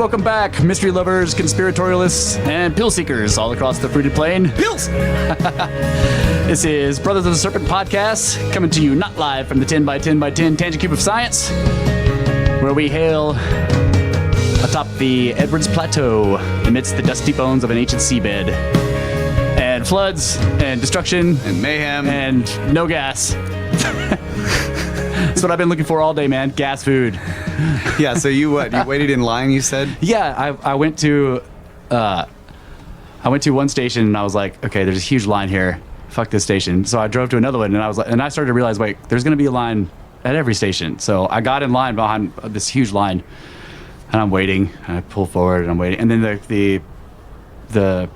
welcome back, mystery lovers, conspiratorialists, and pill seekers all across the fruited plain. Pills! This is Brothers of the Serpent podcast, coming to you not live from the 10x10x10 Tangent Cube of Science, where we hail atop the Edwards Plateau amidst the dusty bones of an ancient seabed, and floods, and destruction, And mayhem. and no gas. That's what I've been looking for all day, man. Gas food. Yeah, so you waited in line, you said? Yeah, I went to one station and I was like, okay, there's a huge line here. Fuck this station. So I drove to another one and I started to realize, wait, there's gonna be a line at every station. So I got in line behind this huge line and I'm waiting. And I pull forward and I'm waiting. And then the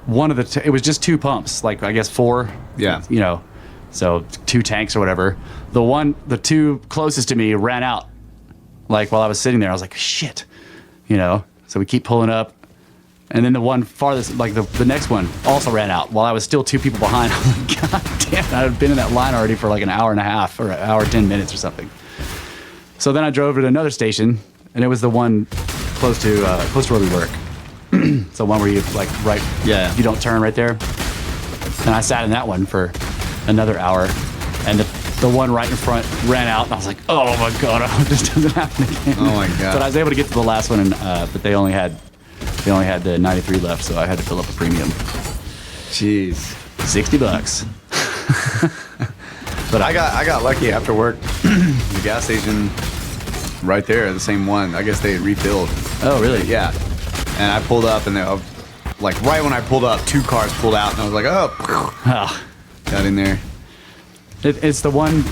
one of the it was just two pumps, like I guess four. Yeah. You know, so two tanks or whatever. The two closest to me ran out. Like while I was sitting there, I was like, shit, you know? So we keep pulling up. And then the one farthest, like the next one also ran out while I was still two people behind. I'm like, God damn it. I had been in that line already for like an hour and a half or an hour, 10 minutes or something. So then I drove to another station and it was the one close to where we work. So one where you like, right. Yeah. You don't turn right there. And I sat in that one for another hour. And the one right in front ran out, and I was like, "Oh my god, I hope this doesn't happen again." Oh my god! But I was able to get to the last one, and but they only had the 93 left, so I had to fill up a premium. Jeez, $60. But I got lucky after work. The gas station right there, the same one. I guess they had refilled. Oh, really? Yeah. And I pulled up, and like right when I pulled up, two cars pulled out, and I was like, Oh. Got in there. It's the one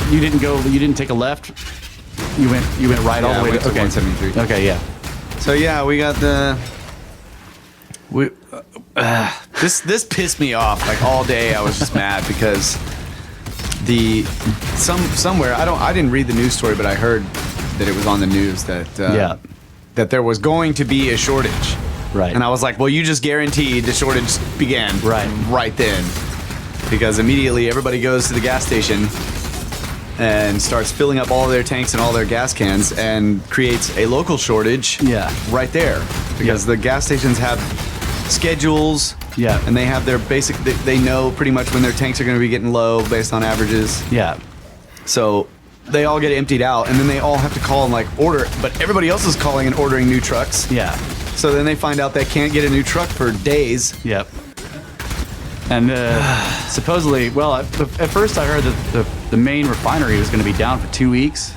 you didn't take a left. You went right all the way to 173. Okay, yeah. So yeah, we got this pissed me off like all day. I was just mad because somewhere I didn't read the news story, but I heard that it was on the news that that there was going to be a shortage. Right. And I was like, well, you just guaranteed the shortage began right then. Because immediately everybody goes to the gas station and starts filling up all of their tanks and all their gas cans and creates a local shortage right there. Because the gas stations have schedules and they have their basic, they know pretty much when their tanks are going to be getting low based on averages. Yeah. So they all get emptied out and then they all have to call and like order, but everybody else is calling and ordering new trucks. Yeah. So then they find out they can't get a new truck for days. Yep. And supposedly, well, at first I heard that the main refinery was going to be down for 2 weeks.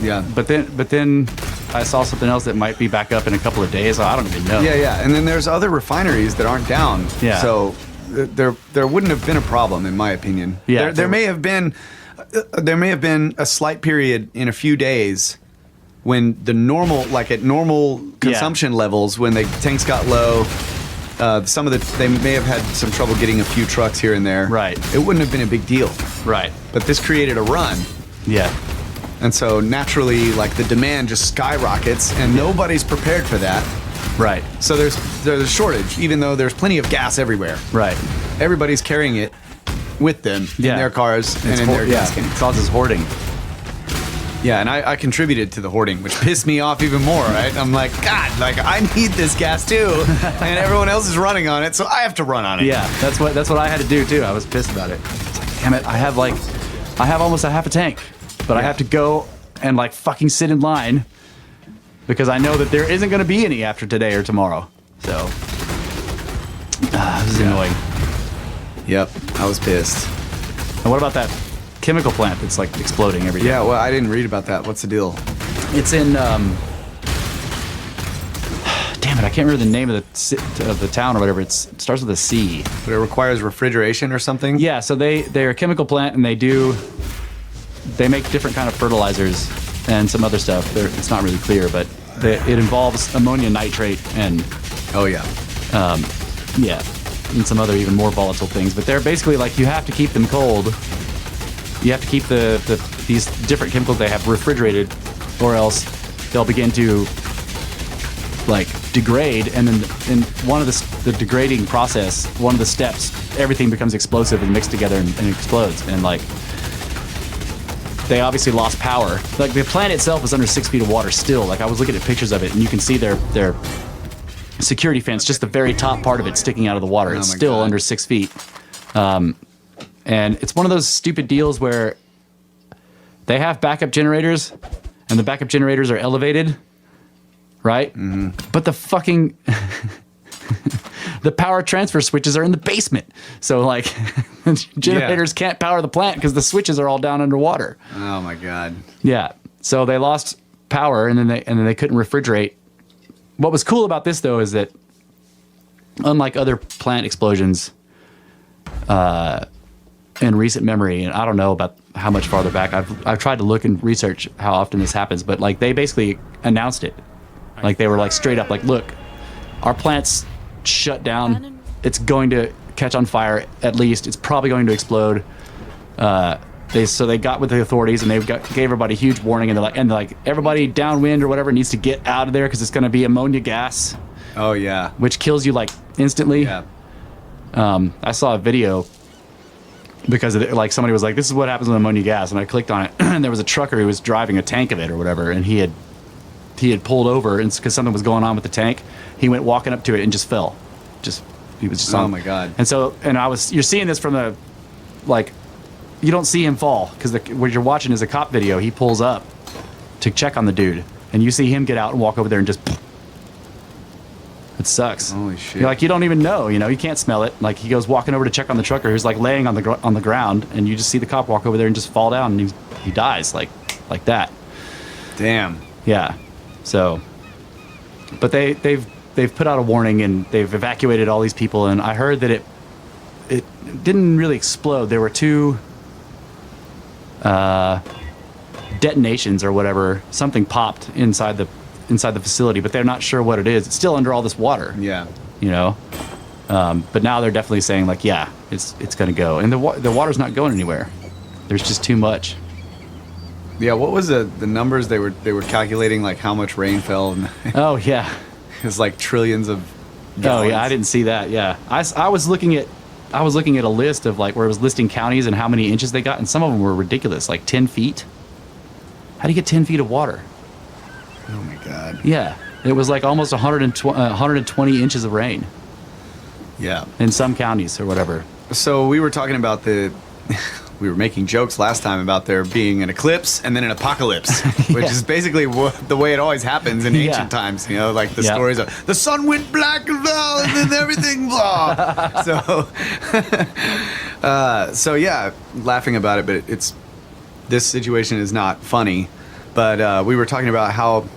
Yeah. But then I saw something else that might be back up in a couple of days. I don't even know. Yeah. And then there's other refineries that aren't down. Yeah. So there wouldn't have been a problem, in my opinion. Yeah. There may have been a slight period in a few days when the normal, like at normal consumption levels, when the tanks got low. They may have had some trouble getting a few trucks here and there. Right. It wouldn't have been a big deal. Right. But this created a run. Yeah. And so naturally, like the demand just skyrockets, and nobody's prepared for that. Right. So there's a shortage, even though there's plenty of gas everywhere. Right. Everybody's carrying it with them in their cars and in their gas cans. It causes hoarding. Yeah, and I contributed to the hoarding, which pissed me off even more, right? I'm like, God, like I need this gas too, and everyone else is running on it, so I have to run on it. Yeah, that's what I had to do too. I was pissed about it. It's like, damn it, I have almost a half a tank, but I have to go and like fucking sit in line because I know that there isn't going to be any after today or tomorrow. So this is annoying. Yep, I was pissed. And what about that chemical plant that's like exploding every day? Yeah, well, I didn't read about that. What's the deal? It's in damn it, I can't remember the name of the town or whatever. It starts with a C. But it requires refrigeration or something? Yeah, so they're a chemical plant and they make different kind of fertilizers and some other stuff. It's not really clear, but it involves ammonia nitrate and and some other even more volatile things. But they're basically like you have to keep them cold. You have to keep these different chemicals they have refrigerated, or else they'll begin to like degrade. And then in one of the degrading process, one of the steps, everything becomes explosive and mixed together and explodes. And like they obviously lost power. Like the plant itself was under 6 feet of water still. Like I was looking at pictures of it, and you can see their security fence, just the very top part of it sticking out of the water. It's still under 6 feet. And it's one of those stupid deals where they have backup generators, and the backup generators are elevated, right? Mm-hmm. But the fucking the power transfer switches are in the basement. So like generators can't power the plant because the switches are all down underwater. Oh my God. Yeah. So they lost power, and then they couldn't refrigerate. What was cool about this though is that unlike other plant explosions in recent memory, and I don't know about how much farther back, I've tried to look and research how often this happens, but like they basically announced it. Like they were like straight up like, look, our plant's shut down. It's going to catch on fire at least. It's probably going to explode. They got with the authorities, and gave everybody a huge warning, and they're like everybody downwind or whatever needs to get out of there because it's going to be ammonia gas. Oh yeah. Which kills you like instantly. Yeah. I saw a video because like somebody was like, this is what happens with ammonia gas, and I clicked on it, and there was a trucker who was driving a tank of it or whatever, and he had pulled over, and because something was going on with the tank, he went walking up to it and just fell. He was just on. Oh my God. And so, you're seeing this from the, like, you don't see him fall because what you're watching is a cop video. He pulls up to check on the dude, and you see him get out and walk over there and just. It sucks. Holy shit. You're like, you don't even know, you can't smell it. Like he goes walking over to check on the trucker who's like laying on the ground, and you just see the cop walk over there and just fall down, and he dies like that. Damn. Yeah. So, but they've put out a warning, and they've evacuated all these people, and I heard that it didn't really explode. There were two detonations or whatever. Something popped inside the facility, but they're not sure what it is. It's still under all this water. Yeah. But now they're definitely saying like, yeah, it's going to go, and the water's not going anywhere. There's just too much. Yeah, what was the numbers they were calculating, like how much rain fell? Oh yeah, it was like trillions of gallons. Oh yeah, I didn't see that. Yeah, I was looking at a list of like where it was listing counties and how many inches they got, and some of them were ridiculous, like 10 feet. How do you get 10 feet of water? Oh my God. Yeah, it was like almost 120 inches of rain. Yeah, in some counties or whatever. So we were talking about we were making jokes last time about there being an eclipse and then an apocalypse, which is basically the way it always happens in ancient times. Like the stories of the sun went black and then everything blah. So yeah, laughing about it, but this situation is not funny. But we were talking about how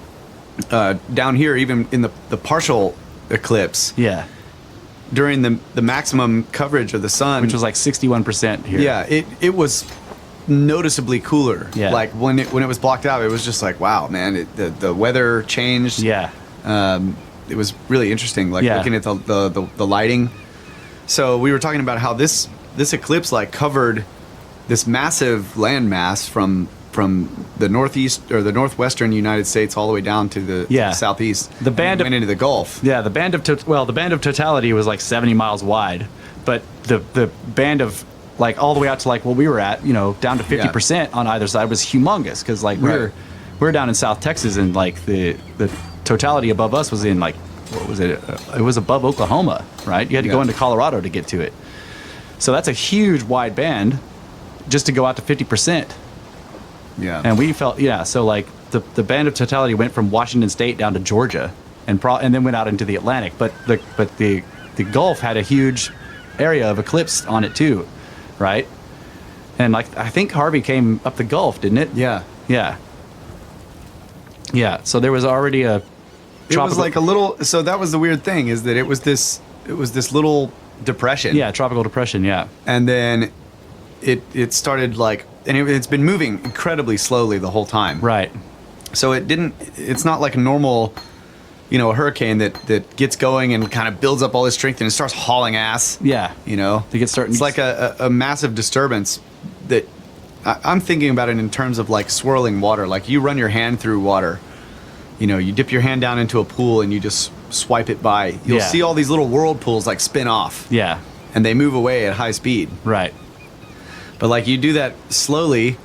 down here, even in the partial eclipse, during the maximum coverage of the sun, which was like 61% here. Yeah, it was noticeably cooler. Yeah. Like when it was blocked out, it was just like, wow, man, the weather changed. Yeah. It was really interesting, like looking at the lighting. So we were talking about how this eclipse like covered this massive landmass from the northeast or the northwestern United States all the way down to the southeast. The band went into the Gulf. Yeah, the band of totality was like 70 miles wide, but the band of like all the way out to like where we were at, down to 50% on either side was humongous because like we're down in South Texas, and like the totality above us was in like, what was it? It was above Oklahoma, right? You had to go into Colorado to get to it. So that's a huge wide band just to go out to 50%. Yeah. And we felt, so like the band of totality went from Washington State down to Georgia and then went out into the Atlantic. But the Gulf had a huge area of eclipse on it too, right? And like I think Harvey came up the Gulf, didn't it? Yeah. Yeah. Yeah. So there was already a It was like a little, so that was the weird thing, is that it was this little depression. Yeah, tropical depression, yeah. And then it started like, and it's been moving incredibly slowly the whole time. Right. So it's not like a normal, a hurricane that gets going and kind of builds up all this strength and it starts hauling ass. Yeah. To get started. It's like a massive disturbance that I'm thinking about it in terms of like swirling water. Like you run your hand through water, you dip your hand down into a pool and you just swipe it by. You'll see all these little whirlpools like spin off. Yeah. And they move away at high speed. Right. But like you do that slowly,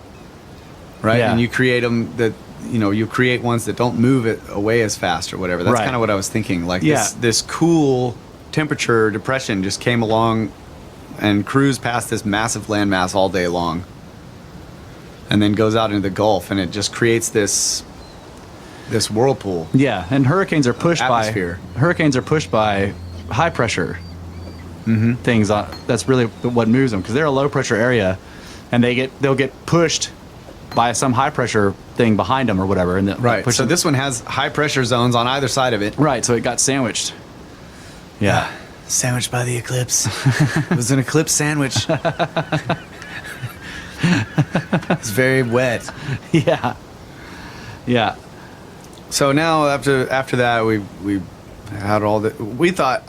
right? Yeah. And you create them that, you create ones that don't move it away as fast or whatever. That's Right. kind of what I was thinking. Like Yeah. this cool temperature depression just came along and cruised past this massive landmass all day long, and then goes out into the Gulf, and it just creates this whirlpool. Yeah, and hurricanes are pushed Atmosphere. by high pressure things. That's really what moves them, because they're a low pressure area, and they'll get pushed by some high pressure thing behind them or whatever. And Right. So this one has high pressure zones on either side of it. right. So it got sandwiched. Yeah. Sandwiched by the eclipse. It was an eclipse sandwich. It's very wet. Yeah. Yeah. So now after that we had all the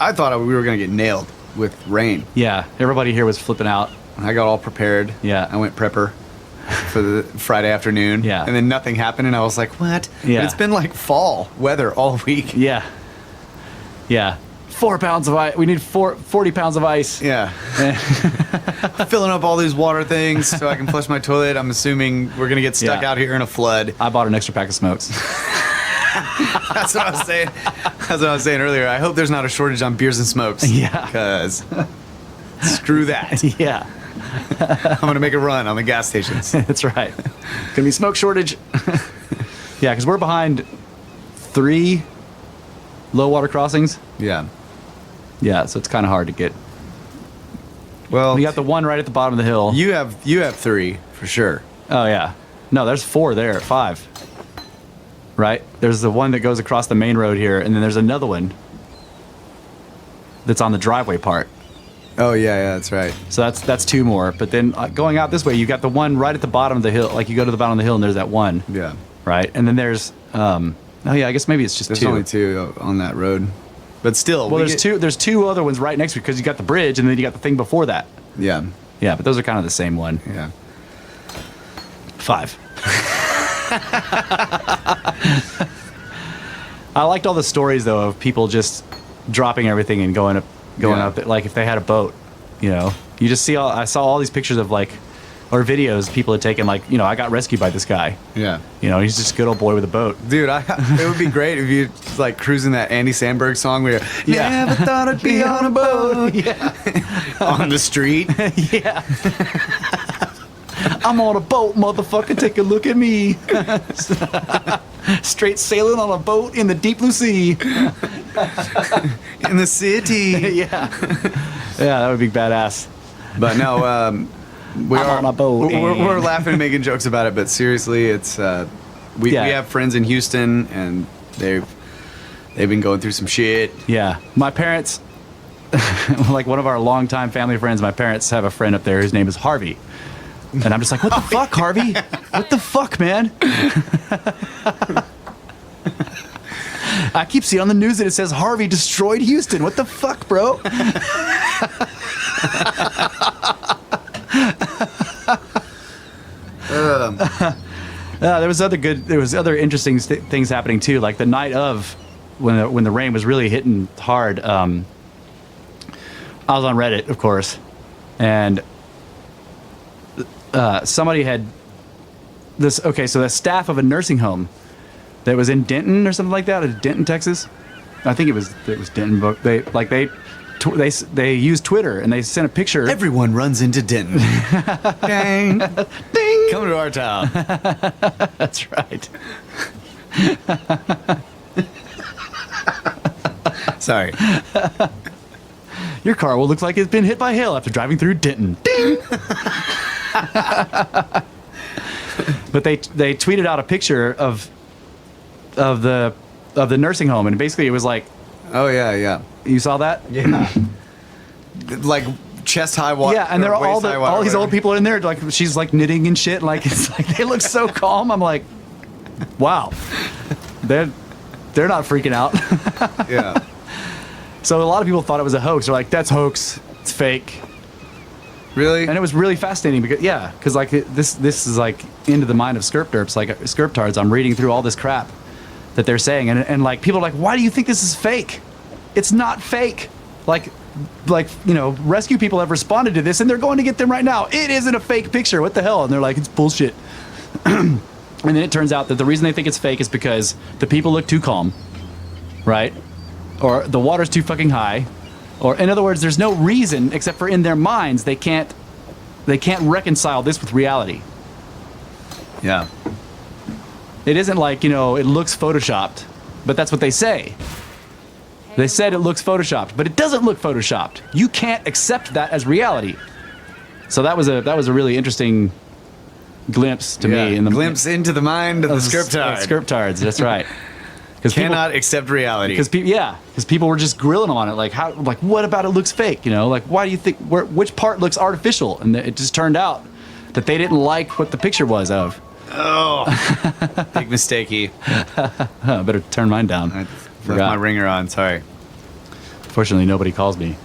I thought we were gonna get nailed with rain. Yeah. Everybody here was flipping out. I got all prepared. Yeah. I went prepper for the Friday afternoon. Yeah. And then nothing happened, and I was like, what? Yeah. But it's been like fall weather all week. Yeah. Yeah. 4 pounds of ice. We need 40 pounds of ice. Yeah. Filling up all these water things so I can flush my toilet. I'm assuming we're gonna get stuck Yeah. out here in a flood. I bought an extra pack of smokes. That's what I was saying. That's what I was saying earlier. I hope there's not a shortage on beers and smokes. Yeah. Because screw that. Yeah. I'm gonna make a run on the gas stations. That's right. Gonna be smoke shortage. Yeah, because we're behind 3 low water crossings. Yeah. Yeah, so it's kind of hard to get. Well, We got the one right at the bottom of the hill. you have 3 for sure. Oh yeah. No, there's 4 there. 5. Right? There's the one that goes across the main road here, and then there's another one that's on the driveway part. Oh yeah, that's right. So that's 2 more. But then going out this way, you got the one right at the bottom of the hill. Like you go to the bottom of the hill, and there's that one. Yeah. Right? And then there's oh yeah, I guess maybe it's just There's 2. only 2 on that road. But still, Well, there's 2 other ones right next to it, because you got the bridge, and then you got the thing before that. Yeah. Yeah, but those are kind of the same one. Yeah. 5. I liked all the stories though of people just dropping everything and going Yeah. up there. Like if they had a boat, you just see I saw all these pictures of or videos people had taken, I got rescued by this guy. Yeah. He's just a good old boy with a boat. Dude, it would be great if you cruising that Andy Samberg song where you Yeah. never thought I'd be on a boat. Yeah. On the street. Yeah. I'm on a boat, motherfucker. Take a look at me. Straight sailing on a boat in the deep blue sea. In the city. Yeah. Yeah, that would be badass. But no, we I'm are on a boat We're and- laughing and making jokes about it, but seriously, it's we Yeah. have friends in Houston, and they've been going through some shit. Yeah. My parents, one of our longtime family friends, my parents have a friend up there whose name is Harvey. And I'm just like, what the fuck, Harvey? What the fuck, man? I keep seeing on the news that it says Harvey destroyed Houston. What the fuck, bro? There was other interesting things happening too. Like the night of, when the rain was really hitting hard. I was on Reddit, of course, and somebody had this. Okay, so the staff of a nursing home that was in Denton or something like that, Denton, Texas. I think it was Denton. But they used Twitter and they sent a picture. Everyone runs into Denton. Dang. Ding! Come to our town. That's right. Sorry. Your car will look like it's been hit by hail after driving through Denton. Ding! But they tweeted out a picture of the nursing home, and basically it was like, Oh yeah. you saw that? Yeah. Like chest high water. Yeah, and they're all these old people in there, like she's like knitting and shit, like it's like they look so calm. I'm like, wow, they're not freaking out. Yeah. So a lot of people thought it was a hoax. They're like, that's hoax, it's fake. Really? And it was really fascinating because like this is like into the mind of skirptards, like skirptards. I'm reading through all this crap that they're saying, and like people are like, why do you think this is fake? It's not fake. Like rescue people have responded to this, and they're going to get them right now. It isn't a fake picture. What the hell? And they're like, it's bullshit. And then it turns out that the reason they think it's fake is because the people look too calm, right? Or the water's too fucking high. Or in other words, there's no reason except for in their minds they can't reconcile this with reality. Yeah. It isn't like, it looks photoshopped, but that's what they say. They said it looks photoshopped, but it doesn't look photoshopped. You can't accept that as reality. So that was a really interesting glimpse to me in the glimpse into the mind of the scriptard. Scriptards, that's right. Cannot accept reality. Because people were just grilling them on it, like what about it looks fake? Like why do you think which part looks artificial? And it just turned out that they didn't like what the picture was of. Oh, big mistakey. Better turn mine down. I left my ringer on. Sorry. Fortunately, nobody calls me.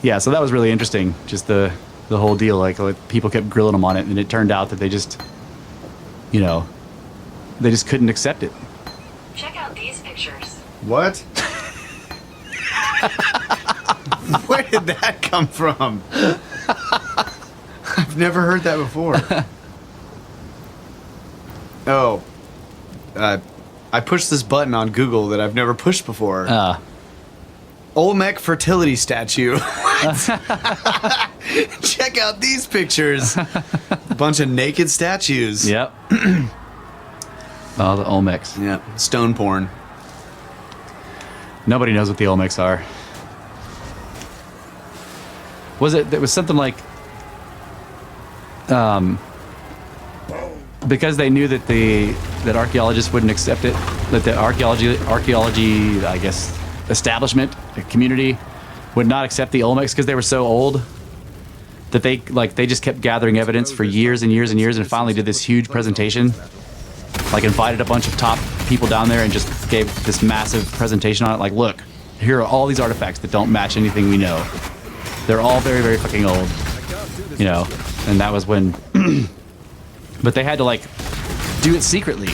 Yeah, so that was really interesting. Just the whole deal. Like people kept grilling them on it, and it turned out that they just, they just couldn't accept it. Check out these pictures. What? Where did that come from? I've never heard that before. Oh. I pushed this button on Google that I've never pushed before. Olmec fertility statue. Check out these pictures. A bunch of naked statues. Yep. Oh, the Olmecs. Yeah. Stone porn. Nobody knows what the Olmecs are. It was something like because they knew that archaeologists wouldn't accept it, that the archaeology I guess establishment, the community would not accept the Olmecs because they were so old that they just kept gathering evidence for years and years and years, and finally did this huge presentation, like invited a bunch of top people down there and just gave this massive presentation on it, like, look, here are all these artifacts that don't match anything we know. They're all very, very fucking old, and that was when but they had to do it secretly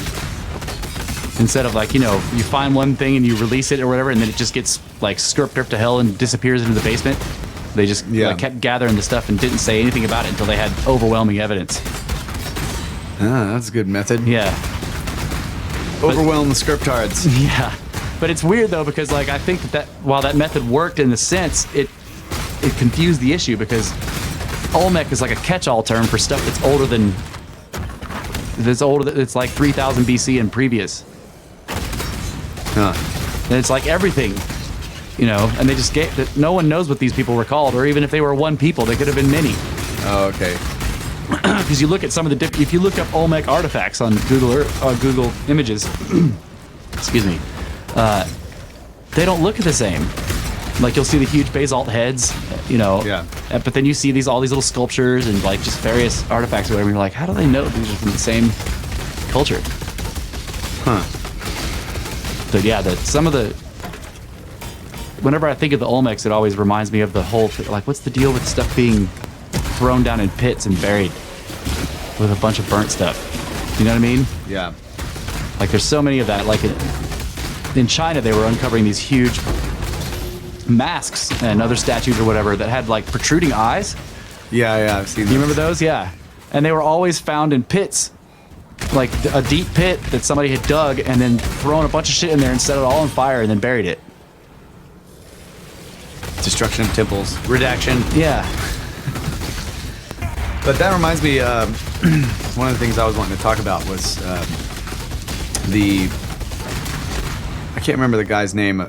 instead of you find one thing and you release it or whatever, and then it just gets skirped to hell and disappears into the basement. They just kept gathering the stuff and didn't say anything about it until they had overwhelming evidence. That's a good method. Yeah. Overwhelm the scriptards. Yeah. But it's weird though, because I think that while that method worked in the sense, it confused the issue, because Olmec is like a catch-all term for stuff that's older than it's like 3000 BC and previous. And it's like everything, and they just that no one knows what these people were called, or even if they were one people, they could have been many. Oh, okay. Because you look at some of the if you look up Olmec artifacts on Google Images, excuse me, they don't look the same. You'll see the huge basalt heads, Yeah. But then you see all these little sculptures and just various artifacts or whatever. And you're like, how do they know these are from the same culture? Huh. But yeah, some of the. Whenever I think of the Olmecs, it always reminds me of the whole. What's the deal with stuff being thrown down in pits and buried with a bunch of burnt stuff? You know what I mean? Yeah. There's so many of that. In China, they were uncovering these huge masks and other statues or whatever that had protruding eyes. Yeah, I've seen those. You remember those? Yeah. And they were always found in pits, a deep pit that somebody had dug and then thrown a bunch of shit in there and set it all on fire and then buried it. Destruction of temples. Redaction. Yeah. But that reminds me, one of the things I was wanting to talk about was I can't remember the guy's name,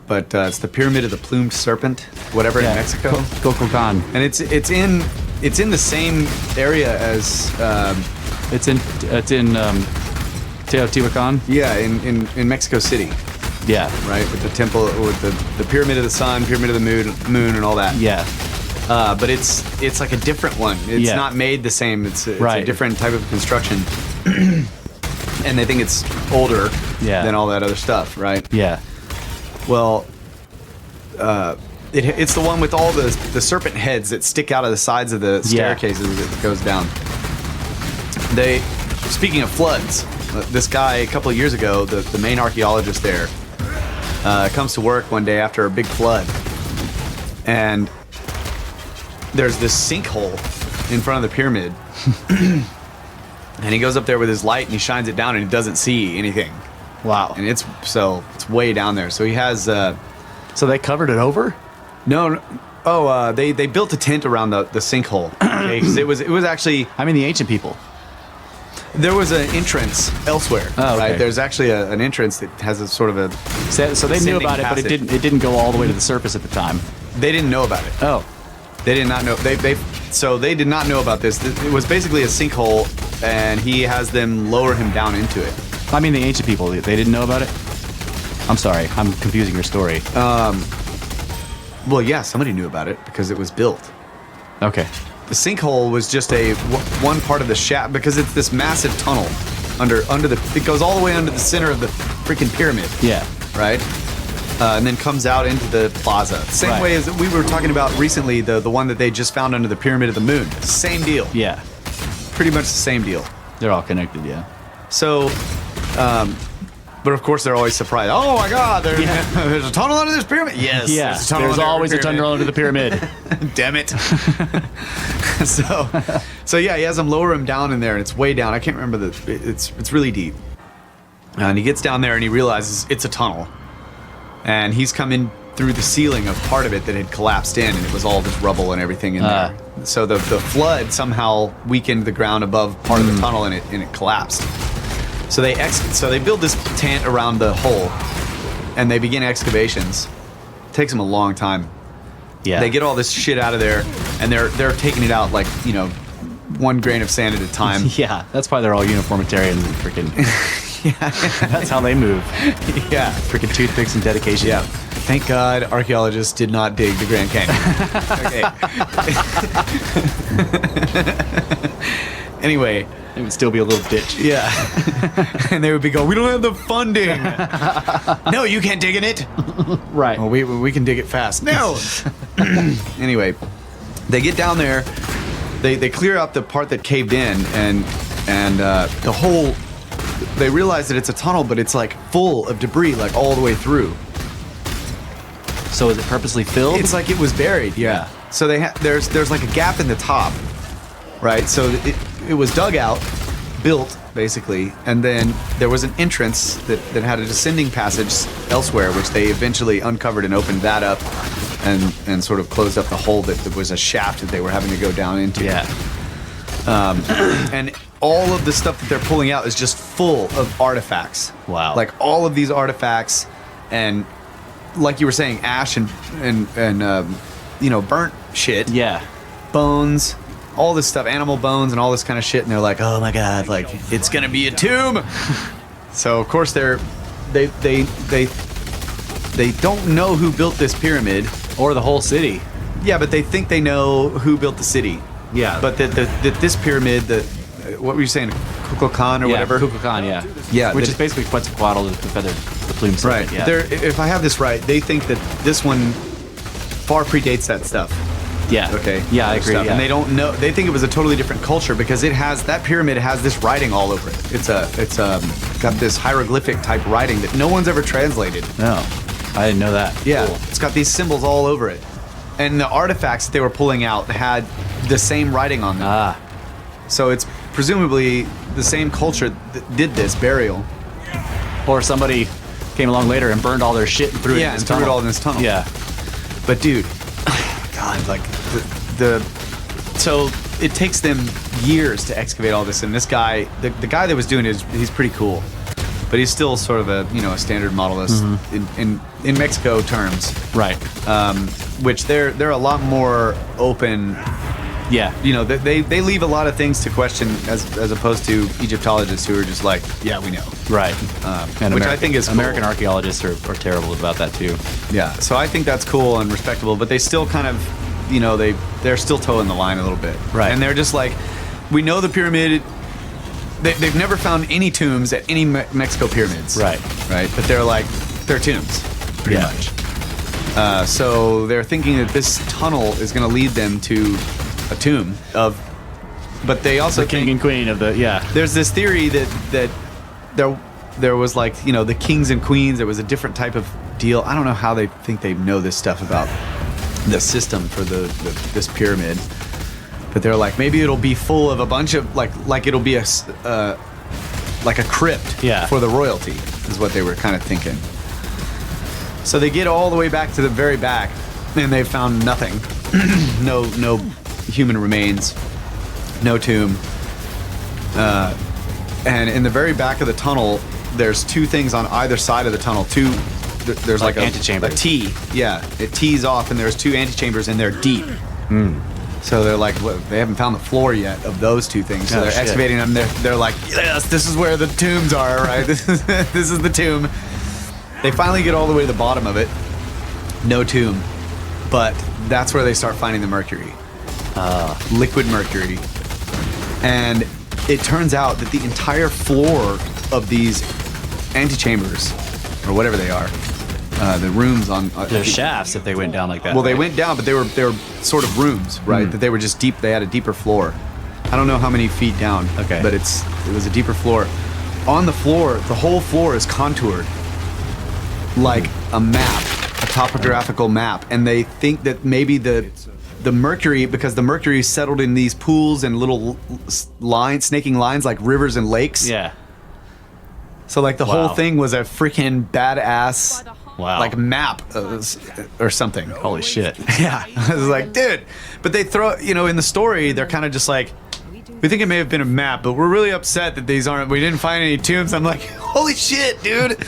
but it's the Pyramid of the Plumed Serpent, whatever, in Mexico. Kukulkan. And it's in the same area as it's in Teotihuacan. Yeah, in Mexico City. Yeah. Right, with the temple, with the Pyramid of the Sun, Pyramid of the Moon, and all that. Yeah. But it's like a different one. It's not made the same. It's a different type of construction. And they think it's older than all that other stuff, right? Yeah. Well, it's the one with all the serpent heads that stick out of the sides of the staircases that goes down. Speaking of floods, this guy a couple of years ago, the main archaeologist there, comes to work one day after a big flood, and there's this sinkhole in front of the pyramid. And he goes up there with his light and he shines it down and he doesn't see anything. Wow. And it's way down there. So he has So they covered it over? no. Oh, they built a tent around the sinkhole. Okay, 'cause it was actually I mean, the ancient people. there was an entrance elsewhere. Oh, okay. Right. There's actually an entrance that has a sort of a. So they knew Ascending about it, but passage. it didn't go all the way to the surface at the time. They didn't know about it. Oh. They did not know. So they did not know about this. It was basically a sinkhole, and he has them lower him down into it. I mean, the ancient people, they didn't know about it? I'm sorry, I'm confusing your story. Well, yeah, somebody knew about it because it was built. Okay. The sinkhole was just one part of the shaft because it's this massive tunnel under the. It goes all the way under the center of the freaking pyramid. Yeah. Right. And then comes out into the plaza. Same Right. way as we were talking about recently, the one that they just found under the Pyramid of the Moon. Same deal. Yeah. Pretty much the same deal. They're all connected, yeah. So, but of course they're always surprised. Oh my God, there's a tunnel under this pyramid. Yes. Yeah. There's, a tunnel There's under always the a tunnel under the pyramid. Damn it. so yeah, he has them lower him down in there, and it's way down. I can't remember it's really deep. And he gets down there and he realizes it's a tunnel. And he's come in through the ceiling of part of it that had collapsed in, and it was all this rubble and everything in there. So the flood somehow weakened the ground above part of the tunnel, and it collapsed. So they build this tent around the hole, and they begin excavations. Takes them a long time. Yeah. They get all this shit out of there, and they're taking it out like, 1 grain of sand at a time. Yeah, that's why they're all uniformitarians and freaking. Yeah. That's how they move. Yeah. Freaking toothpicks and dedication. Yeah. Thank God archaeologists did not dig the Grand Canyon. Okay. Anyway. It would still be a little ditch. Yeah. And they would be going, we don't have the funding. No, you can't dig in it. Right. Well, we can dig it fast. No. Anyway, they get down there. They clear up the part that caved in, and the whole. They realize that it's a tunnel, but it's like full of debris, like all the way through. So is it purposely filled? It's like it was buried. Yeah. So there's like a gap in the top, right? So it was dug out, built basically, and then there was an entrance that had a descending passage elsewhere, which they eventually uncovered and opened that up, and sort of closed up the hole that was a shaft that they were having to go down into. Yeah. And all of the stuff that they're pulling out is just full of artifacts. Wow. Like all of these artifacts, and like you were saying, ash and burnt shit. Yeah. Bones, all this stuff, animal bones and all this kind of shit. And they're like, oh my God, like it's gonna be a tomb. So of course they don't know who built this pyramid Or the whole city. Yeah, but they think they know who built the city. Yeah. But that this pyramid, what were you saying, Kukulkan or whatever? Kukulkan, yeah. Yeah, Which that- is basically Quetzalcoatl, the plume serpent. Right. Yeah. If I have this right, they think that this one far predates that stuff. Yeah. Okay. Yeah, I agree. Stuff. Yeah. And they don't know. They think it was a totally different culture because that pyramid has this writing all over it. It's got this hieroglyphic type writing that no one's ever translated. No, I didn't know that. Yeah. Cool. It's got these symbols all over it, and the artifacts that they were pulling out had the same writing on them. Ah. So it's presumably the same culture that did this burial. Or somebody came along later and burned all their shit and threw it in this and threw tunnel. it all in this tunnel. Yeah. But dude, God, like so it takes them years to excavate all this, and this guy, the guy that was doing it, he's pretty cool, but he's still sort of a standard modelist in Mexico terms, Right. which they're a lot more open. Yeah. They leave a lot of things to question as opposed to Egyptologists who are just like, yeah, we know. Right. And which I think is cool. American archaeologists are terrible about that too. Yeah, so I think that's cool and respectable, but they still kind of, they're still toeing the line a little bit. Right. And they're just like, we know the pyramid, they've never found any tombs at any Mexico pyramids. Right. Right, but they're like, they're tombs, pretty Yeah. much. So they're thinking that this tunnel is going to lead them to a tomb but they also The king think and queen of the, yeah. there's this theory that there was like, the kings and queens, there was a different type of deal. I don't know how they think they know this stuff about the system for this pyramid. But they're like, maybe it'll be full of a bunch of like it'll be like a crypt for the royalty, is what they were kind of thinking. So they get all the way back to the very back, and they've found nothing. no human remains, no tomb. And in the very back of the tunnel, there's two things on either side of the tunnel. There's like a antechamber. A T. Yeah, it tees off, and there's two antechambers, and they're deep. So they're like, they haven't found the floor yet of those two things. So they're excavating them. They're like, yes, this is where the tombs are, right? This is the tomb. They finally get all the way to the bottom of it. No tomb. But that's where they start finding the mercury. Liquid mercury. And it turns out that the entire floor of these antechambers, or whatever they are, the rooms on They're shafts if they went down like that. well, they went down, but they were sort of rooms, right? That they were just deep. They had a deeper floor. I don't know how many feet down. Okay. But it was a deeper floor. On the floor, the whole floor is contoured like a map, a topographical map, and they think that maybe the mercury, because the mercury settled in these pools and little lines, snaking lines like rivers and lakes. Yeah. So like the whole thing was a freaking badass like map or something. Holy shit. Yeah. I was like, dude. But they throw, in the story, they're kind of just like, we think it may have been a map, but we're really upset that we didn't find any tombs. I'm like, holy shit, dude.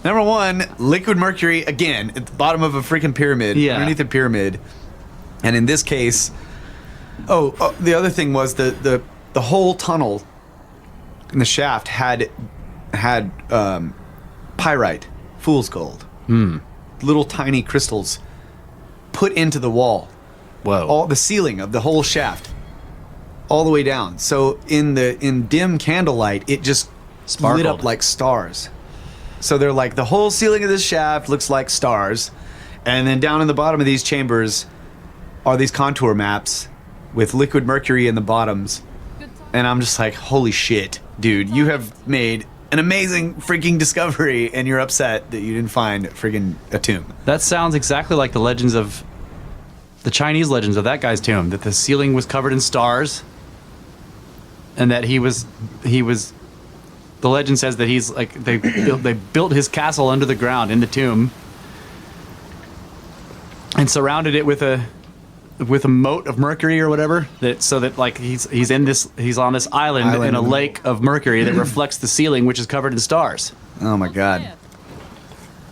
Number one, liquid mercury, again, at the bottom of a freaking pyramid, underneath a pyramid. And in this case, the other thing was the whole tunnel in the shaft had pyrite, fool's gold, little tiny crystals put into the wall. Whoa! All the ceiling of the whole shaft, all the way down. So in dim candlelight, it just lit up like stars. So they're like, the whole ceiling of this shaft looks like stars, and then down in the bottom of these chambers are these contour maps with liquid mercury in the bottoms. And I'm just like, holy shit, dude, you have made an amazing freaking discovery, and you're upset that you didn't find freaking a tomb. That sounds exactly like the Chinese legends of that guy's tomb, that the ceiling was covered in stars, and that he was the legend says that he's like, they built his castle under the ground in the tomb and surrounded it with a moat of mercury or whatever, so that like he's on this island in a lake of mercury that reflects the ceiling, which is covered in stars. Oh my god.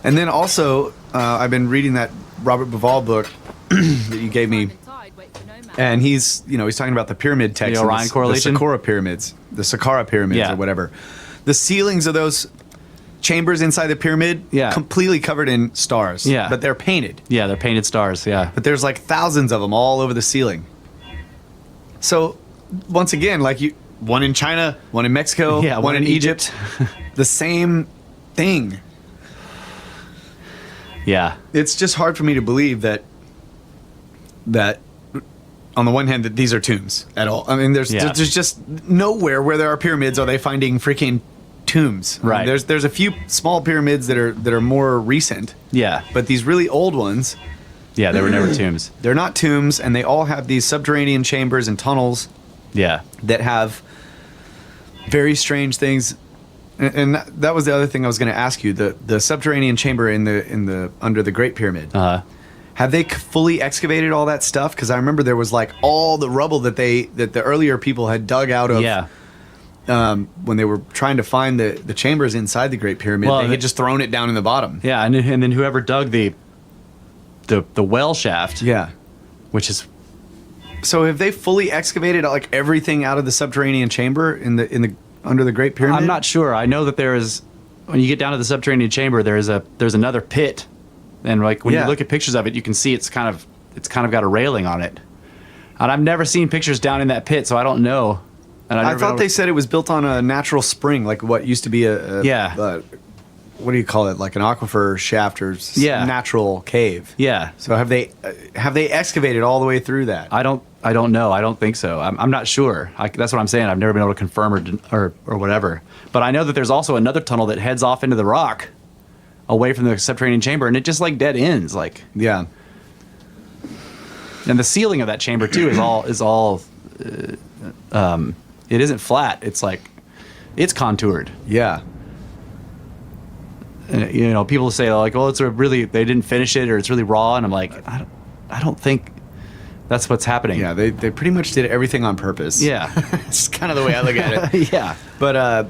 And then also I've been reading that Robert Bauval book that you gave me, and he's talking about the pyramid text, the Orion correlation, the Saqqara pyramids or whatever. The ceilings of those chambers inside the pyramid, completely covered in stars. Yeah. But they're painted. Yeah, they're painted stars, yeah. But there's like thousands of them all over the ceiling. So, once again, like one in China, one in Mexico, one in Egypt. The same thing. Yeah. It's just hard for me to believe that on the one hand, that these are tombs at all. I mean, there's just nowhere where there are pyramids are they finding freaking tombs. Right. There's a few small pyramids that are more recent. Yeah. But these really old ones, they were never tombs. They're not tombs, and they all have these subterranean chambers and tunnels. Yeah. That have very strange things. And that was the other thing I was going to ask you. The subterranean chamber in the under the Great Pyramid. Have they fully excavated all that stuff? Because I remember there was like all the rubble that the earlier people had dug out of. Yeah. When they were trying to find the chambers inside the Great Pyramid, they had just thrown it down in the bottom. Yeah, and then whoever dug the well shaft. Yeah. Which is. So have they fully excavated like everything out of the subterranean chamber in the under the Great Pyramid? I'm not sure. I know that there is, when you get down to the subterranean chamber, there's another pit. And like when you look at pictures of it, you can see it's kind of got a railing on it. And I've never seen pictures down in that pit, so I don't know. And I thought they said it was built on a natural spring, like what used to be a what do you call it, like an aquifer shaft or natural cave. Yeah. So have they excavated all the way through that? I don't know. I don't think so. I'm not sure. That's what I'm saying. I've never been able to confirm or whatever. But I know that there's also another tunnel that heads off into the rock, away from the subterranean chamber, and it just like dead ends. Like And the ceiling of that chamber too is all. It isn't flat. It's like it's contoured. Yeah. And, you know, people say like, "Oh, they didn't finish it, or it's really raw," and I'm like, I don't think that's what's happening. Yeah, they pretty much did everything on purpose. Yeah. It's kind of the way I look at it. Yeah. But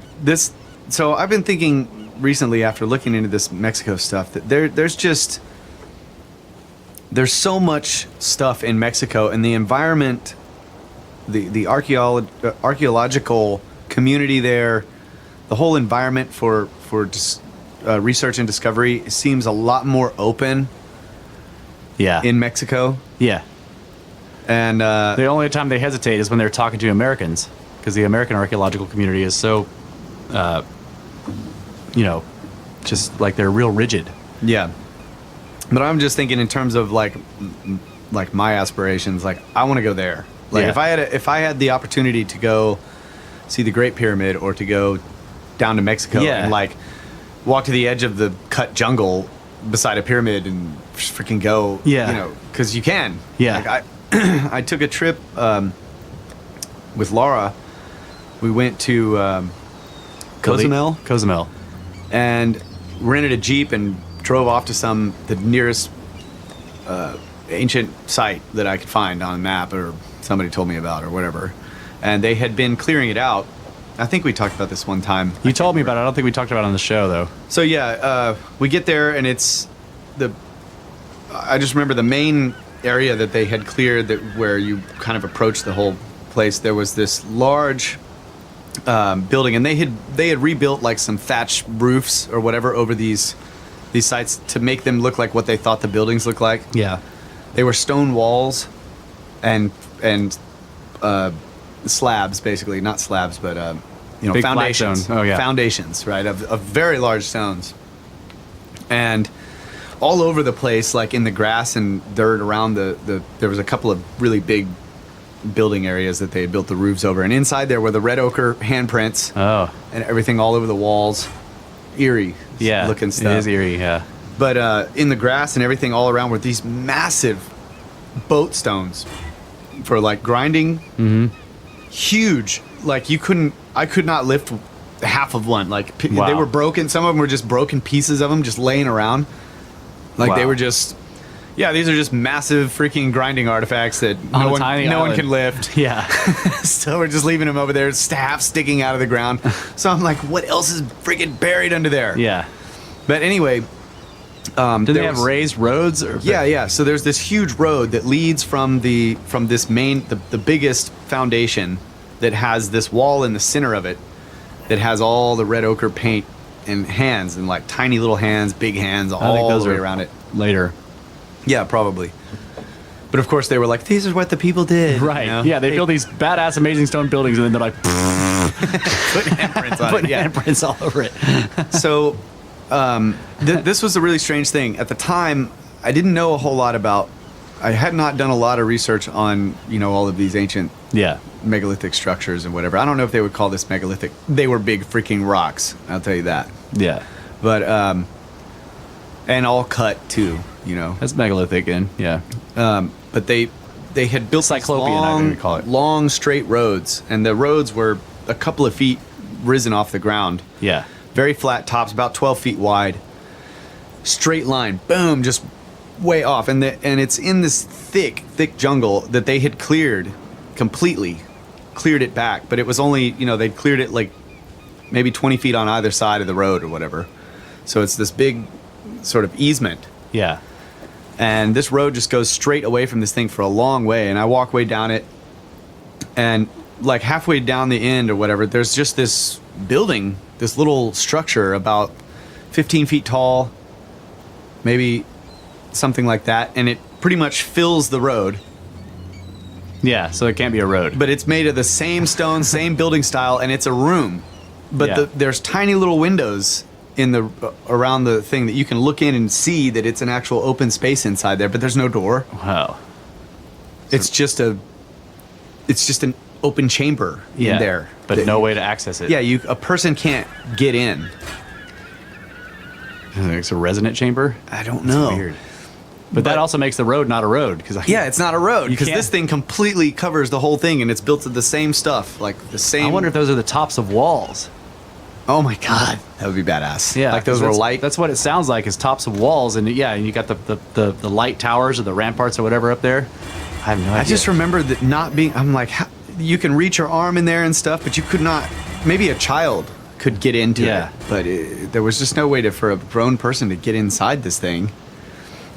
so I've been thinking recently after looking into this Mexico stuff that there's so much stuff in Mexico, and the environment, the archaeological community there, the whole environment for research and discovery seems a lot more open. Yeah. In Mexico. Yeah. And the only time they hesitate is when they're talking to Americans, because the American archaeological community is so, just like they're real rigid. Yeah. But I'm just thinking in terms of like my aspirations, like I want to go there. Like if I had the opportunity to go see the Great Pyramid or to go down to Mexico and like walk to the edge of the cut jungle beside a pyramid and just freaking go, because you can. Yeah. Like I took a trip with Laura. We went to Cozumel. And rented a Jeep and drove off to the nearest ancient site that I could find on a map or somebody told me about or whatever. And they had been clearing it out. I think we talked about this one time. You told me about it. I don't think we talked about it on the show, though. So, we get there, and it's I just remember the main area that they had cleared where you kind of approach the whole place. There was this large building, and they had rebuilt like some thatch roofs or whatever over these sites to make them look like what they thought the buildings looked like. Yeah. They were stone walls and slabs, basically, not slabs, but Big foundations. Flat stone. Oh yeah, foundations, right, of very large stones, and all over the place, like in the grass and dirt around there was a couple of really big building areas that they had built the roofs over, and inside there were the red ochre handprints. Oh. And everything all over the walls. Eerie looking stuff. It is eerie, yeah. But in the grass and everything all around were these massive boat stones for like grinding. Mm-hmm. Huge. Like I could not lift half of one. Like wow. They were broken. Some of them were just broken pieces of them just laying around. Like wow. They were just, these are just massive freaking grinding artifacts that no one can lift. Yeah. So we're just leaving them over there, half sticking out of the ground. So I'm like, what else is freaking buried under there? Yeah. But anyway, do they have raised roads? Yeah. So there's this huge road that leads from this main, the biggest foundation that has this wall in the center of it that has all the red ochre paint and hands and like tiny little hands, big hands, all the way around it. Later. Yeah, probably. But of course they were like, these are what the people did. Right. You know? Yeah, they build these badass, amazing stone buildings and then they're like, put handprints on it. Handprints all over it. So this was a really strange thing. At the time, I didn't know a whole lot about, I had not done a lot of research on, all of these ancient megalithic structures and whatever. I don't know if they would call this megalithic. They were big freaking rocks, I'll tell you that. Yeah. But, and all cut too, That's megalithic, yeah. But they had built Cyclopean, I think we call it. Long straight roads, and the roads were a couple of feet risen off the ground. Yeah. Very flat tops, about 12 feet wide. Straight line, boom, just way off. And it's in this thick jungle that they had cleared completely, cleared it back. But it was only, they'd cleared it like maybe 20 feet on either side of the road or whatever. So it's this big sort of easement. Yeah. And this road just goes straight away from this thing for a long way. And I walk way down it. And like halfway down the end or whatever, there's just this building, this little structure about 15 feet tall, maybe something like that. And it pretty much fills the road. Yeah, so it can't be a road. But it's made of the same stone, same building style, and it's a room. But there's tiny little windows around the thing that you can look in and see that it's an actual open space inside there, but there's no door. Wow. It's just an open chamber in there. But no way to access it. Yeah, a person can't get in. It's a resonant chamber? I don't know. That's weird. But that also makes the road not a road because Yeah, it's not a road because can't- this thing completely covers the whole thing, and it's built of the same stuff, like the same. I wonder if those are the tops of walls. Oh my god, that would be badass. Yeah, like those were that's- light. That's what it sounds like is tops of walls, and yeah, and you got the light towers or the ramparts or whatever up there. I have no idea. I just remember that not being. I'm like, how, you can reach your arm in there and stuff, but you could not. Maybe a child could get into Yeah. it, but there was just no way for a grown person to get inside this thing.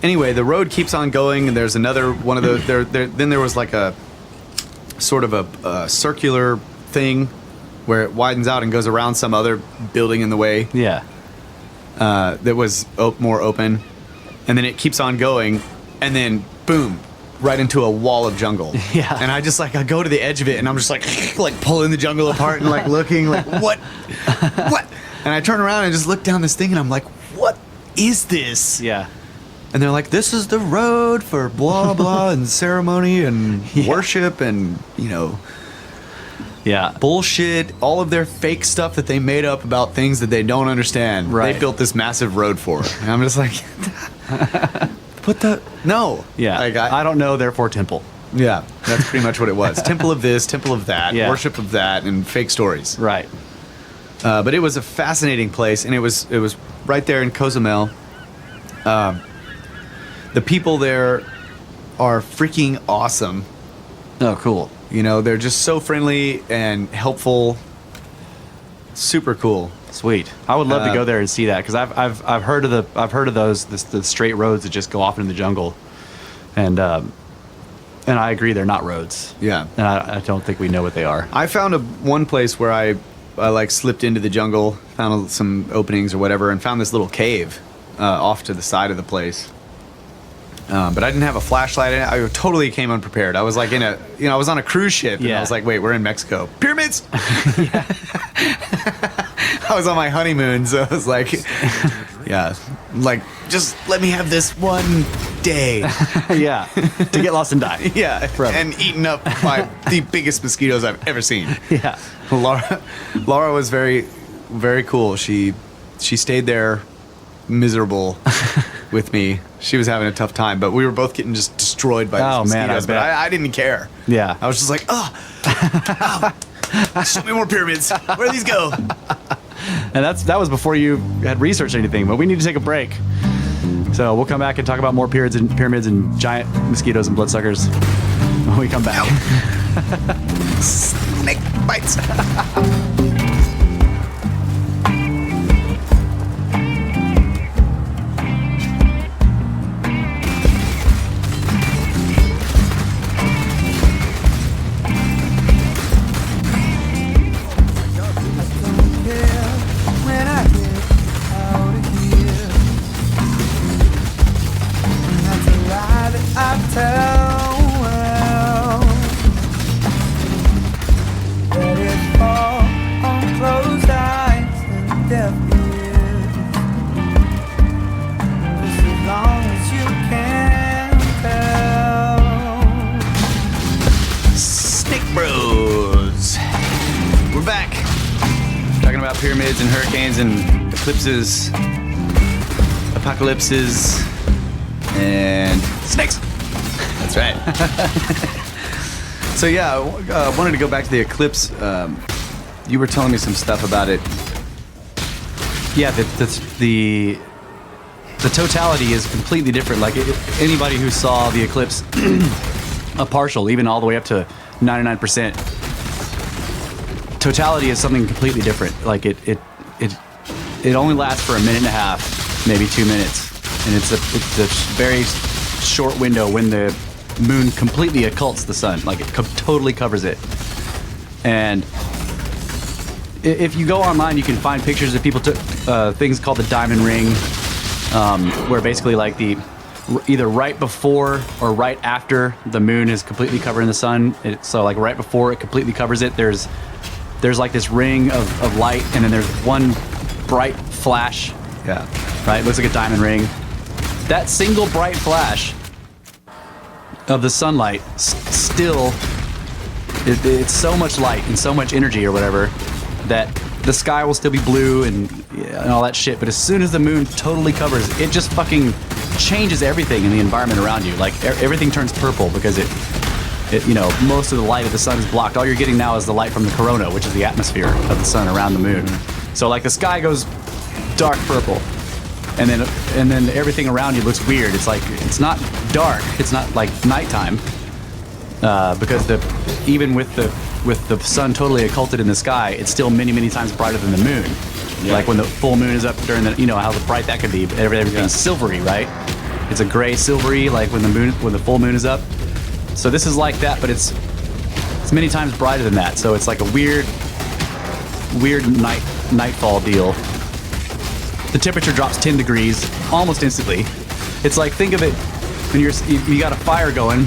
Anyway, the road keeps on going, and there's another one of the. Then there was like a sort of a circular thing where it widens out and goes around some other building in the way yeah. that was more open, and then it keeps on going, and then boom, right into a wall of jungle. Yeah. And I just I go to the edge of it, and I'm just like pulling the jungle apart and like looking like what, and I turn around and just look down this thing, and I'm like, what is this? Yeah. And they're like, this is the road for blah blah and ceremony and worship and Yeah. bullshit, all of their fake stuff that they made up about things that they don't understand. Right. They built this massive road for it. And I'm just like, no. Yeah. Like, I don't know, therefore temple. yeah, that's pretty much what it was. Temple of this, temple of that, Yeah. worship of that, and fake stories. Right. But it was a fascinating place, and it was right there in Cozumel. The people there are freaking awesome. Oh, cool. They're just so friendly and helpful. Super cool. Sweet. I would love to go there and see that because I've heard of those the straight roads that just go off into the jungle, and I agree they're not roads. Yeah. And I don't think we know what they are. I found one place where I like slipped into the jungle, found some openings or whatever, and found this little cave off to the side of the place. But I didn't have a flashlight in it. I totally came unprepared. I was like I was on a cruise ship, and I Yeah. was like, wait, we're in Mexico. Pyramids! I was on my honeymoon, so I was like, yeah, like, just let me have this one day. Yeah. To get lost and die. Yeah, Forever. and eaten up by the biggest mosquitoes I've ever seen. Yeah. Laura was very, very cool. She stayed there miserable with me. She was having a tough time, but we were both getting just destroyed by Oh, these man, mosquitoes. I But bet. I didn't care. Yeah. I was just like, show me more pyramids. Where do these go? And that was before you had researched anything, but we need to take a break. So we'll come back and talk about more pyramids and giant mosquitoes and bloodsuckers when we come back. Snake bites. When I get out of here, that's a lie that I tell. Let it fall on closed eyes and deaf ears. Just as long as you can tell. Snake Bros. We're back. Talking about pyramids and hurricanes and eclipses, apocalypses, and snakes. That's right. So yeah, I wanted to go back to the eclipse. You were telling me some stuff about it. Yeah, the totality is completely different. Like anybody who saw the eclipse, a partial, even all the way up to 99%, totality is something completely different. Like it only lasts for a minute and a half, maybe 2 minutes, and it's a very short window when the moon completely occults the sun. Like it totally covers it. And if you go online, you can find pictures of people took things called the diamond ring, where basically like either right before or right after the moon is completely covering the sun. So like right before it completely covers it, there's like this ring of light, and then there's one bright flash. Yeah. Right? It looks like a diamond ring. That single bright flash of the sunlight still, it's so much light and so much energy or whatever that the sky will still be blue and all that shit. But as soon as the moon totally covers, it just fucking changes everything in the environment around you. Like everything turns purple because it most of the light of the sun is blocked. All you're getting now is the light from the corona, which is the atmosphere of the sun around the moon. So like the sky goes dark purple, and then everything around you looks weird. It's like it's not dark. It's not like nighttime because even with the sun totally occulted in the sky, it's still many times brighter than the moon. Yeah. Like when the full moon is up during the how bright that could be. Everything's silvery, right? It's a gray silvery like when the full moon is up. So this is like that, but it's many times brighter than that. So it's like a weird nightfall deal. The temperature drops 10 degrees almost instantly. It's like, think of it when you got a fire going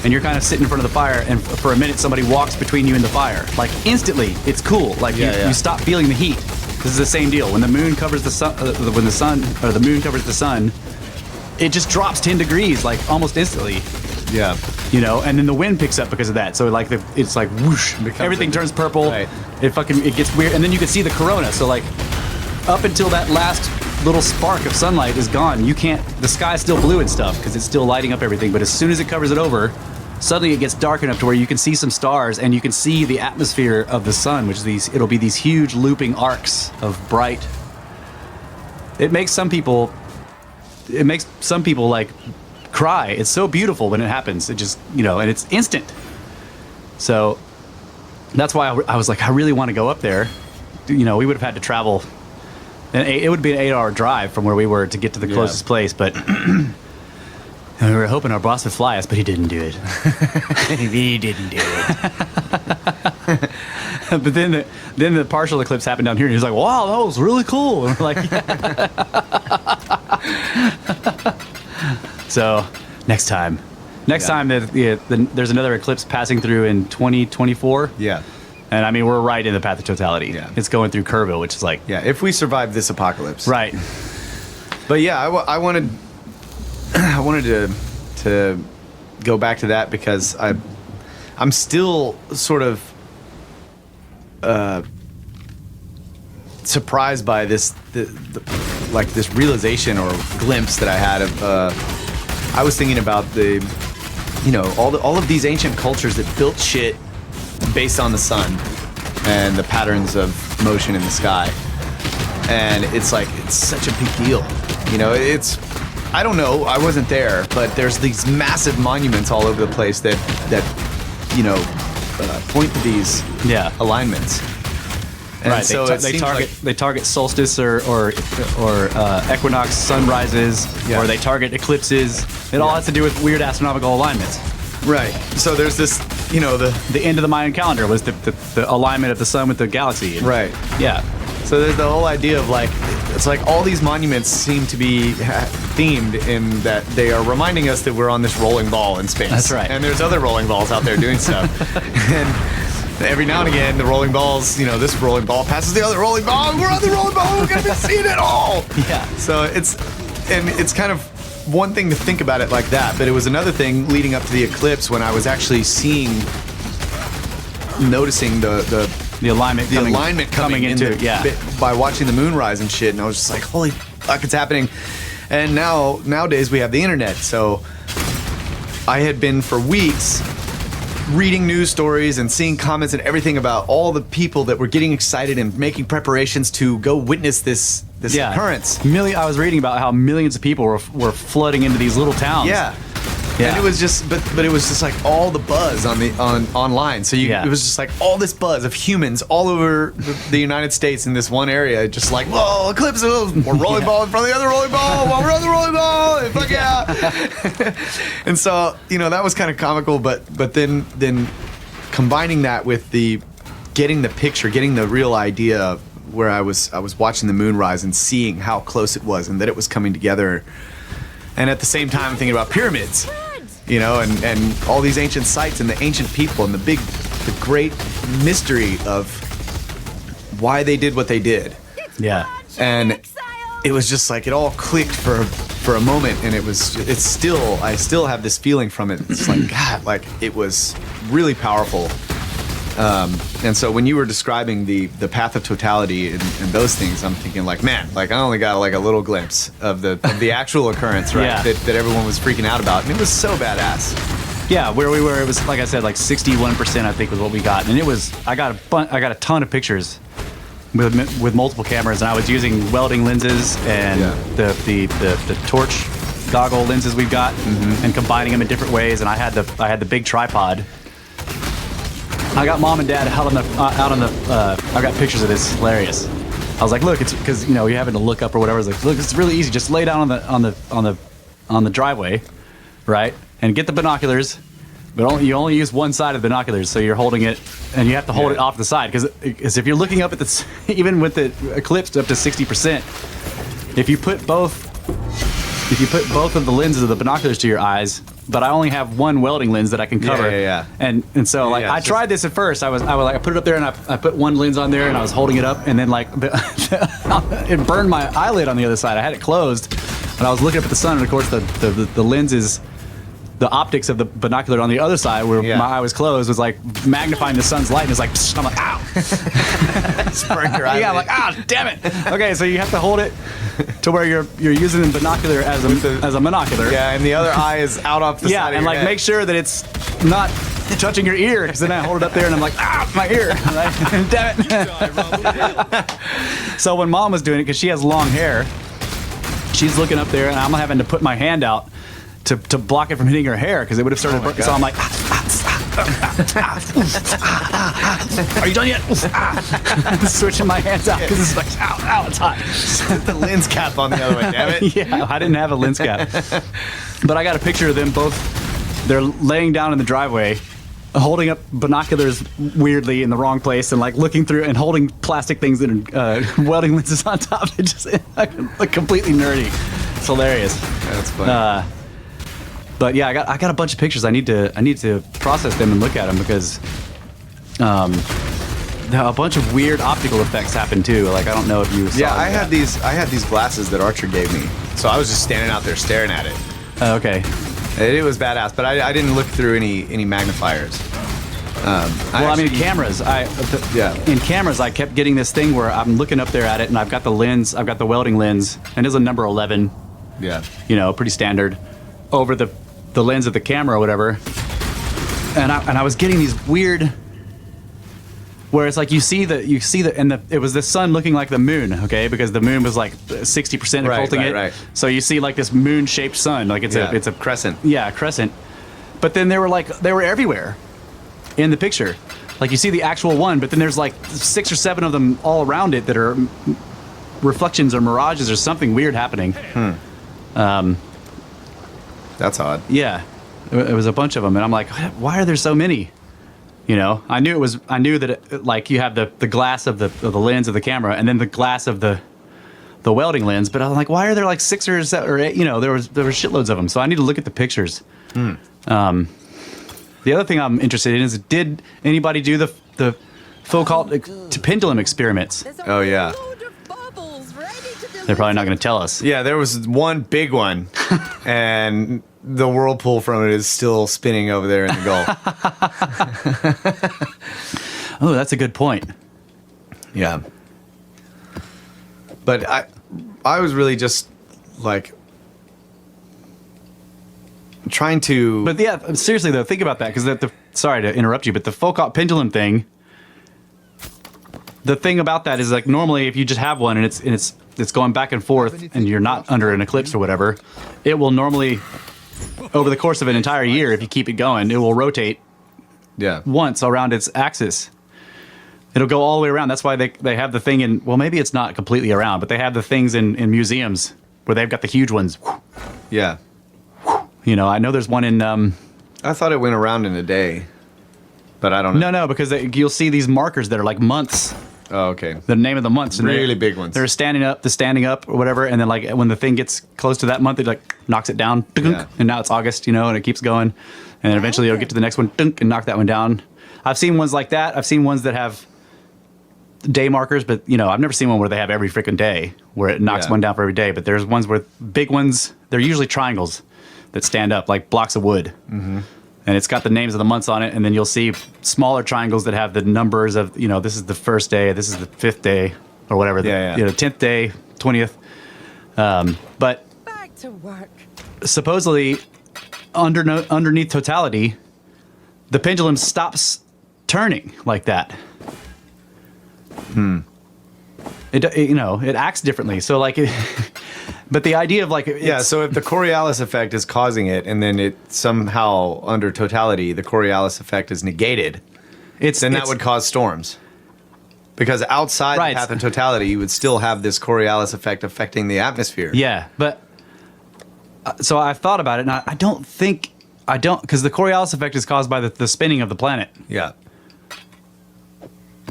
and you're kind of sitting in front of the fire, and for a minute somebody walks between you and the fire. Like instantly, it's cool. Like you stop feeling the heat. This is the same deal. When the moon covers the sun, the moon covers the sun, it just drops 10 degrees like almost instantly. Yeah. And then the wind picks up because of that. So like it's like whoosh, everything turns purple. Right. It gets weird, and then you can see the corona. So like up until that last little spark of sunlight is gone, the sky's still blue and stuff because it's still lighting up everything. But as soon as it covers it over, suddenly it gets dark enough to where you can see some stars, and you can see the atmosphere of the sun, which is it'll be these huge looping arcs of bright. It makes some people like cry. It's so beautiful when it happens. It just, and it's instant. So that's why I was like, I really want to go up there. We would have had to travel, and it would be an 8-hour drive from where we were to get to the closest place, but we were hoping our boss would fly us, but he didn't do it. He didn't do it. But then the partial eclipse happened down here, and he was like, wow, that was really cool. And we're like, So next time there's another eclipse passing through in 2024. Yeah. And I mean, we're right in the path of totality. Yeah. It's going through Kerrville, which is like, if we survive this apocalypse. Right. But yeah, I wanted to go back to that because I'm still sort of surprised by this this realization or glimpse that I had of I was thinking about all of these ancient cultures that built shit based on the sun and the patterns of motion in the sky, and it's like it's such a big deal. I don't know, I wasn't there, but there's these massive monuments all over the place that point to these alignments. And right. So they target solstice or equinox sunrises, or they target eclipses. It all has to do with weird astronomical alignments. Right. So there's this, the end of the Mayan calendar was the alignment of the sun with the galaxy. Right. Yeah. So there's the whole idea of it's like all these monuments seem to be themed in that they are reminding us that we're on this rolling ball in space. That's right. And there's other rolling balls out there doing stuff. And every now and again, the rolling balls, this rolling ball passes the other rolling ball, and we're on the rolling ball, and we're going to be seeing it all. Yeah. So it's kind of one thing to think about it like that, but it was another thing leading up to the eclipse when I was actually noticing the alignment coming into by watching the moon rise and shit, and I was just like, holy fuck, it's happening. And nowadays we have the internet, so I had been for weeks reading news stories and seeing comments and everything about all the people that were getting excited and making preparations to go witness this occurrence. I was reading about how millions of people were flooding into these little towns. Yeah. And it was just, but it was just like all the buzz on online. So it was just like all this buzz of humans all over the United States in this one area, just like, whoa, eclipse, we're rolling ball in front of the other rolling ball while we're on the rolling ball, and fuck yeah. And so that was kind of comical, but then combining that with getting the picture, getting the real idea of where I was watching the moon rise and seeing how close it was and that it was coming together, and at the same time thinking about pyramids. And all these ancient sites and the ancient people and the great mystery of why they did what they did. Yeah. And it was just like it all clicked for a moment, and I still have this feeling from it. It's like, God, like it was really powerful. And so when you were describing the path of totality and those things, I'm thinking like, man, like I only got like a little glimpse of the actual occurrence, right? Yeah. That everyone was freaking out about, and it was so badass. Yeah, where we were, it was like I said, like 61%, I think, was what we got, and it was. I got a ton of pictures with multiple cameras, and I was using welding lenses and the torch goggle lenses we've got, and combining them in different ways. And I had the big tripod. I got mom and dad out on the I got pictures of this. Hilarious. I was like, look, it's because you're having to look up or whatever. I was like, look, it's really easy. Just lay down on the driveway, right, and get the binoculars. But you only use one side of the binoculars, so you're holding it, and you have to hold it off the side because if you're looking up at the even with the eclipse up to 60%, if you put both of the lenses of the binoculars to your eyes, but I only have one welding lens that I can cover. And so like I tried this at first. I put it up there and I put one lens on there and I was holding it up, and then like it burned my eyelid on the other side. I had it closed, and I was looking up at the sun, and of course the lenses, the optics of the binocular on the other side where my eye was closed was like magnifying the sun's light, and it's like, psh, I'm like, ow. It's burned your eyelid. Yeah, I'm like, ah, damn it. Okay, so you have to hold it to where you're using the binocular as a monocular. Yeah, and the other eye is out off the side of and your like head. make sure that it's not touching your ear, because then I hold it up there and I'm like, ah, my ear. Damn it. So when mom was doing it, because she has long hair, she's looking up there and I'm having to put my hand out to block it from hitting her hair, because it would have started burning. So I'm like, are you done yet? Switching my hands out because it's like, ow, it's hot. Put the lens cap on the other way, damn it. Yeah, I didn't have a lens cap. But I got a picture of them both. They're laying down in the driveway, holding up binoculars weirdly in the wrong place, and like looking through and holding plastic things that are welding lenses on top. It just like completely nerdy. It's hilarious. That's funny. But yeah, I got a bunch of pictures. I need to process them and look at them, because a bunch of weird optical effects happen too. Like I don't know if you saw I had these glasses that Archer gave me, so I was just standing out there staring at it. Okay. It was badass, but I didn't look through any magnifiers. Cameras. In cameras, I kept getting this thing where I'm looking up there at it, and I've got the lens. I've got the welding lens, and it's a number 11. Yeah. Pretty standard over the lens of the camera or whatever. And I was getting these weird, where it's like you see it was the sun looking like the moon, okay, because the moon was like 60% occulting it. Right. So you see like this moon-shaped sun, like it's a crescent. Yeah, a crescent. But then they were everywhere in the picture. Like you see the actual one, but then there's like 6 or 7 of them all around it that are reflections or mirages or something weird happening. That's odd. Yeah, it was a bunch of them, and I'm like, why are there so many? I knew that like you have the glass of the lens of the camera, and then the glass of the welding lens. But I'm like, why are there like 6 or 7 or 8? There were shitloads of them. So I need to look at the pictures. The other thing I'm interested in is, did anybody do the Foucault pendulum experiments? Oh yeah. They're probably not going to tell us. Yeah, there was one big one, and the whirlpool from it is still spinning over there in the Gulf. Oh, that's a good point. Yeah. But I was really just like trying to. But yeah, seriously though, think about that, because sorry to interrupt you, but the Foucault pendulum thing. The thing about that is, like, normally if you just have one and it's going back and forth and you're not under an eclipse or whatever, it will normally, over the course of an entire year, if you keep it going, it will rotate once around its axis. It'll go all the way around. That's why they have the thing in, well, maybe it's not completely around, but they have the things in museums where they've got the huge ones. Yeah. I know there's one in... I thought it went around in a day, but I don't know. No, because you'll see these markers that are like months. Oh, okay. The name of the months. And really big ones. They're standing up or whatever, and then like when the thing gets close to that month, it like knocks it down, and now it's August, and it keeps going, and then eventually it'll get to the next one, and knock that one down. I've seen ones like that. I've seen ones that have day markers, but I've never seen one where they have every freaking day where it knocks one down for every day. But there's ones where big ones. They're usually triangles that stand up like blocks of wood, and and it's got the names of the months on it, and then you'll see smaller triangles that have the numbers of, this is the first day, this is the 5th day, or whatever, 10th day, 20th. But Back to work. supposedly, underneath totality, the pendulum stops turning like that. It acts differently. So like, but the idea of like, So if the Coriolis effect is causing it, and then it somehow under totality the Coriolis effect is negated, then that would cause storms. Because outside the path of totality, you would still have this Coriolis effect affecting the atmosphere. Yeah, but so I've thought about it, and I don't think because the Coriolis effect is caused by the spinning of the planet. Yeah.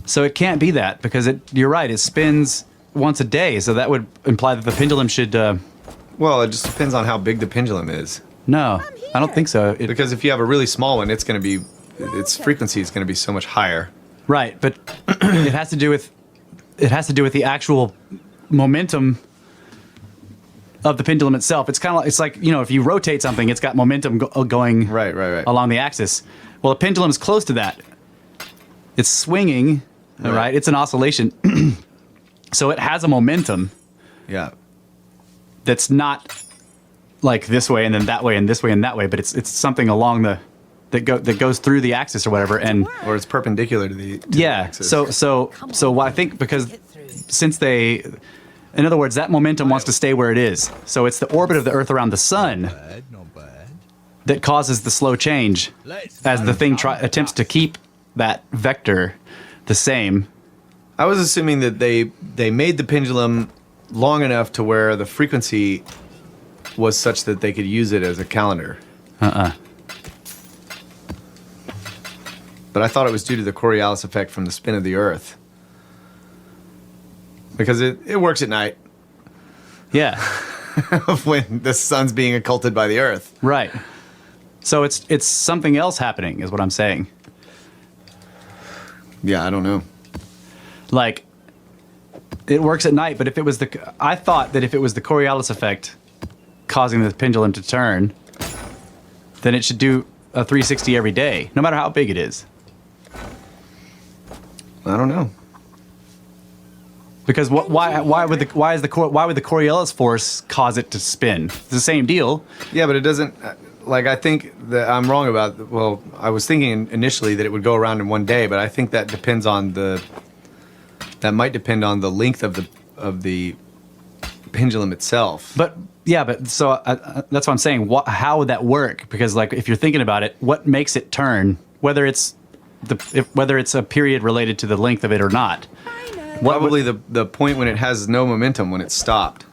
So it can't be that, because you're right, it spins once a day, so that would imply that the pendulum should... Well, it just depends on how big the pendulum is. No, I don't think so. Because if you have a really small one, its frequency is going to be so much higher. Right, but it has to do with the actual momentum of the pendulum itself. It's kind of it's like, if you rotate something, it's got momentum going right along the axis. Well, a pendulum is close to that. It's swinging, right? It's an oscillation. So it has a momentum. Yeah. That's not like this way and then that way and this way and that way, but it's something along that goes through the axis or whatever, or it's perpendicular to the axis. So I think because since in other words, that momentum wants to stay where it is. So it's the orbit of the Earth around the sun that causes the slow change as the thing attempts to keep that vector the same. I was assuming that they made the pendulum long enough to where the frequency was such that they could use it as a calendar. But I thought it was due to the Coriolis effect from the spin of the Earth. Because it works at night. Yeah. When the sun's being occulted by the Earth. Right. So it's something else happening, is what I'm saying. Yeah, I don't know. Like, it works at night, but I thought that if it was the Coriolis effect causing the pendulum to turn, then it should do a 360 every day, no matter how big it is. I don't know. Because why would the Coriolis force cause it to spin? It's the same deal. Yeah, but it doesn't. Like, I think that I'm wrong about. Well, I was thinking initially that it would go around in one day, but I think that depends on that might depend on the length of the pendulum itself. But so that's what I'm saying. How would that work? Because like, if you're thinking about it, what makes it turn? Whether it's a period related to the length of it or not. Probably the point when it has no momentum, when it's stopped.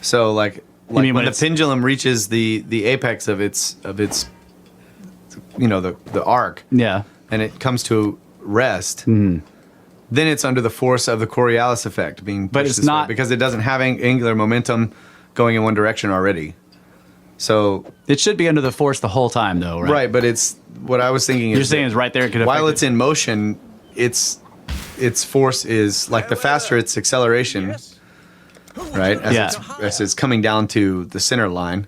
So like when the pendulum reaches the apex of its the arc. Yeah. And it comes to rest. Then it's under the force of the Coriolis effect being pushed, but it's not, because it doesn't have angular momentum going in one direction already. So it should be under the force the whole time, though, right? Right, but it's what I was thinking. You're saying is right there. While it's in motion, its force is like the faster its acceleration, right? As it's coming down to the center line,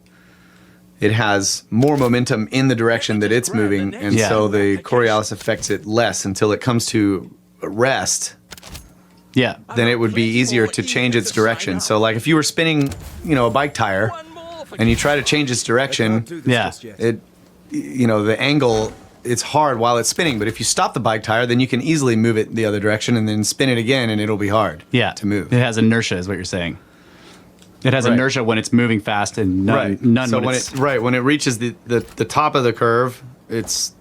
it has more momentum in the direction that it's moving, and so the Coriolis affects it less until it comes to rest. Yeah. Then it would be easier to change its direction. So like if you were spinning, a bike tire, and you try to change its direction, the angle, it's hard while it's spinning. But if you stop the bike tire, then you can easily move it the other direction and then spin it again, and it'll be hard to move. It has inertia, is what you're saying. It has inertia when it's moving fast, and none so when when it reaches the top of the curve, its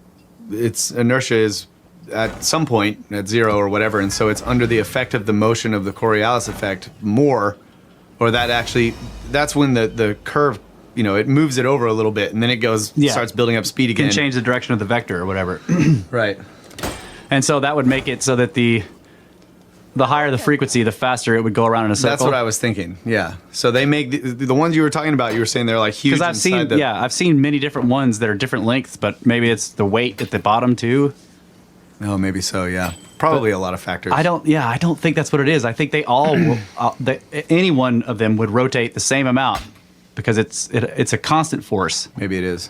inertia is at some point at 0 or whatever, and so it's under the effect of the motion of the Coriolis effect more, or that's when the curve, it moves it over a little bit, and then it starts building up speed again. Can change the direction of the vector or whatever. Right. And so that would make it so that the higher the frequency, the faster it would go around in a circle. That's what I was thinking. Yeah. So they make the ones you were talking about. You were saying they're like huge. Because I've seen many different ones that are different lengths, but maybe it's the weight at the bottom too. Oh, maybe so. Yeah. Probably a lot of factors. I don't think that's what it is. I think they all, any one of them would rotate the same amount because it's a constant force. Maybe it is.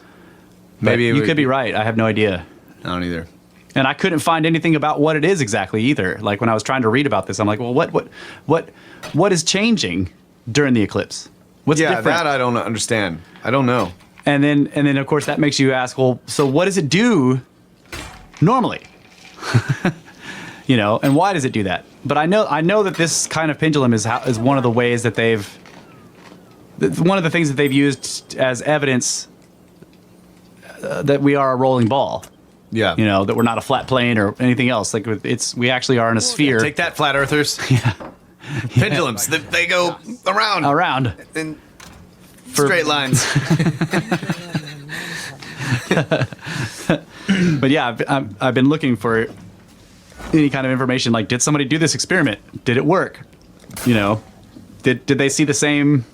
Maybe you could be right. I have no idea. I don't either. And I couldn't find anything about what it is exactly either. Like when I was trying to read about this, I'm like, well, what is changing during the eclipse? What's different? That I don't understand. I don't know. And then of course that makes you ask, well, so what does it do normally? And why does it do that? But I know that this kind of pendulum is one of the ways that one of the things that they've used as evidence that we are a rolling ball. Yeah. That we're not a flat plane or anything else. Like we actually are in a sphere. Take that, flat earthers. Yeah. Pendulums, they go around. Around. In straight lines. But yeah, I've been looking for any kind of information. Like, did somebody do this experiment? Did it work? Did they see the same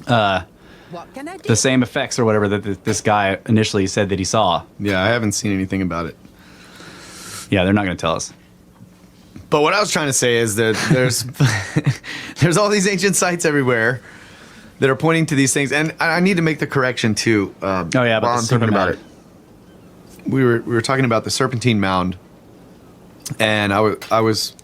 the same effects or whatever that this guy initially said that he saw? Yeah, I haven't seen anything about it. Yeah, they're not going to tell us. But what I was trying to say is that there's all these ancient sites everywhere that are pointing to these things, and I need to make the correction too. About the I'm thinking about Serpentine. it. We were talking about the Serpentine Mound, and I was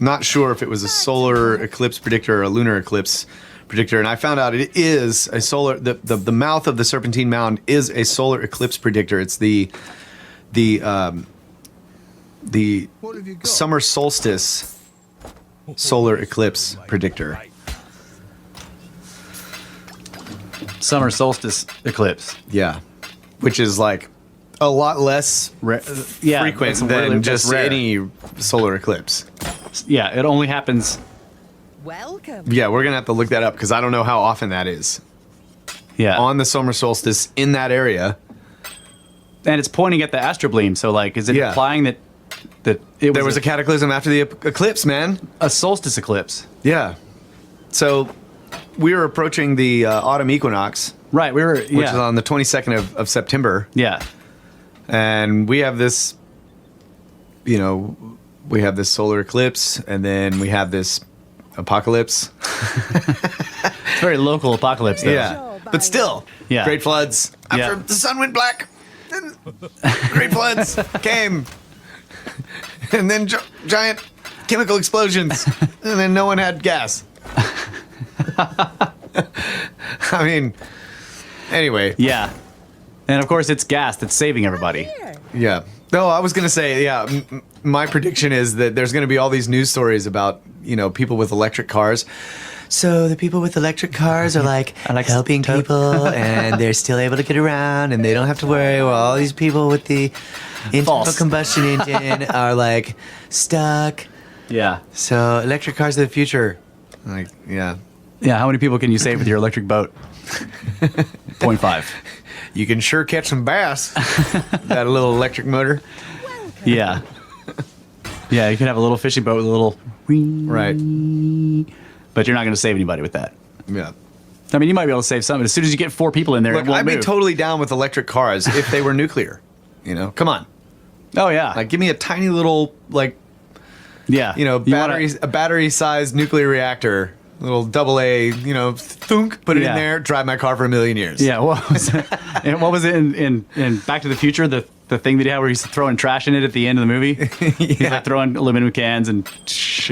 not sure if it was a solar eclipse predictor or a lunar eclipse predictor, and I found out it is a solar. The mouth of the Serpentine Mound is a solar eclipse predictor. It's the summer solstice solar eclipse predictor. Summer solstice eclipse. Yeah, which is like a lot less frequent than just any solar eclipse. Yeah, it only happens. Welcome. Yeah, we're gonna have to look that up because I don't know how often that is Yeah, on the summer solstice in that area. and it's pointing at the astrobleam. So, like, is it Yeah. implying that There was a cataclysm after the eclipse, man. a solstice eclipse? Yeah. So we were approaching the autumn equinox, Right. We were. which Yeah. is on the 22nd of September. Yeah. And we have this, we have this solar eclipse, and then we have this apocalypse. It's very local apocalypse, though. Yeah. But still, Yeah. great floods. After Yeah. the sun went black, then great floods came. And then giant chemical explosions. And then no one had gas. I mean, anyway. Yeah. And of course, it's gas that's saving everybody. Yeah. No, I was going to say, yeah, my prediction is that there's going to be all these news stories about, people with electric cars. So the people with electric cars are like helping people and they're still able to get around and they don't have to worry while all these people with the internal False. combustion engine are like stuck. Yeah. So electric cars are the future. Like, yeah. Yeah. How many people can you save with your electric boat? 0.5. You can sure catch some bass. That little electric motor. Yeah. Yeah. You can have a little fishing boat with a little. Right. But you're not going to save anybody with that. Yeah. I mean, you might be able to save some, but as soon as you get 4 people in there, Look, it won't I'd be move. totally down with electric cars if they were nuclear. Come on. Oh yeah. Like, give me a tiny little, yeah. a battery-sized nuclear reactor, little AA, thunk, put it in Yeah. there, drive my car for a million years. Yeah. What was it? And what was it in Back to the Future? The thing that he had where he's throwing trash in it at the end of the movie. He's like throwing aluminum cans and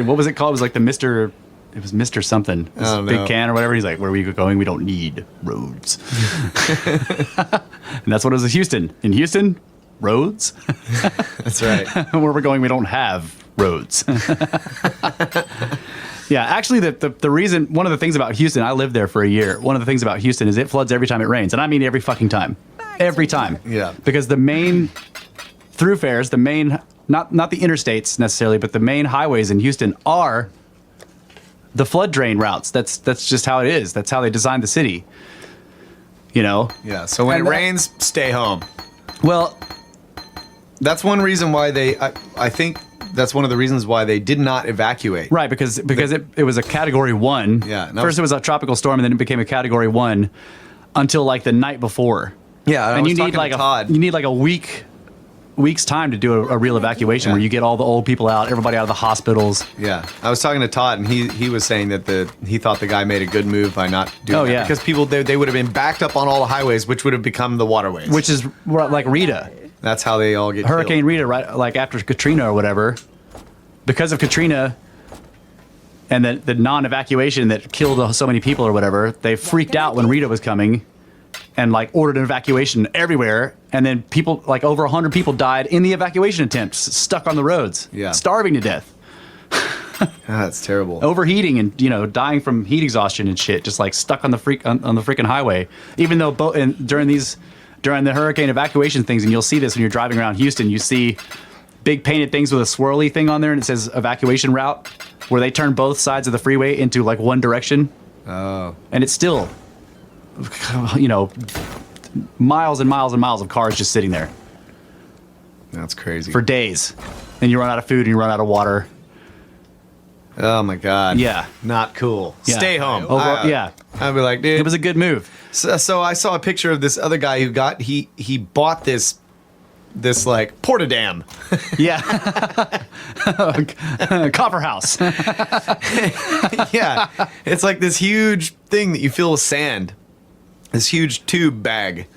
what was it called? It was like the Mr. It was Mr. something. This don't big know. can or whatever. He's like, where are we going? We don't need roads. And that's what it was in Houston. In Houston, roads. That's right. Where we're going, we don't have roads. Yeah, actually, the reason, one of the things about Houston, I lived there for a year. One of the things about Houston is it floods every time it rains. And I mean every fucking time. Every time. Yeah. Because the main thoroughfares, the main, not the interstates necessarily, but the main highways in Houston are the flood drain routes. That's just how it is. That's how they designed the city. Yeah, so when And it that- rains, stay home. Well, That's one reason why I think that's one of the reasons why they did not evacuate. right, because it was a Category 1. Yeah, and that First was- it was a tropical storm, and then it became a Category 1 until like the night before. Yeah, I And was you need talking to like Todd. you need like a week weeks time to do a real evacuation where you get all the old people out, everybody out of the hospitals. Yeah, I was talking to Todd, and he was saying that he thought the guy made a good move by not doing that because people they would have been backed up on all the highways, which would have become the waterways. Which is like Rita. That's how they all get Hurricane killed. Rita, right? Like after Katrina or whatever, because of Katrina and the non-evacuation that killed so many people or whatever, they freaked out when Rita was coming and like ordered an evacuation everywhere. And then people, like over 100 people died in the evacuation attempts, stuck on the roads, starving to death. That's terrible. Overheating and, you know, dying from heat exhaustion and shit, just like stuck on the freaking highway. Even though during the hurricane evacuation things, and you'll see this when you're driving around Houston, you see big painted things with a swirly thing on there and it says evacuation route, where they turn both sides of the freeway into like one direction. Oh. And it's still, you know, miles and miles and miles of cars just sitting there. That's crazy. For days. And you run out of food and you run out of water. Oh my God. Yeah. Not cool. Yeah. Stay home. Yeah. I'd be like, dude. It was a good move. So I saw a picture of this other guy who he bought this like porta-dam. Yeah. Copper house. Yeah. It's like this huge thing that you fill with sand. This huge tube bag.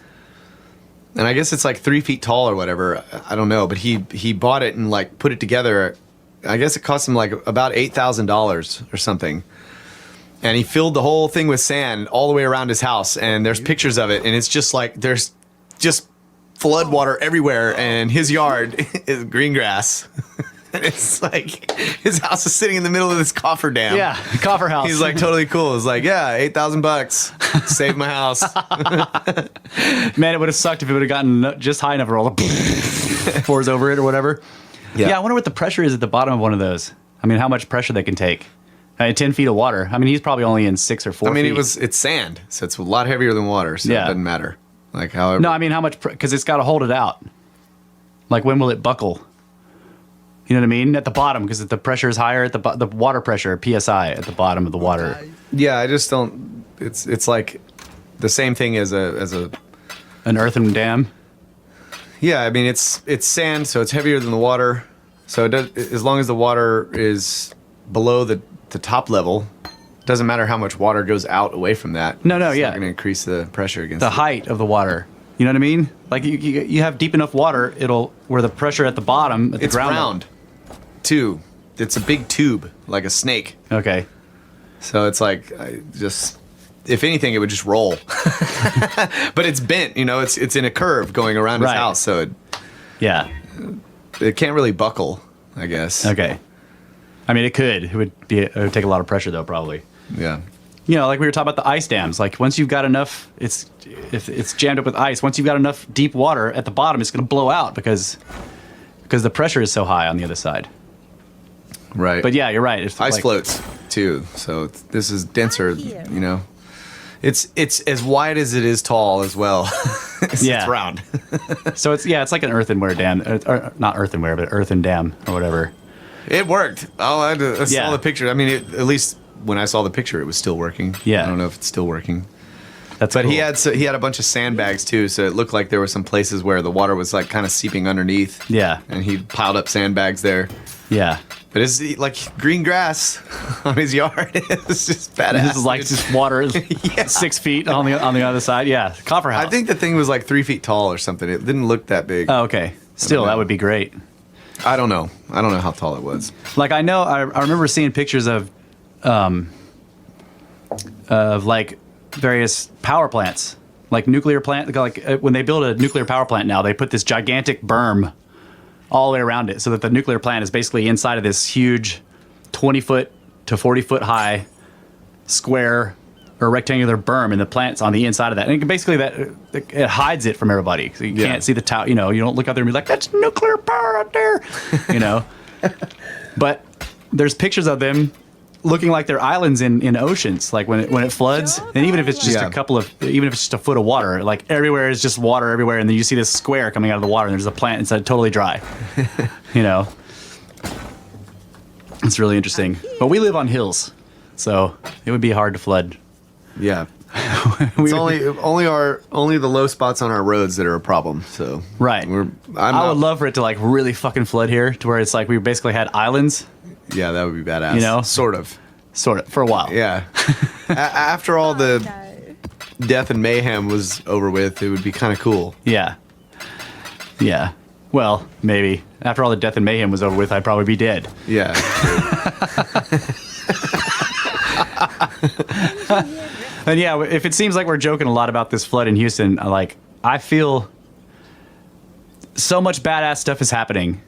And I guess it's like 3 feet tall or whatever. I don't know. But he bought it and like put it together. I guess it cost him like about $8,000 or something. And he filled the whole thing with sand all the way around his house. And there's pictures of it. And it's just like there's just flood water everywhere. And his yard is green grass. And it's like his house is sitting in the middle of this coffer dam. Yeah, coffer house. He's like totally cool. It's like, yeah, $8,000. Saved my house. Man, it would have sucked if it would have gotten just high enough for all the pours over it or whatever. Yeah, I wonder what the pressure is at the bottom of one of those. I mean, how much pressure they can take. 10 feet of water. I mean, he's probably only in 6 or 4 feet. I mean, it's sand, so it's a lot heavier than water, so it doesn't matter. Like, however. No, I mean, how much, because it's got to hold it out. Like, when will it buckle? You know what I mean? At the bottom, because the pressure is higher at the water pressure, PSI, at the bottom of the water. Yeah, I just don't, it's like the same thing as an earthen dam. Yeah, I mean, it's sand, so it's heavier than the water. So it does, as long as the water is below the top level, it doesn't matter how much water goes out away from that. No, it's yeah. not going to increase the pressure against the height of the water. You know what I mean? Like you have deep enough water, where the pressure at the bottom, at the ground. It's round, too. It's a big tube, like a snake. Okay. So it's like, if anything, it would just roll. But it's bent, you know, it's in a curve going around his house, so it can't really buckle, I guess. Okay. I mean, it could. It would take a lot of pressure, though, probably. Yeah. You know, like we were talking about the ice dams. Like once you've got enough, if it's jammed up with ice. Once you've got enough deep water at the bottom, it's going to blow out because the pressure is so high on the other side. Right. But yeah, you're right. It's ice floats too, so this is denser. You know, it's as wide as it is tall as well. It's round. So it's like an earthenware dam, or not earthenware, but earthen dam or whatever. It worked. I saw the picture. I mean, at least when I saw the picture, it was still working. Yeah. I don't know if it's still working. But cool. he had a bunch of sandbags too, so it looked like there were some places where the water was like kind of seeping underneath. Yeah. And he piled up sandbags there. Yeah. But it's like green grass on his yard. It's just badass. This is like just water 6 feet on the other side. Yeah. Copper house. I think the thing was like 3 feet tall or something. It didn't look that big. Oh, okay. Still, that would be great. I don't know how tall it was. Like I know, I remember seeing pictures of like various power plants, like nuclear plant. Like when they build a nuclear power plant now, they put this gigantic berm all the way around it, so that the nuclear plant is basically inside of this huge 20-foot to 40-foot high square or rectangular berm, and the plant's on the inside of that. And basically it hides it from everybody. So you can't see the tower. You know, you don't look out there and be like, that's nuclear power out there. You know. But there's pictures of them looking like they're islands in oceans, like when it floods, and even if it's just even if it's just a foot of water, like everywhere is just water everywhere, and then you see this square coming out of the water, and there's a plant inside totally dry. You know, it's really interesting. But we live on hills, so it would be hard to flood. Yeah. It's only the low spots on our roads that are a problem. So right. I would love for it to like really fucking flood here to where it's like we basically had islands. Yeah, that would be badass. You know, sort of for a while. Yeah. After all the death and mayhem was over with, it would be kind of cool. Yeah. Yeah. Well, maybe after all the death and mayhem was over with, I'd probably be dead. Yeah. And yeah, if it seems like we're joking a lot about this flood in Houston, like I feel so much badass stuff is happening.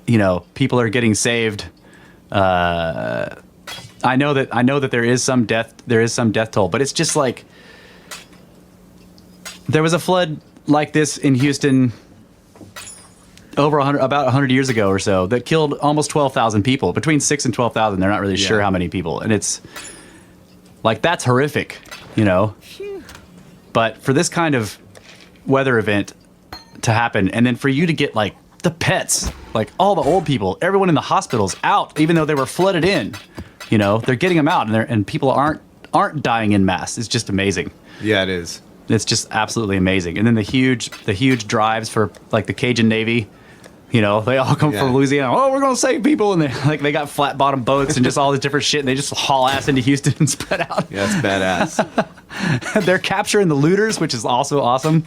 You know, people are getting saved. I know that there is some death toll, but it's just like there was a flood like this in Houston about 100 years ago or so that killed almost 12,000 people, between 6 and 12,000. They're not really sure how many people, and it's like that's horrific, you know. But for this kind of weather event to happen, and then for you to get like the pets, like all the old people, everyone in the hospitals out, even though they were flooded in, you know, they're getting them out, and people aren't dying in mass. It's just amazing. Yeah, it is. It's just absolutely amazing. And then the huge drives for like the Cajun Navy, you know, they all come from Louisiana. Oh, we're gonna save people, and they got flat bottom boats and just all this different shit, and they just haul ass into Houston and spread out. Yeah, it's badass. They're capturing the looters, which is also awesome.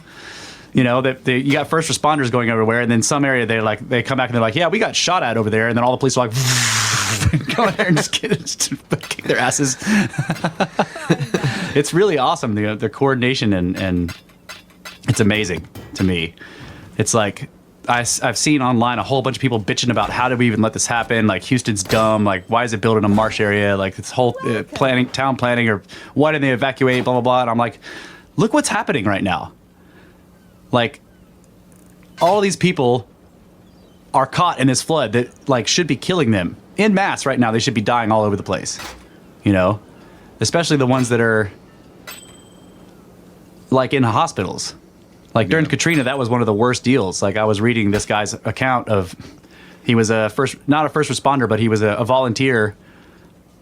You know, you got first responders going everywhere, and then some area they come back and they're like, yeah, we got shot at over there, and then all the police are like, go there and just kick their asses. It's really awesome, the coordination, and it's amazing to me. It's like I've seen online a whole bunch of people bitching about how did we even let this happen? Like Houston's dumb. Like why is it built in a marsh area? Like this whole town planning, or why didn't they evacuate? Blah blah blah. And I'm like, look what's happening right now. Like all these people are caught in this flood that like should be killing them en masse right now. They should be dying all over the place. You know, especially the ones that are like in hospitals. Like during Katrina, that was one of the worst deals. Like I was reading this guy's account of, he was not a first responder, but he was a volunteer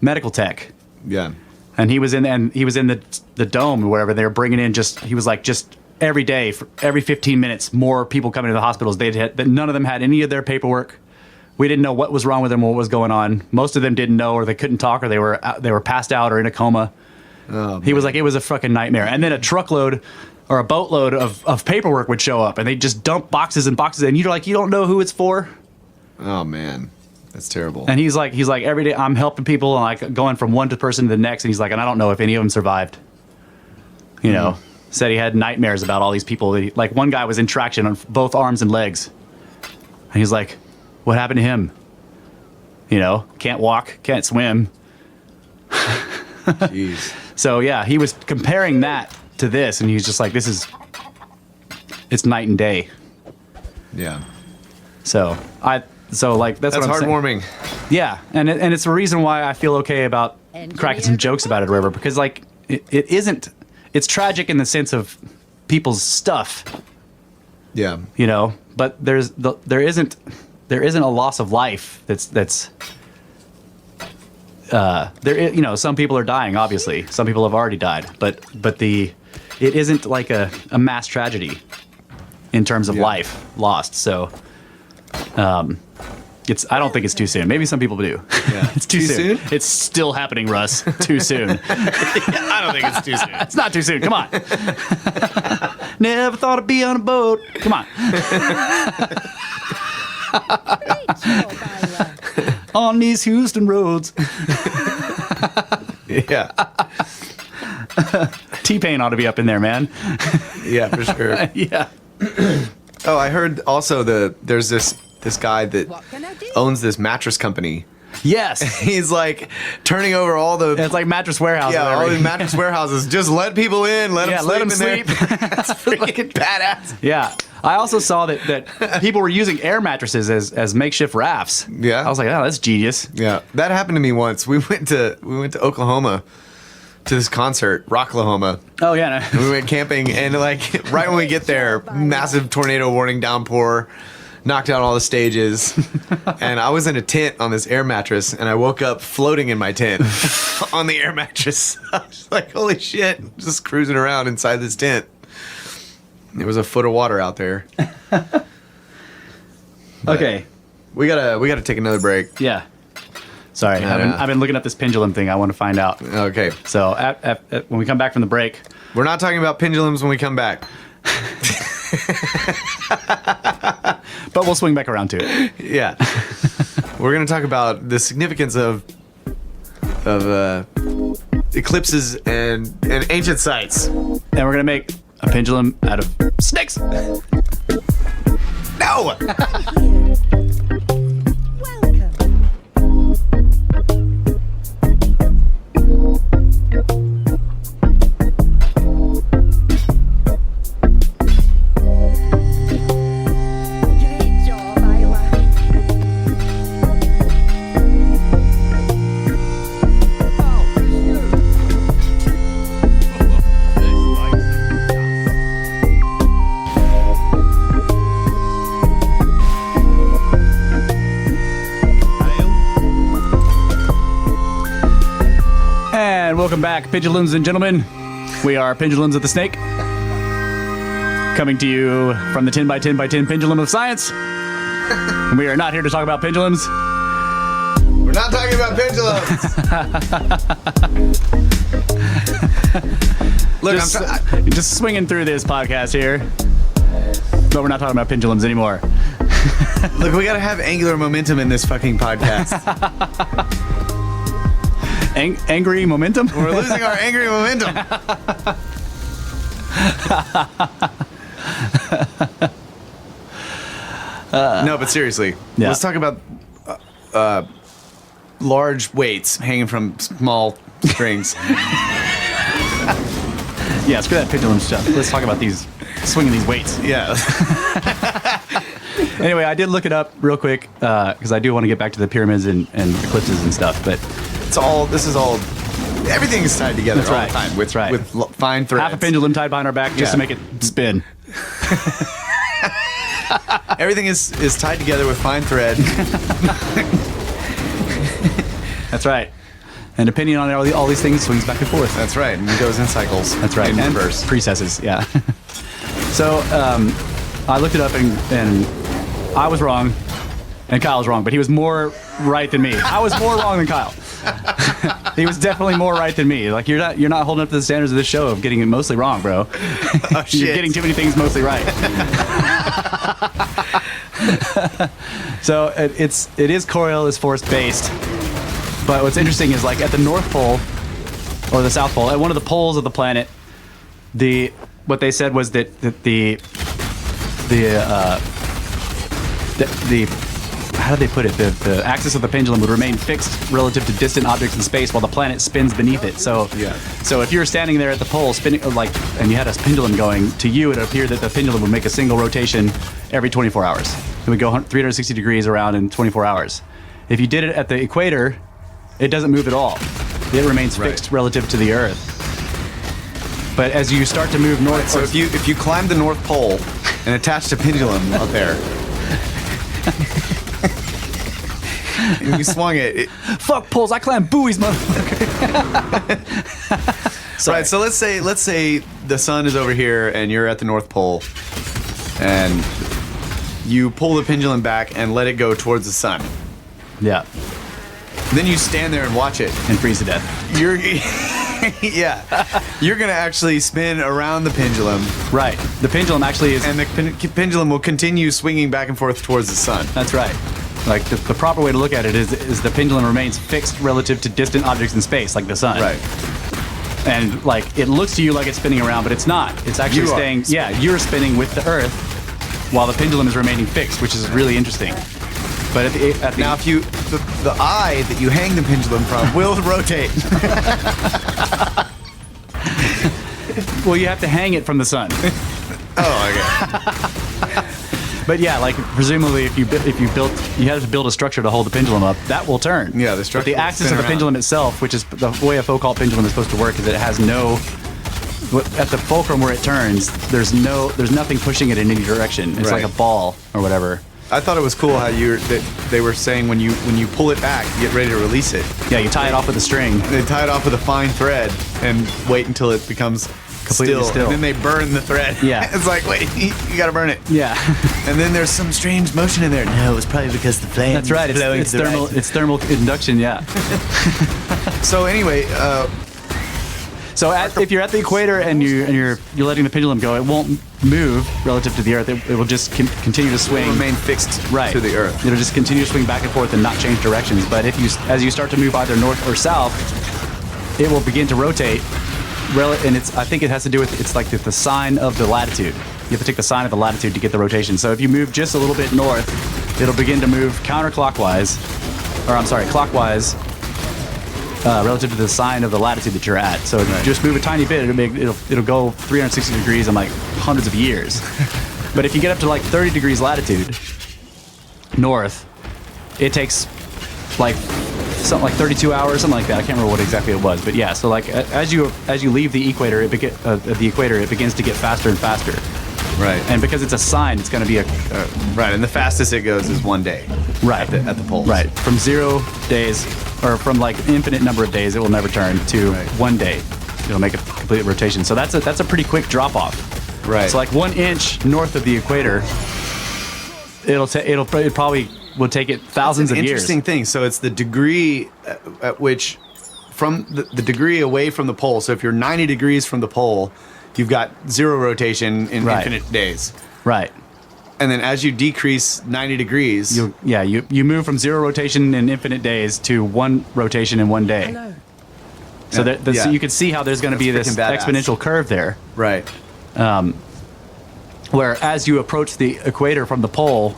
medical tech. Yeah. And he was in the dome or wherever they were bringing in he was like just every day, for every 15 minutes, more people coming to the hospitals. That none of them had any of their paperwork. We didn't know what was wrong with them or what was going on. Most of them didn't know, or they couldn't talk, or they were passed out or in a coma. Oh, he was like, it was a fucking nightmare. And then a truckload or a boatload of paperwork would show up, and they just dump boxes and boxes, and you're like, you don't know who it's for. Oh man, that's terrible. And he's like every day I'm helping people and like going from one person to the next, and he's like, and I don't know if any of them survived. You know, said he had nightmares about all these people. Like one guy was in traction on both arms and legs, and he's like, what happened to him? You know, can't walk, can't swim. Jeez. So yeah, he was comparing that to this, and he's just like, it's night and day. Yeah. So like that's what I'm heartwarming. saying. Yeah, and it's the reason why I feel okay about cracking some jokes about it or whatever, because like it isn't. It's tragic in the sense of people's stuff. Yeah. You know, but there isn't a loss of life that's you know, some people are dying, obviously. Some people have already died, but it isn't like a mass tragedy in terms of life lost. So I don't think it's too soon. Maybe some people do. Yeah. It's too soon. It's still happening, Russ. Too soon. I don't think it's too soon. It's not too soon. Come on. Never thought I'd be on a boat. Come on. On these Houston roads. Yeah. T-Pain ought to be up in there, man. Yeah, for sure. Yeah. Oh, I heard also there's this guy that owns this mattress company. Yes. He's like turning over all the... It's like Mattress Warehouse. Yeah, all the mattress warehouses. Just let people in. Let them sleep in there. That's freaking badass. Yeah. I also saw that people were using air mattresses as makeshift rafts. Yeah. I was like, oh, that's genius. Yeah. That happened to me once. We went to Oklahoma to this concert, Rocklahoma. Oh, yeah. No. And we went camping, and like right when we get there, massive tornado warning downpour. knocked out all the stages, and I was in a tent on this air mattress, and I woke up floating in my tent on the air mattress. I was like, holy shit, just cruising around inside this tent. There was a foot of water out there. Okay. We gotta take another break. Yeah. Sorry, I've been looking up this pendulum thing. I want to find out. Okay. So when we come back from the break, We're not talking about pendulums when we come back. but we'll swing back around to it. Yeah. We're gonna talk about the significance of eclipses and ancient sites. And we're gonna make a pendulum out of snakes. No! And welcome back, pendulums and gentlemen. We are Pendulums of the Snake, coming to you from the 10 by 10 by 10 pendulum of science. And we are not here to talk about pendulums. We're not talking about pendulums. Look, Just swinging through this podcast here, but we're not talking about pendulums anymore. look, we gotta have angular momentum in this fucking podcast. Angry momentum? We're losing our angry momentum. No, but seriously, Yeah. let's talk about large weights hanging from small strings. Yeah, screw that pendulum stuff. Let's talk about these swinging these weights. Yeah. Anyway, I did look it up real quick because I do want to get back to the pyramids and eclipses and stuff. But Everything is tied together That's all right. the time That's right. with fine threads. half a pendulum tied behind our back just to make it spin. Everything is tied together with fine thread. That's right. And depending on all these things, swings back and forth. That's right. And it goes in cycles. That's right. In And reverse. precesses, yeah. So I looked it up and I was wrong, and Kyle was wrong, but he was more right than me. I was more wrong than Kyle. He was definitely more right than me. Like you're not holding up to the standards of this show of getting it mostly wrong, bro. Oh, shit. You're getting too many things mostly right. So it is Coriolis force based, but what's interesting is like at the North Pole or the South Pole, at one of the poles of the planet, what they said was that the how did they put it? The axis of the pendulum would remain fixed relative to distant objects in space while the planet spins beneath it. So, so if you were standing there at the pole spinning, and you had a pendulum going, to you it appeared that the pendulum would make a single rotation every 24 hours. It would go 360 degrees around in 24 hours. If you did it at the equator, it doesn't move at all. It remains fixed relative to the Earth. But as you start to move north, So if you climb the North Pole and attach a pendulum up there, and you swung it, fuck poles, I climb buoys, motherfucker. right? So let's say the sun is over here and you're at the North Pole, and you pull the pendulum back and let it go towards the sun. Yeah, Then you stand there and watch it. and freeze to death. You're you're gonna actually spin around the pendulum, Right. The pendulum actually is. and the pendulum will continue swinging back and forth towards the sun. That's right. Like the proper way to look at it is the pendulum remains fixed relative to distant objects in space, like the sun. Right. And like it looks to you like it's spinning around, but it's not. It's actually You are staying. Yeah, you're spinning with the Earth, while the pendulum is remaining fixed, which is really interesting. But at the Now, if the eye that you hang the pendulum from will rotate. well, you have to hang it from the sun. Oh, okay. But yeah, like presumably, if you had to build a structure to hold the pendulum up, that will turn. Yeah, the structure But the will axis spin of the around. pendulum itself, which is the way a Foucault pendulum is supposed to work, is that it has no. At the fulcrum where it turns, there's nothing pushing it in any direction. It's like Right. a ball or whatever. I thought it was cool how they were saying when you pull it back, you get ready to release it. Yeah, you tie it off with a string. They tie it off with a fine thread and wait until it becomes Completely still. And then they burn the thread. Yeah. It's like, wait, you gotta burn it. Yeah. And then there's some strange motion in there. No, it's probably because the flame. That's right. It's thermal. It's thermal induction. Yeah. So anyway, So if you're at the equator and you're letting the pendulum go, it won't move relative to the Earth. It will just continue to swing. remain fixed to the Earth. It'll just continue to swing back and forth and not change directions. But as you start to move either north or south, it will begin to rotate. And I think it has to do with it's like the sign of the latitude. You have to take the sign of the latitude to get the rotation. So if you move just a little bit north, it'll begin to move clockwise, relative to the sign of the latitude that you're at. So if you just move a tiny bit, it'll go 360 degrees in like hundreds of years. But if you get up to like 30 degrees latitude north, it takes like something like 32 hours, something like that. I can't remember what exactly it was, but yeah. So like as you leave the equator, it begins to get faster and faster. Right. And because it's a sign, it's going to be right. And the fastest it goes is 1 day. Right. At the poles. Right. From 0 days, or from like infinite number of days, it will never turn to 1 day. It'll make a complete rotation. So that's a pretty quick drop off. Right. So like 1 inch north of the equator, it probably will take it thousands of years. Interesting thing. So it's the degree at which, from the degree away from the pole. So if you're 90 degrees from the pole, you've got 0 rotation in infinite days. Right. And then as you decrease 90 degrees, you move from 0 rotation in infinite days to 1 rotation in 1 day. Hello. So so you can see how there's going to be this exponential curve there. Right. Where as you approach the equator from the pole,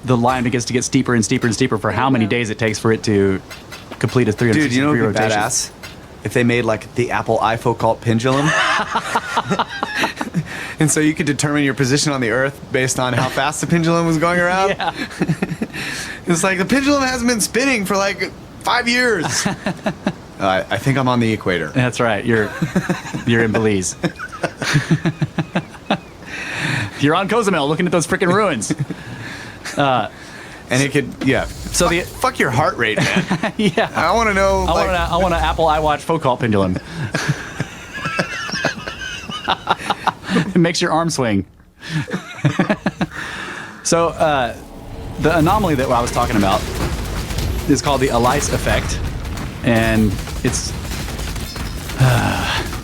the line begins to get steeper and steeper and steeper for how many days it takes for it to complete a 360 Dude, you know degree what would be rotation. badass? If they made like the Apple iFocalt pendulum. And so you could determine your position on the Earth based on how fast the pendulum was going around. Yeah. It's like the pendulum hasn't been spinning for like 5 years. I think I'm on the equator. That's right. You're in Belize. You're on Cozumel looking at those freaking ruins. And it could, So fuck your heart rate, man. Yeah. I want to know. I want an Apple iWatch Focalt pendulum. It makes your arm swing. So the anomaly that I was talking about is called the Elice effect, and it's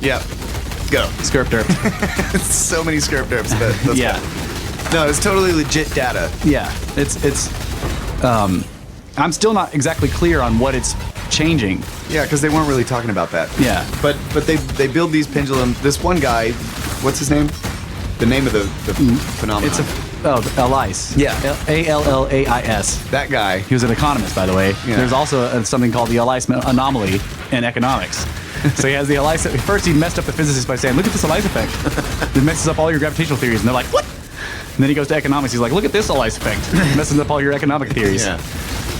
Go. Skirp derp. So many skirp derps. But Yeah. No, it's totally legit data. Yeah, it's. I'm still not exactly clear on what it's changing. Yeah, because they weren't really talking about that. Yeah. But they build these pendulums. This one guy, what's his name? The name of the phenomenon. It's Elice. Yeah. Allais. That guy. He was an economist, by the way. Yeah. There's also something called the Elice anomaly in economics. So he has the Elice. First, he messed up the physicists by saying, "Look at this Elice effect. It messes up all your gravitational theories." And they're like, "What?" And then he goes to economics. He's like, "Look at this Elice effect. It messes up all your economic theories." Yeah.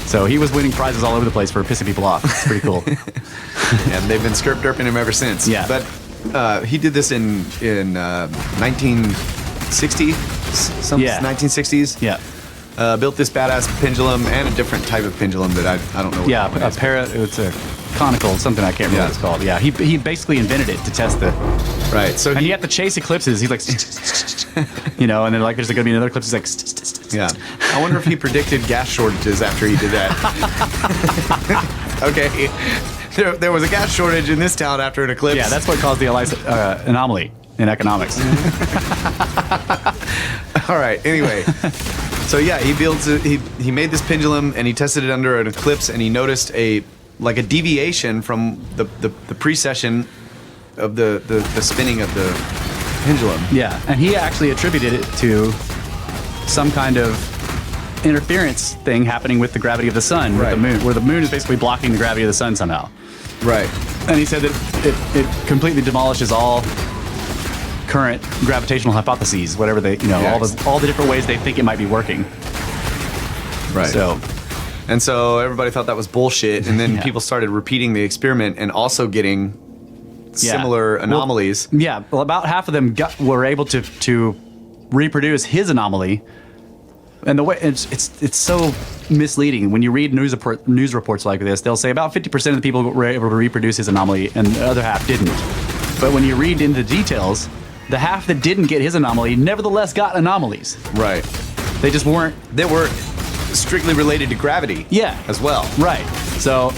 So he was winning prizes all over the place for pissing people off. It's pretty cool. And they've been skirp derping him ever since. Yeah. But he did this in 1960, 1960s. Yeah. Built this badass pendulum and a different type of pendulum that I don't know. Yeah, it's a conical, something I can't remember what it's called. Yeah, he basically invented it to test the. Right. So And he had to chase eclipses. He's like, and then like there's going to be another eclipse. He's like, yeah. I wonder if he predicted gas shortages after he did that. Okay. There was a gas shortage in this town after an eclipse. Yeah, that's what caused the Elice anomaly in economics. All right. Anyway, so yeah, he made this pendulum and he tested it under an eclipse and he noticed a deviation from the precession of the spinning of the pendulum. Yeah, and he actually attributed it to some kind of interference thing happening with the gravity of the sun, with the moon, where the moon is basically blocking the gravity of the sun somehow. Right. And he said that it completely demolishes all current gravitational hypotheses, whatever they, all the different ways they think it might be working. Right. So everybody thought that was bullshit, and then people started repeating the experiment and also getting similar anomalies. Well, about half of them were able to reproduce his anomaly, And the way it's so misleading when you read news reports like this. They'll say about 50% of the people were able to reproduce his anomaly, and the other half didn't. But when you read into the details, the half that didn't get his anomaly nevertheless got anomalies. Right. They just weren't. They were strictly related to gravity. Yeah. As well. Right. So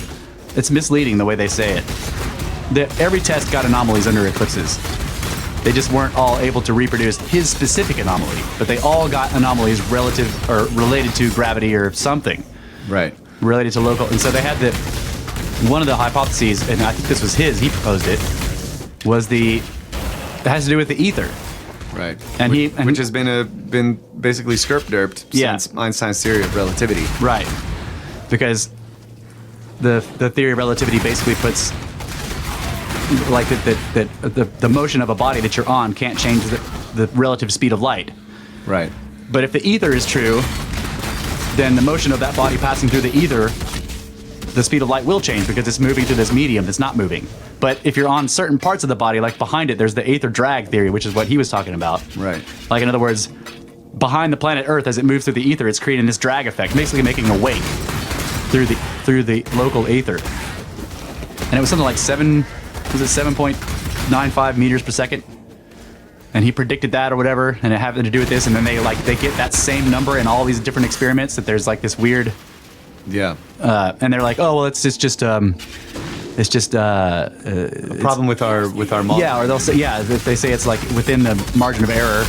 it's misleading the way they say it. Every test got anomalies under eclipses. They just weren't all able to reproduce his specific anomaly, but they all got anomalies relative or related to gravity or something. Right. Related to local. And so they had one of the hypotheses, and I think this was he proposed it, was it has to do with the ether. Right. And which has been basically derped since Einstein's theory of relativity. Right. Because the theory of relativity basically puts like that the motion of a body that you're on can't change the relative speed of light. Right. But if the ether is true, then the motion of that body passing through the ether, the speed of light will change because it's moving through this medium that's not moving. But if you're on certain parts of the body, like behind it, there's the ether drag theory, which is what he was talking about. Right. Like, in other words, behind the planet Earth, as it moves through the ether, it's creating this drag effect, basically making a wake through the local ether. And it was something like 7.95 meters per second. And he predicted that or whatever, and it had to do with this. And then they get that same number in all these different experiments, that there's like this weird. Yeah. And they're like, oh well, it's just a problem with our model. Yeah, or they'll say if they say it's like within the margin of error.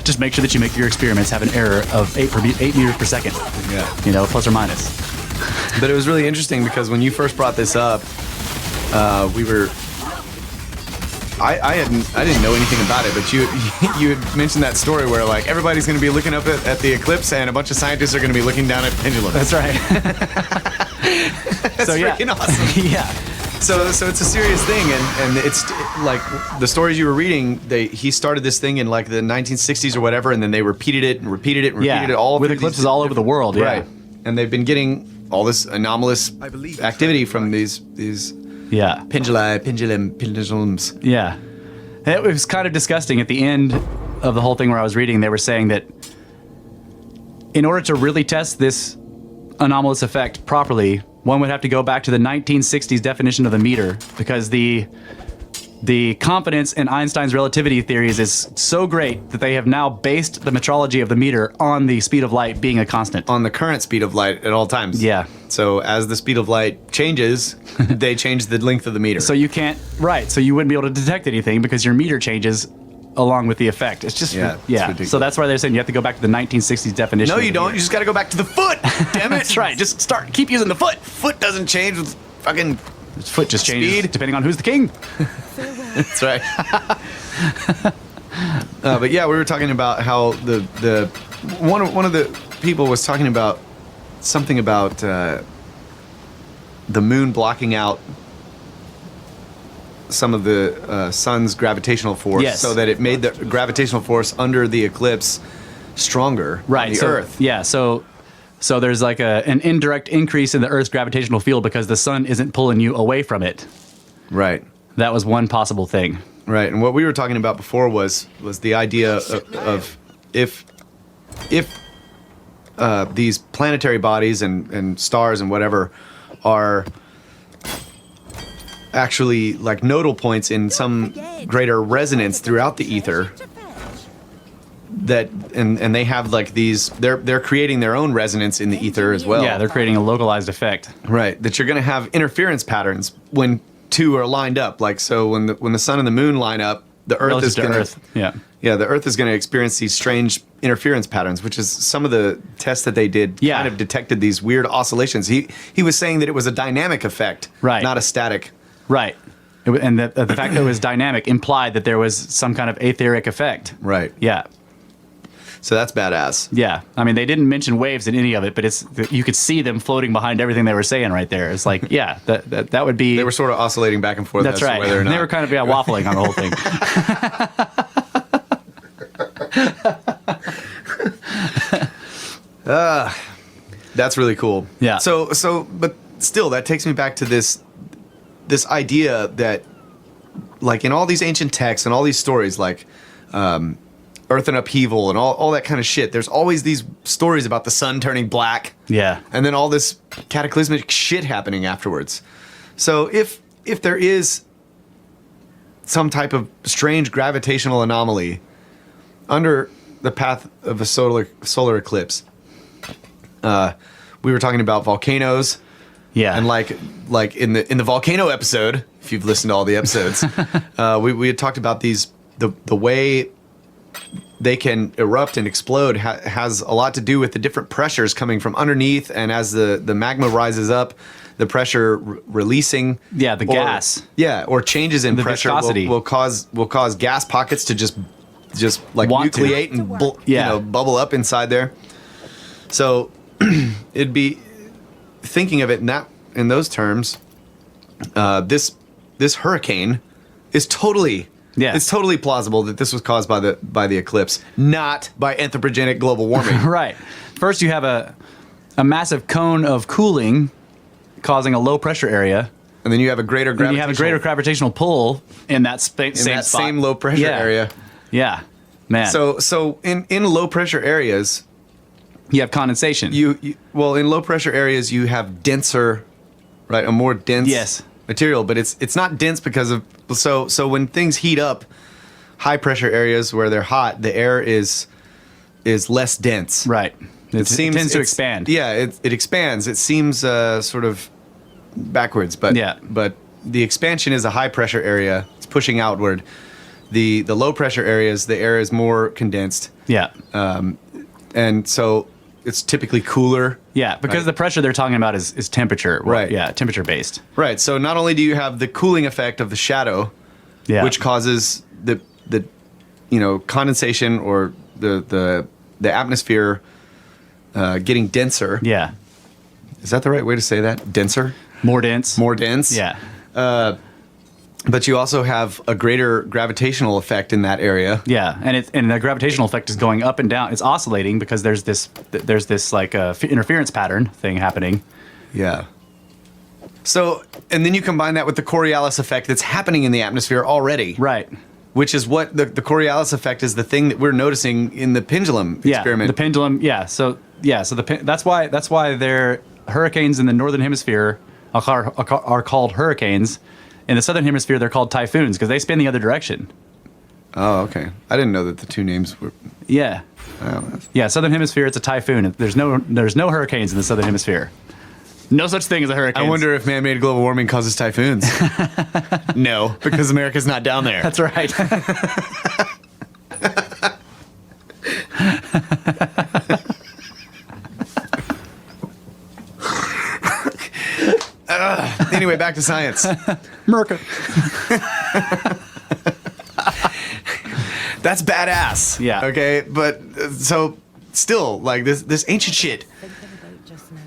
Just make sure that you make your experiments have an error of 8 meters per second. Yeah. Plus or minus. But it was really interesting because when you first brought this up, we were. I didn't know anything about it, but you had mentioned that story where like everybody's going to be looking up at the eclipse and a bunch of scientists are going to be looking down at pendulums. That's right. That's freaking awesome. Yeah. So it's a serious thing, and it's like the stories you were reading. He started this thing in like the 1960s or whatever, and then they repeated it all with eclipses all over the world. Yeah. Right. And they've been getting all this anomalous activity from these pendulums. Yeah. It was kind of disgusting at the end of the whole thing where I was reading. They were saying that in order to really test this anomalous effect properly, one would have to go back to the 1960s definition of the meter, because the confidence in Einstein's relativity theories is so great that they have now based the metrology of the meter on the speed of light being a constant. On the current speed of light at all times. Yeah. So as the speed of light changes, they change the length of the meter. So you can't, right, so you wouldn't be able to detect anything because your meter changes along with the effect. It's just, ridiculous. So that's why they're saying you have to go back to the 1960s definition. No, you don't. You just got to go back to the foot. Damn it. That's right. Just keep using the foot. Foot doesn't change with fucking foot just changes speed, depending on who's the king. That's right. But yeah, we were talking about how the one of the people was talking about something about the moon blocking out some of the sun's gravitational force, so that it made the gravitational force under the eclipse stronger on the Earth. Yeah, so there's like an indirect increase in the Earth's gravitational field because the sun isn't pulling you away from it. Right. That was one possible thing. Right, and what we were talking about before was the idea of if these planetary bodies and stars and whatever are actually like nodal points in some greater resonance throughout the ether, that and they have like these, they're creating their own resonance in the ether as well. Yeah, they're creating a localized effect. Right, that you're going to have interference patterns when two are lined up. Like, so when the sun and the moon line up, the Earth is going to the Earth is going to experience these strange interference patterns, which is some of the tests that they did kind of detected these weird oscillations. He was saying that it was a dynamic effect, not a static. Right. And the fact that it was dynamic implied that there was some kind of etheric effect. Right. Yeah. So that's badass. Yeah. I mean, they didn't mention waves in any of it, but you could see them floating behind everything they were saying right there. It's like, yeah, that would be... They were sort of oscillating back and forth. That's right. Whether or not. They were kind of waffling on the whole thing. That's really cool. Yeah. So, but still, that takes me back to this idea that, like, in all these ancient texts and all these stories, like, Earth in upheaval and all that kind of shit. There's always these stories about the sun turning black. Yeah. And then all this cataclysmic shit happening afterwards. So if there is some type of strange gravitational anomaly under the path of a solar eclipse, we were talking about volcanoes. Yeah. And like in the volcano episode, if you've listened to all the episodes, we had talked about the way they can erupt and explode has a lot to do with the different pressures coming from underneath, and as the magma rises up, the pressure releasing gas. Yeah, or changes in The pressure viscosity. will cause gas pockets to just like Want to. nucleate and bubble up inside there. So it'd be thinking of it in those terms. This hurricane is totally. Yeah. It's totally plausible that this was caused by the eclipse, not by anthropogenic global warming. Right. First, you have a massive cone of cooling causing a low pressure area. And then you have a greater And gravitational. you have a greater gravitational pull in that same spot. same low pressure area. Yeah. Man. So in low pressure areas, you have condensation. in low pressure areas you have denser, right, a more dense Yes. material, but it's not dense because of so when things heat up, high pressure areas where they're hot, the air is less dense. Right. It tends to it's- expand. Yeah, it expands. It seems sort of backwards, but but the expansion is a high pressure area. It's pushing outward. The low pressure areas, the air is more condensed. Yeah. And so it's typically cooler. Yeah, because Right. the pressure they're talking about is temperature. Right. Yeah, temperature based. Right. So not only do you have the cooling effect of the shadow, Yeah. which causes the condensation or the atmosphere getting denser. Yeah. Is that the right way to say that? Denser? More dense. More dense? Yeah. But you also have a greater gravitational effect in that area. Yeah, and the gravitational effect is going up and down. It's oscillating because there's this like interference pattern thing happening. Yeah. So, and then you combine that with the Coriolis effect that's happening in the atmosphere already. Right. Which is what the Coriolis effect is, the thing that we're noticing in the pendulum experiment. The pendulum. Yeah. So that's why they're hurricanes in the northern hemisphere are called hurricanes. In the southern hemisphere, they're called typhoons because they spin the other direction. Oh, okay. I didn't know that the two names were. Yeah. Oh, Yeah. Southern hemisphere, it's a typhoon. There's no hurricanes in the southern hemisphere. No such thing as a hurricane. I wonder if man-made global warming causes typhoons. No, because America's not down there. That's right. Anyway, back to science. America. That's badass. Yeah. Okay, but so still, like this ancient shit.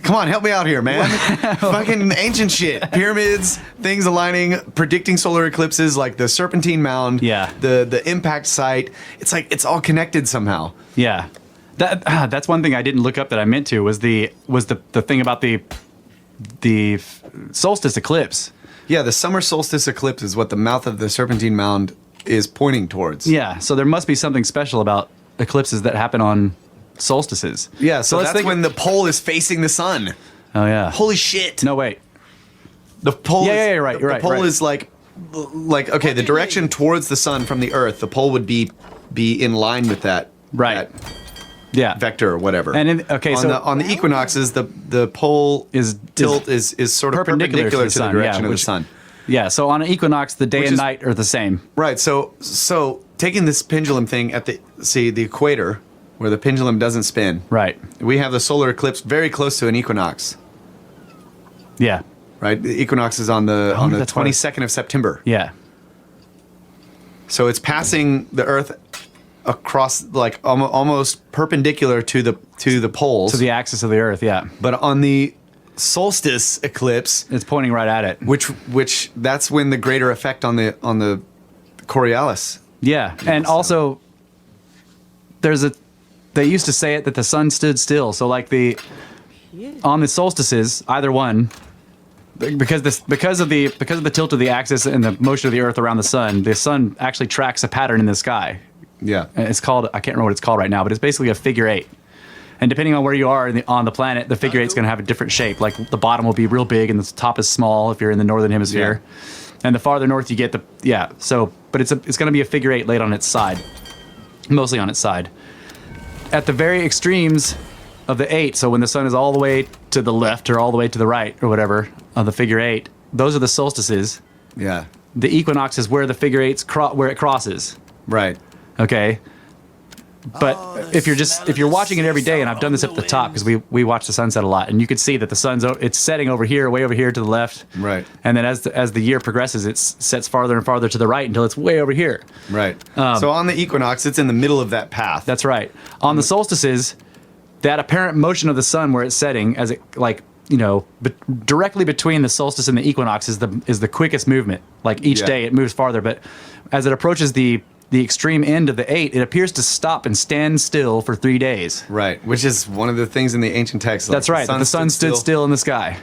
Come on, help me out here, man. Fucking ancient shit. Pyramids, things aligning, predicting solar eclipses, like the Serpentine Mound. Yeah. The impact site. It's like it's all connected somehow. Yeah. That's one thing I didn't look up that I meant to was the thing about the solstice eclipse. Yeah, the summer solstice eclipse is what the mouth of the Serpentine Mound is pointing towards. Yeah, so there must be something special about eclipses that happen on solstices. Yeah, so let's that's think- when the pole is facing the sun. Oh yeah. Holy shit. No wait. The pole. Yeah, you're right, you're The right, pole right. is like okay, the direction towards the sun from the Earth. The pole would be in line with that. Right. That Yeah. vector or whatever. And on the equinoxes, the pole tilt is sort of perpendicular to the sun, direction of the which- sun. Yeah, so on an equinox, the day Which and is- night are the same. Right. So taking this pendulum thing at the equator, where the pendulum doesn't spin. Right. We have the solar eclipse very close to an equinox. Yeah. Right. The equinox is on the wonder if that's why- 22nd of September. Yeah. So it's passing the Earth across, like almost perpendicular to the poles. To the axis of the Earth, yeah. But on the solstice eclipse, It's pointing right at it. which that's when the greater effect on the Coriolis. Yeah, and also they used to say it that the sun stood still. So like on the solstices, either one, because of the tilt of the axis and the motion of the Earth around the sun actually tracks a pattern in the sky. Yeah. And it's called, I can't remember what it's called right now, but it's basically a figure 8. And depending on where you are on the planet, the figure 8 is going to have a different shape. Like the bottom will be real big and the top is small if you're in the northern hemisphere. And the farther north you get, but it's going to be a figure 8 laid on its side, mostly on its side. At the very extremes of the 8, so when the sun is all the way to the left or all the way to the right or whatever of the figure 8, those are the solstices. Yeah. The equinox is where the figure 8's where it crosses. Right. Okay. But if you're watching it every day, and I've done this up at the top because we watch the sunset a lot, and you can see that it's setting over here, way over here to the left. Right. And then as the year progresses, it sets farther and farther to the right until it's way over here. Right. So on the equinox, it's in the middle of that path. That's right. On the solstices, that apparent motion of the sun where it's setting, as it directly between the solstice and the equinox is the quickest movement. Like each day it moves farther, but as it approaches the extreme end of the 8, it appears to stop and stand still for 3 days. Right, which is one of the things in the ancient texts. That's right. The sun stood still in the sky.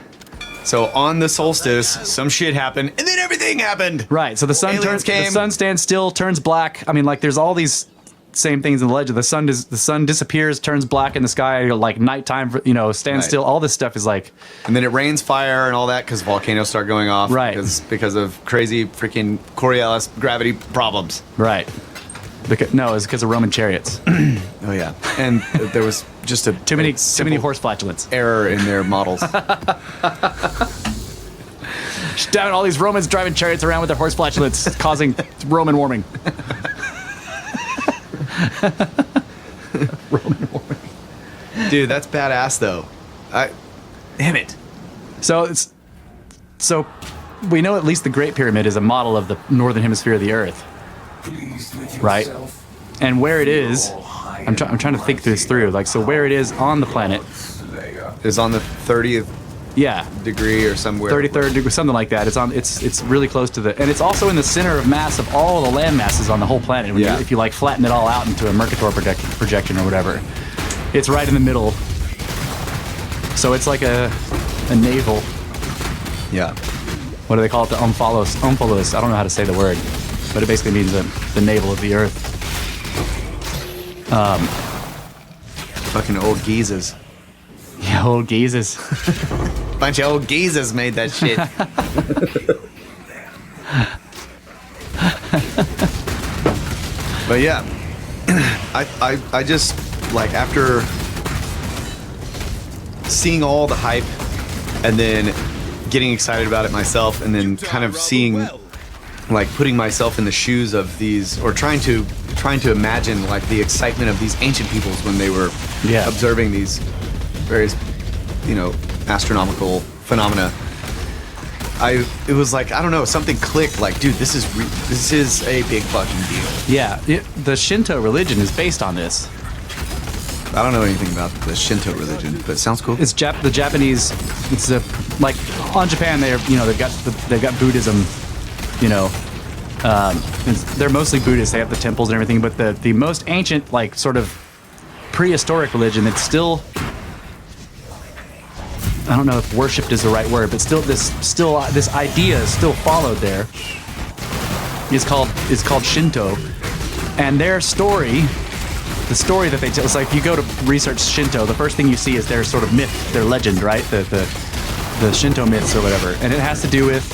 So on the solstice, some shit happened, and then everything happened. Right. So the sun stands still, turns black. I mean, like there's all these same things in the legend. The sun disappears, turns black in the sky, like nighttime. Stands still. All this stuff is like. And then it rains fire and all that because volcanoes start going off. Right. Because of crazy freaking Coriolis gravity problems. Right. It's because of Roman chariots. Oh yeah. And there was just too many horse flatulence error in their models. Damn it! All these Romans driving chariots around with their horse flatulence, causing Roman warming. Roman warming. Dude, that's badass though. Damn it. So we know at least the Great Pyramid is a model of the northern hemisphere of the Earth, right? And where it is, I'm trying to think this through. Like, so where it is on the planet is on the 30th degree or somewhere. 33rd degree, something like that. It's really close to and it's also in the center of mass of all the land masses on the whole planet. If you like flatten it all out into a Mercator projection or whatever, it's right in the middle. So it's like a navel. Yeah. What do they call it? The omphalos. Omphalos. I don't know how to say the word, but it basically means the navel of the Earth. Fucking old geezers. Yeah, old geezers. Bunch of old geezers made that shit. But yeah, I just like after seeing all the hype and then getting excited about it myself and then kind of seeing like putting myself in the shoes of these or trying to imagine like the excitement of these ancient peoples when they were observing these various astronomical phenomena. It was like, I don't know, something clicked like, dude, this is a big fucking deal. Yeah, the Shinto religion is based on this. I don't know anything about the Shinto religion, but it sounds cool. It's the Japanese. It's like on Japan. They've got Buddhism. They're mostly Buddhist. They have the temples and everything. But the most ancient, like sort of prehistoric religion that's still, I don't know if worshipped is the right word, but this idea is still followed there. Is called Shinto, and their story. The story that they tell, it's like if you go to research Shinto, the first thing you see is their sort of myth, their legend, right? The Shinto myths or whatever. And it has to do with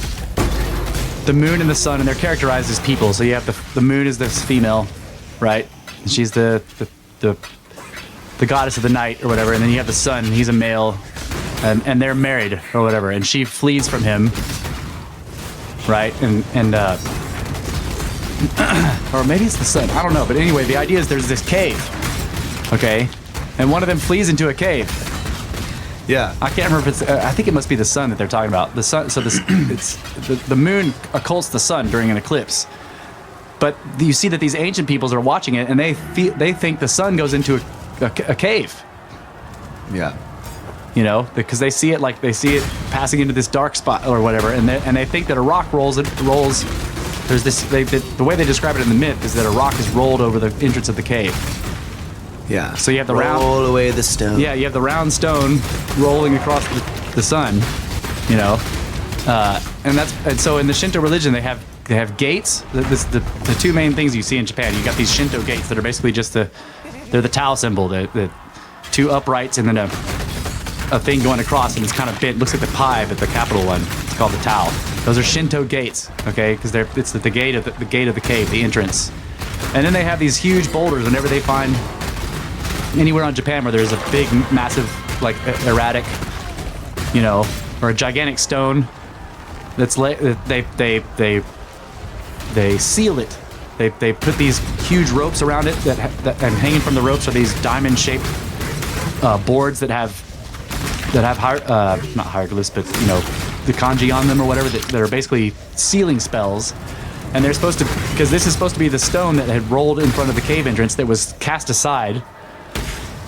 the moon and the sun, and they're characterized as people. So you have the moon is this female, right? And she's the goddess of the night or whatever. And then you have the sun, and he's a male, and they're married or whatever. And she flees from him, right? And or maybe it's the sun. I don't know. But anyway, the idea is there's this cave, okay? And one of them flees into a cave. Yeah. I can't remember if it's... I think it must be the sun that they're talking about. The sun. So it's the moon occults the sun during an eclipse. But you see that these ancient peoples are watching it, and they think the sun goes into a cave. Yeah. Because they see it passing into this dark spot or whatever, and they think that a rock rolls. There's this. The way they describe it in the myth is that a rock is rolled over the entrance of the cave. Yeah. So you have the roll away the stone. Yeah, you have the round stone rolling across the sun. And so in the Shinto religion they have have gates. The two main things you see in Japan. You got these Shinto gates that are basically just they're the Tau symbol, the two uprights and then a thing going across, and it's kind of bent. Looks like the pi, but the capital one. It's called the Tau. Those are Shinto gates, okay? Because it's the gate of the gate of the cave, the entrance. And then they have these huge boulders whenever they find anywhere on Japan where there's a big, massive, like erratic, or a gigantic stone. That's they seal it. They put these huge ropes around it and hanging from the ropes are these diamond-shaped boards that have not hieroglyphs, but the kanji on them or whatever that are basically sealing spells. And they're supposed to, because this is supposed to be the stone that had rolled in front of the cave entrance that was cast aside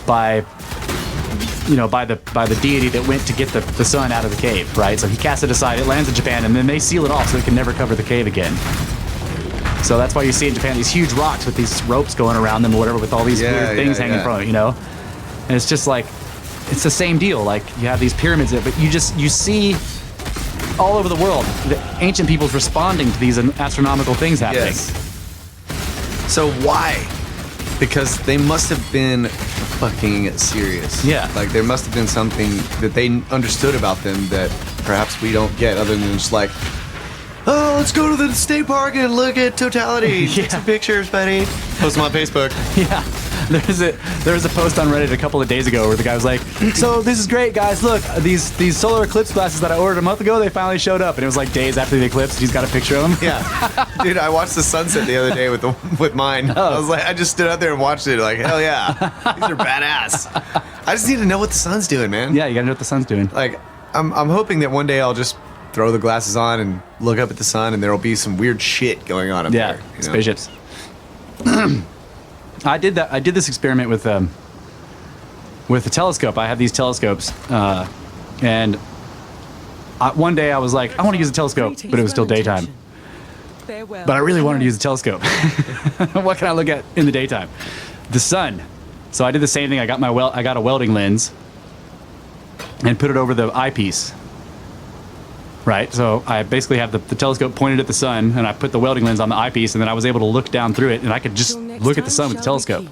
by the deity that went to get the sun out of the cave, right? So he cast it aside, it lands in Japan, and then they seal it off so it can never cover the cave again. So that's why you see in Japan these huge rocks with these ropes going around them or whatever with all these weird things hanging from it, And it's just like, it's the same deal. Like, you have these pyramids, but you see all over the world the ancient peoples responding to these astronomical things happening. Yes. So why? Because they must have been fucking serious. Yeah. Like, there must have been something that they understood about them that perhaps we don't get, other than just like, oh, let's go to the state park and look at totality. Take some pictures, buddy. Post them on Facebook. Yeah. There was a post on Reddit a couple of days ago where the guy was like, so this is great, guys. Look, these solar eclipse glasses that I ordered a month ago, they finally showed up. And it was like days after the eclipse. He's got a picture of them. Yeah. Dude, I watched the sunset the other day with mine. Oh. I was like, I just stood out there and watched it like, hell yeah. These are badass. I just need to know what the sun's doing, man. Yeah, you gotta know what the sun's doing. Like, I'm hoping that one day I'll just throw the glasses on and look up at the sun and there'll be some weird shit going on up there. Yeah, spaceships. I did that. I did this experiment with the telescope. I have these telescopes, and one day I was like, I want to use a telescope, but it was still daytime. But I really wanted to use a telescope. What can I look at in the daytime? The sun. So I did the same thing. I got a welding lens and put it over the eyepiece. Right, so I basically have the telescope pointed at the sun, and I put the welding lens on the eyepiece, and then I was able to look down through it, and I could just look at the sun with the telescope.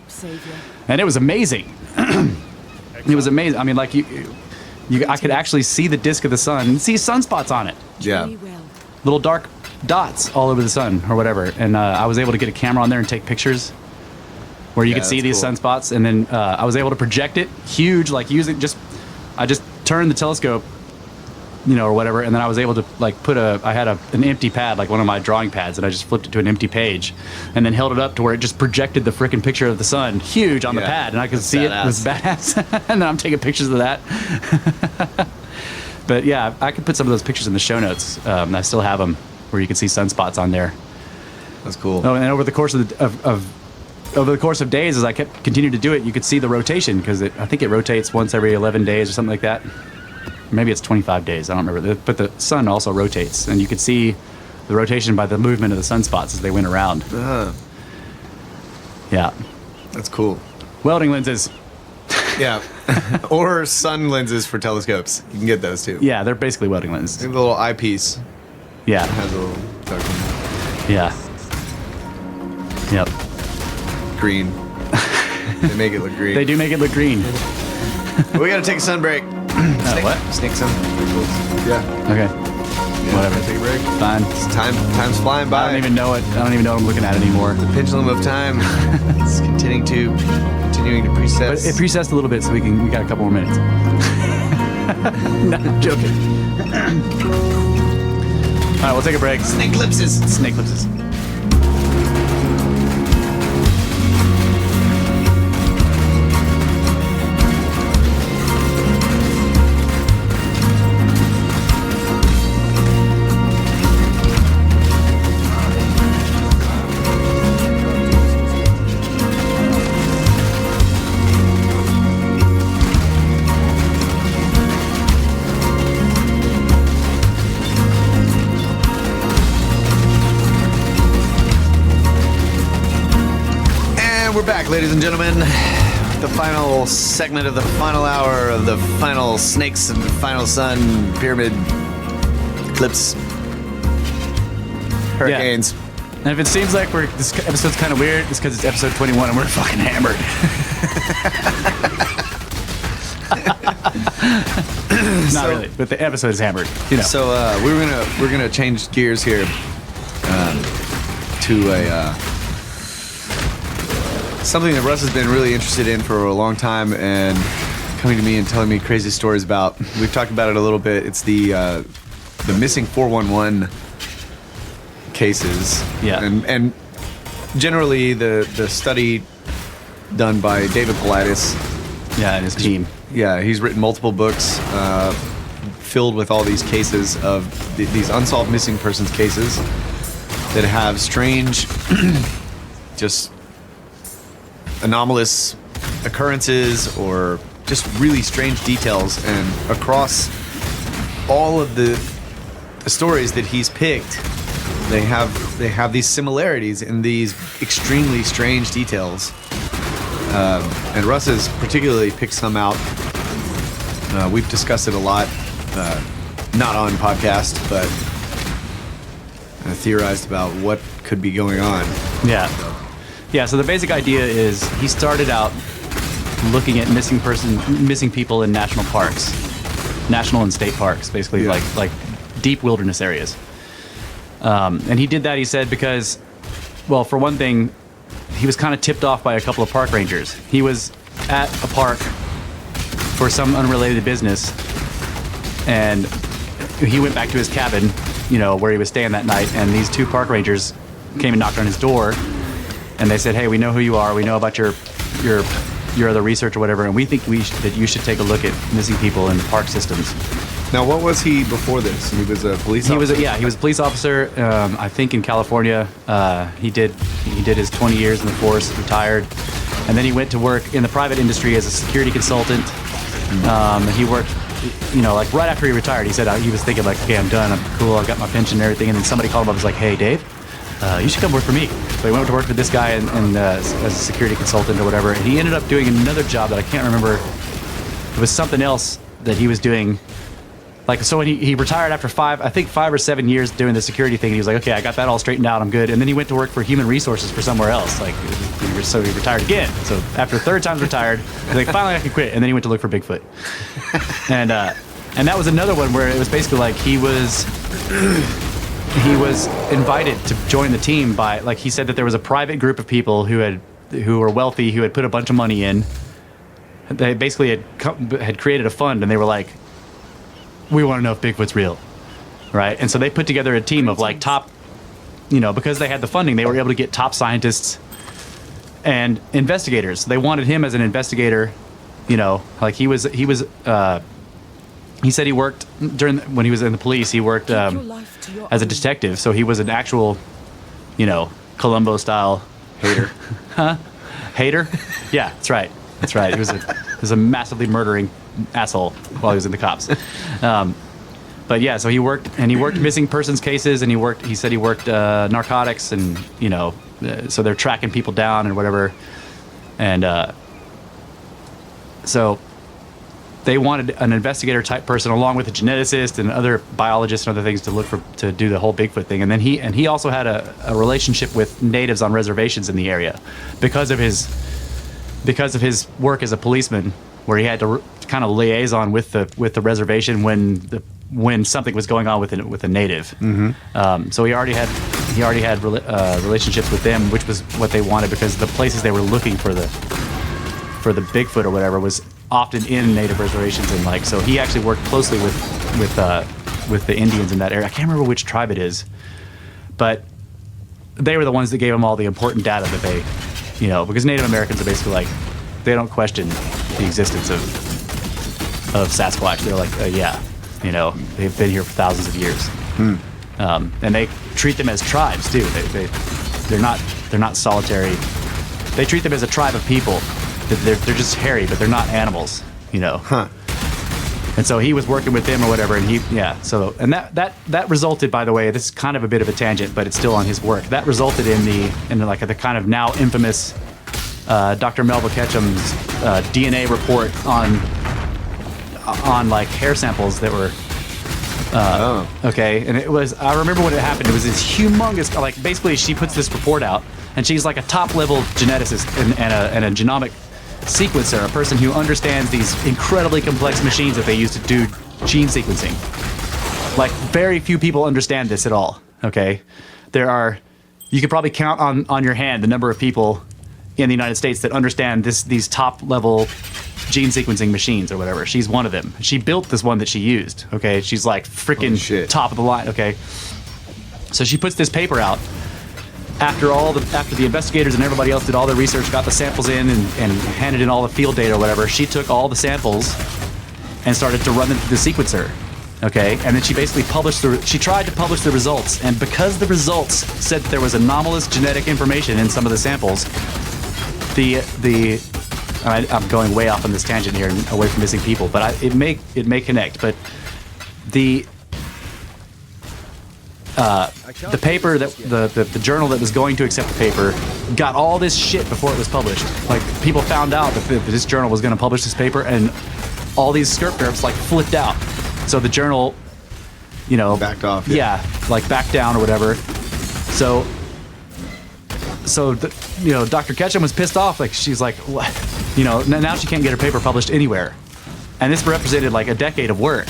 And it was amazing. It was amazing. I mean, like I could actually see the disk of the sun and see sunspots on it. Yeah. Little dark dots all over the sun or whatever. And I was able to get a camera on there and take pictures where you could see these sunspots. And then I was able to project it huge, like I just turned the telescope, or whatever, and then I was able to like I had an empty pad, like one of my drawing pads, and I just flipped it to an empty page and then held it up to where it just projected the frickin' picture of the sun huge on the pad, and I could see it. It was badass. And then I'm taking pictures of that. But yeah, I could put some of those pictures in the show notes. I still have them where you can see sunspots on there. That's cool. Oh, and over the course over the course of days, as I continued to do it, you could see the rotation, because I think it rotates once every 11 days or something like that. Maybe it's 25 days, I don't remember. But the sun also rotates, and you could see the rotation by the movement of the sunspots as they went around. Yeah. That's cool. Welding lenses. Yeah. Or sun lenses for telescopes. You can get those too. Yeah, they're basically welding lenses. The little eyepiece Yeah. has a little dark Yeah. Yep. green. They make it look green. They do make it look green. We gotta take a sun break. What? Snake sun. Yeah. Okay. Yeah, Whatever. Take a break. Fine. Time's flying by. I don't even know it. I don't even know what I'm looking at anymore. The pendulum of time is continuing to precess. But it precessed a little bit, so we got a couple more minutes. No, I'm joking. All right, we'll take a break. Snake ellipses. Snake ellipses. We're back, ladies and gentlemen. The final segment of the final hour of the final snakes and the final sun pyramid eclipse. hurricanes. And if it seems like this episode's kind of weird, it's because it's episode 21 and we're fucking hammered. Not really, but the episode is hammered. You know. So we're gonna change gears here to a something that Russ has been really interested in for a long time and coming to me and telling me crazy stories about. We've talked about it a little bit. It's the missing 411 cases. Yeah. And generally the study done by David Paulides. Yeah, and his team. Yeah, he's written multiple books filled with all these cases of these unsolved missing persons cases that have strange, just anomalous occurrences or just really strange details. And across all of the stories that he's picked, they have these similarities in these extremely strange details. And Russ has particularly picked some out. We've discussed it a lot, not on podcast, but theorized about what could be going on. Yeah. Yeah, so the basic idea is he started out looking at missing people in national parks. National and state parks, basically, Yeah. like deep wilderness areas. And he did that, he said, because, well, for one thing, he was kind of tipped off by a couple of park rangers. He was at a park for some unrelated business, and he went back to his cabin, where he was staying that night, and these two park rangers came and knocked on his door, and they said, "Hey, we know who you are. We know about your other research or whatever, and we think that you should take a look at missing people in park systems." Now, what was he before this? He was a police officer? He was a police officer, I think in California. He did his 20 years in the force, retired, and then he went to work in the private industry as a security consultant. He worked, like right after he retired, he said he was thinking like, okay, I'm done, I'm cool, I got my pension and everything, and then somebody called him up and was like, "Hey, Dave, you should come work for me." So he went to work with this guy and as a security consultant or whatever, and he ended up doing another job that I can't remember. It was something else that he was doing. Like, so when he retired after 5 or 7 years doing the security thing, he was like, okay, I got that all straightened out, I'm good. And then he went to work for human resources for somewhere else. So he retired again. So after third time's retired, he's like, finally I can quit. And then he went to look for Bigfoot. And that was another one where it was basically like he was invited to join the team by, like, he said that there was a private group of people who were wealthy, who had put a bunch of money in. They basically had created a fund, and they were like, we want to know if Bigfoot's real, right? And so they put together a team of like top, because they had the funding, they were able to get top scientists and investigators. They wanted him as an investigator, like he said he worked when he was in the police, he worked as a detective. So he was an actual, Columbo style hater. Huh? Hater? Yeah, that's right. That's right. He was a massively murdering asshole while he was in the cops. But yeah, so he worked missing persons cases, and he said he worked narcotics, and so they're tracking people down and whatever. And so they wanted an investigator type person along with a geneticist and other biologists and other things to do the whole Bigfoot thing. And then he also had a relationship with natives on reservations in the area because of his work as a policeman, where he had to kind of liaison with the reservation when something was going on with a native. Mm-hmm. So he already had relationships with them, which was what they wanted, because the places they were looking for the Bigfoot or whatever was often in native reservations, and so he actually worked closely with the Indians in that area. I can't remember which tribe it is, but they were the ones that gave him all the important data that they, because Native Americans are basically like, they don't question the existence of Sasquatch. They're like, yeah, they've been here for thousands of years. And they treat them as tribes too. They're not solitary. They treat them as a tribe of people. They're just hairy, but they're not animals, Huh. And so he was working with them or whatever, and that resulted, by the way, this is kind of a bit of a tangent, but it's still on his work. That resulted in the kind of now infamous Dr. Melville Ketchum's DNA report on like hair samples that were Okay, and it was, I remember when it happened, it was this humongous, like, basically she puts this report out, and she's like a top-level geneticist and a genomic sequencer, a person who understands these incredibly complex machines that they use to do gene sequencing. Like, very few people understand this at all, okay? You could probably count on your hand the number of people in the United States that understand these top-level gene sequencing machines or whatever. She's one of them. She built this one that she used, okay? She's like freaking top of the line, okay? So she puts this paper out after the investigators and everybody else did all their research, got the samples in and handed in all the field data or whatever. She took all the samples and started to run them through the sequencer, okay? And then she basically she tried to publish the results, and because the results said that there was anomalous genetic information in some of the samples, I'm going way off on this tangent here and away from missing people, but it may connect. But the paper that the journal that was going to accept the paper got all this shit before it was published. Like, people found out that this journal was going to publish this paper, and all these skirp derps like flipped out. So the journal, backed off. Yeah, like backed down or whatever. So Dr. Ketchum was pissed off. Like, she's like, what? Now she can't get her paper published anywhere. And this represented like a decade of work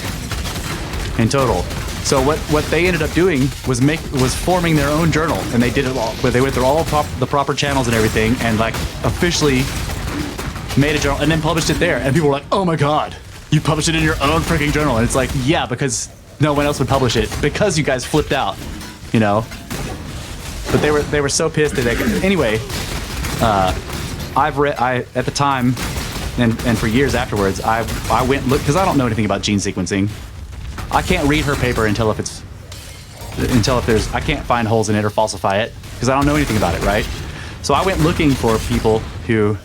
in total. So what they ended up doing was forming their own journal, and they did it all. But they went through all the proper channels and everything, and like officially made a journal and then published it there. And people were like, "Oh my God, you published it in your own freaking journal!" And it's like, yeah, because no one else would publish it because you guys flipped out, But they were so pissed that anyway. At the time, and for years afterwards, I went look because I don't know anything about gene sequencing. I can't read her paper until if there's I can't find holes in it or falsify it because I don't know anything about it, right? So I went looking for people who,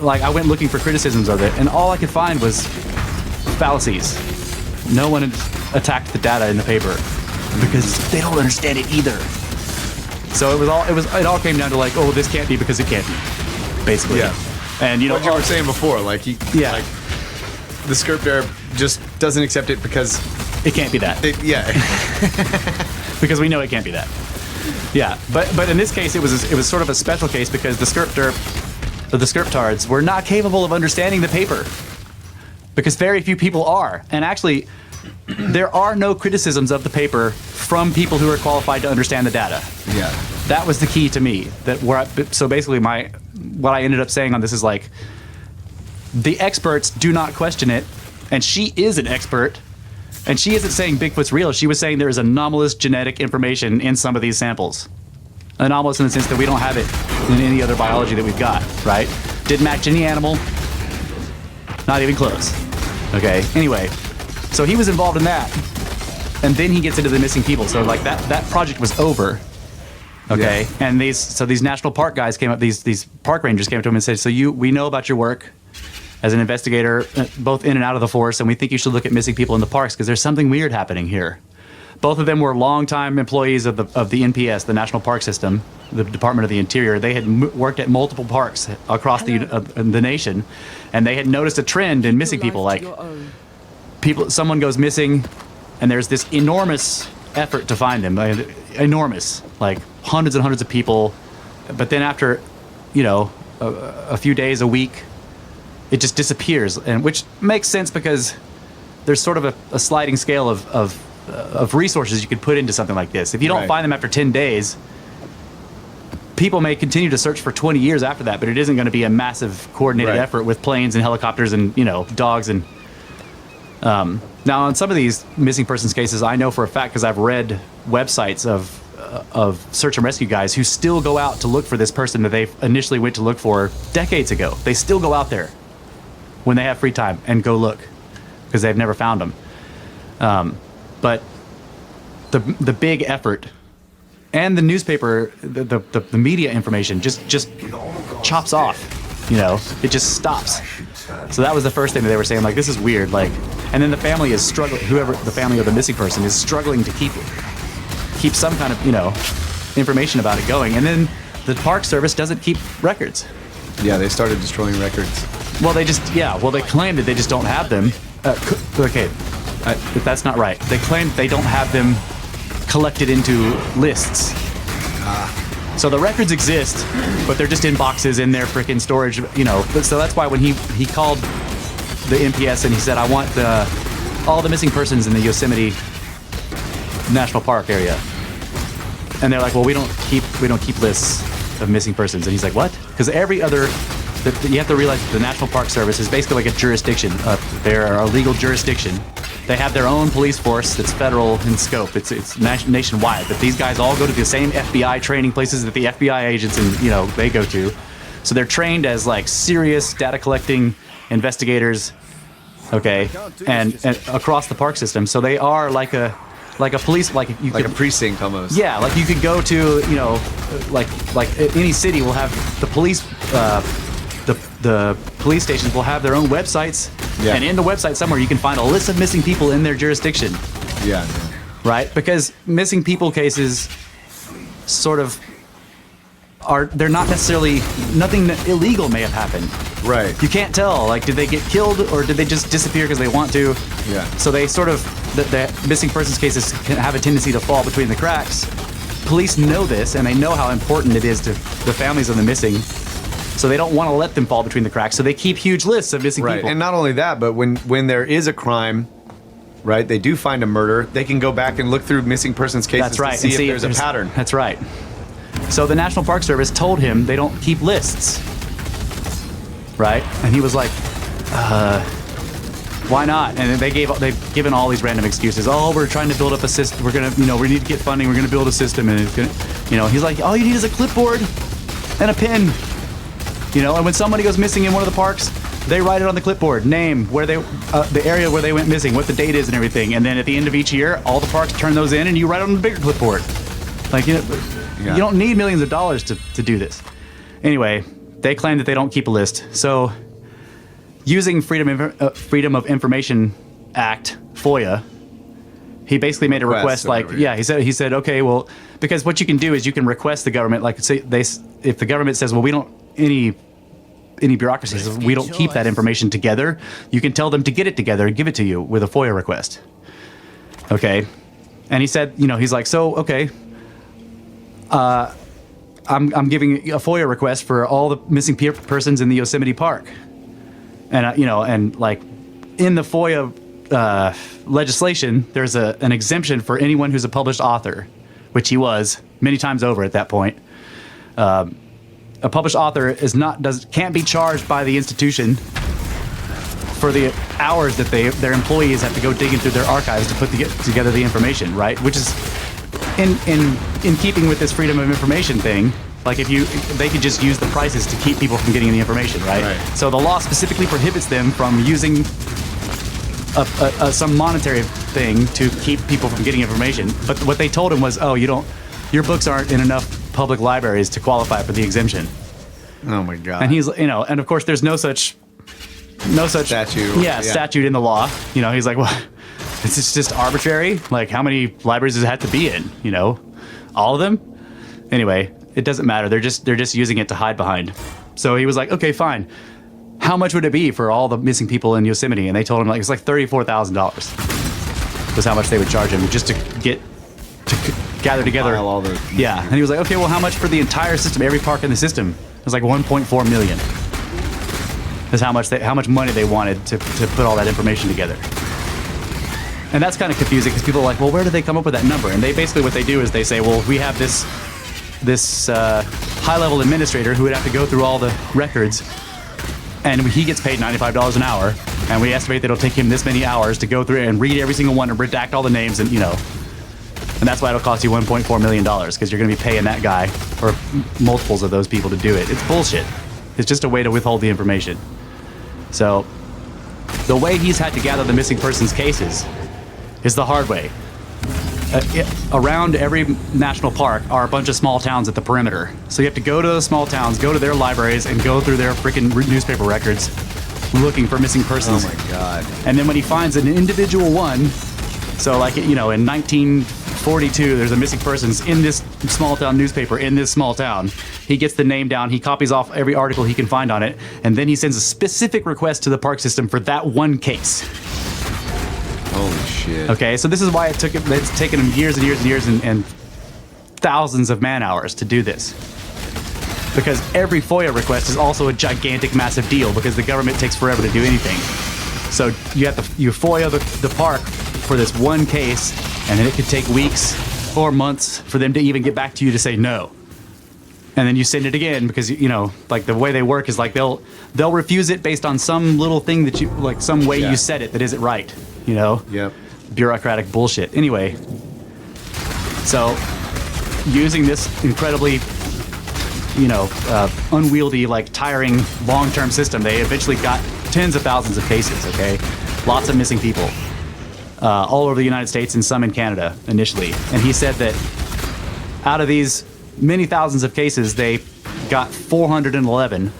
I went looking for criticisms of it, and all I could find was fallacies. No one had attacked the data in the paper because they don't understand it either. So it all came down to like, oh, this can't be because it can't be, basically. Yeah. And what you were saying before, like the skirp derp just doesn't accept it because it can't be that. Because we know it can't be that. Yeah, but in this case, it was sort of a special case because the skirp tards were not capable of understanding the paper because very few people are, and actually, there are no criticisms of the paper from people who are qualified to understand the data. Yeah, that was the key to me. So basically, what I ended up saying on this is like, the experts do not question it, and she is an expert, and she isn't saying Bigfoot's real. She was saying there is anomalous genetic information in some of these samples. Anomalous in the sense that we don't have it in any other biology that we've got, right? Didn't match any animal, not even close. Okay, anyway. So he was involved in that, and then he gets into the missing people. So like that project was over, okay. Yeah. And these national park guys came up, these park rangers came up to him and said, "So we know about your work as an investigator, both in and out of the force, and we think you should look at missing people in the parks because there's something weird happening here." Both of them were longtime employees of the NPS, the National Park System, the Department of the Interior. They had worked at multiple parks across the nation, and they had noticed a trend in missing people, like. Someone goes missing, and there's this enormous effort to find them. Enormous, like hundreds and hundreds of people. But then after, a few days, a week, it just disappears, and which makes sense because there's sort of a sliding scale of resources you could put into something like this. If you don't find them after 10 days, people may continue to search for 20 years after that, but it isn't going to be a massive coordinated effort with planes and helicopters and dogs and. Now, on some of these missing persons cases, I know for a fact because I've read websites of search and rescue guys who still go out to look for this person that they initially went to look for decades ago. They still go out there when they have free time and go look because they've never found them. But the big effort and the newspaper, the media information just chops off. It just stops. So that was the first thing that they were saying, like, this is weird, like, and then the family is struggling, whoever the family of the missing person is struggling to keep some kind of, information about it going. And then the Park Service doesn't keep records. Yeah, they started destroying records. Well, they claim that they just don't have them. Okay, That's not right. They claim they don't have them collected into lists. So the records exist, but they're just in boxes in their freaking storage, you know. So that's why when he called the MPS and he said, I want all the missing persons in the Yosemite National Park area. And they're like, well, we don't keep lists of missing persons. And he's like, what? Because every other, you have to realize that the National Park Service is basically like a jurisdiction. They're a legal jurisdiction. They have their own police force that's federal in scope. It's nationwide. But these guys all go to the same FBI training places that the FBI agents they go to. So they're trained as like serious data collecting investigators, okay, and across the park system. So they are like a police, like a precinct almost. Yeah, like you could go to, like any city will have the police, the police stations will have their own websites, and in the website somewhere you can find a list of missing people in their jurisdiction. Yeah. Right, because missing people cases sort of they're not necessarily, nothing illegal may have happened. Right. You can't tell, like, did they get killed or did they just disappear because they want to? Yeah. So they sort of, the missing persons cases can have a tendency to fall between the cracks. Police know this and they know how important it is to the families of the missing. So they don't want to let them fall between the cracks. So they keep huge lists of missing people. And not only that, but when there is a crime, right, they do find a murder, they can go back and look through missing persons cases That's right. to see if there's a pattern. That's right. So the National Park Service told him they don't keep lists. Right? And he was like, why not? And they've given all these random excuses. Oh, we're trying to build up a system. We're going to, we need to get funding. We're going to build a system. And it's going to, he's like, all you need is a clipboard and a pen. And when somebody goes missing in one of the parks, they write it on the clipboard, name, where the area where they went missing, what the date is and everything. And then at the end of each year, all the parks turn those in and you write it on the bigger clipboard. Like, you don't need millions of dollars to do this. Anyway, they claim that they don't keep a list. So using Freedom of Information Act, FOIA, he basically made a request he said, okay, well, because what you can do is you can request the government, like say if the government says, well, we don't, any bureaucracy says we don't keep that information together, you can tell them to get it together and give it to you with a FOIA request. Okay. And he said, he's like, so, okay, I'm giving a FOIA request for all the missing persons in the Yosemite Park. And, and like in the FOIA legislation, there's an exemption for anyone who's a published author, which he was many times over at that point. A published author can't be charged by the institution for the hours that their employees have to go digging through their archives to put together the information, right? Which is in keeping with this freedom of information thing. Like they could just use the prices to keep people from getting the information, right? So the law specifically prohibits them from using some monetary thing to keep people from getting information. But what they told him was, oh, your books aren't in enough public libraries to qualify for the exemption. Oh my God. And he's, and of course there's no such statute. Statute in the law. He's like, well, it's just arbitrary. Like, how many libraries does it have to be in? All of them? Anyway, it doesn't matter. They're just using it to hide behind. So he was like, okay, fine. How much would it be for all the missing people in Yosemite? And they told him it's like $34,000 was how much they would charge him just to gather together. All the and he was like, okay, well, how much for the entire system, every park in the system? It was like 1.4 million. Is how much money they wanted to put all that information together. And that's kind of confusing because people are like, well, where did they come up with that number? And they basically, what they do is they say, well, we have this high-level administrator who would have to go through all the records, and he gets paid $95 an hour, and we estimate that it'll take him this many hours to go through and read every single one and redact all the names, and and that's why it'll cost you $1.4 million, because you're going to be paying that guy or multiples of those people to do it. It's bullshit. It's just a way to withhold the information. So the way he's had to gather the missing persons cases is the hard way. Around every national park are a bunch of small towns at the perimeter. So you have to go to those small towns, go to their libraries, and go through their freaking newspaper records looking for missing persons. Oh my God. And then when he finds an individual one, so like, in 1942, there's a missing persons in this small town newspaper in this small town. He gets the name down, he copies off every article he can find on it, and then he sends a specific request to the park system for that one case. Oh Holy shit. Okay, so this is why it's taken them years and years and years and thousands of man hours to do this. Because every FOIA request is also a gigantic, massive deal because the government takes forever to do anything. So you FOIA the park for this one case, and then it could take weeks or months for them to even get back to you to say no. And then you send it again because, you know, like the way they work is like they'll refuse it based on some little thing that you, like some way you said it that isn't right, you know? Yep. Bureaucratic bullshit. Anyway, so using this incredibly, you know, unwieldy, like tiring long-term system, they eventually got tens of thousands of cases, okay? Lots of missing people. All over the United States and some in Canada initially. And he said that out of these many thousands of cases, they got 411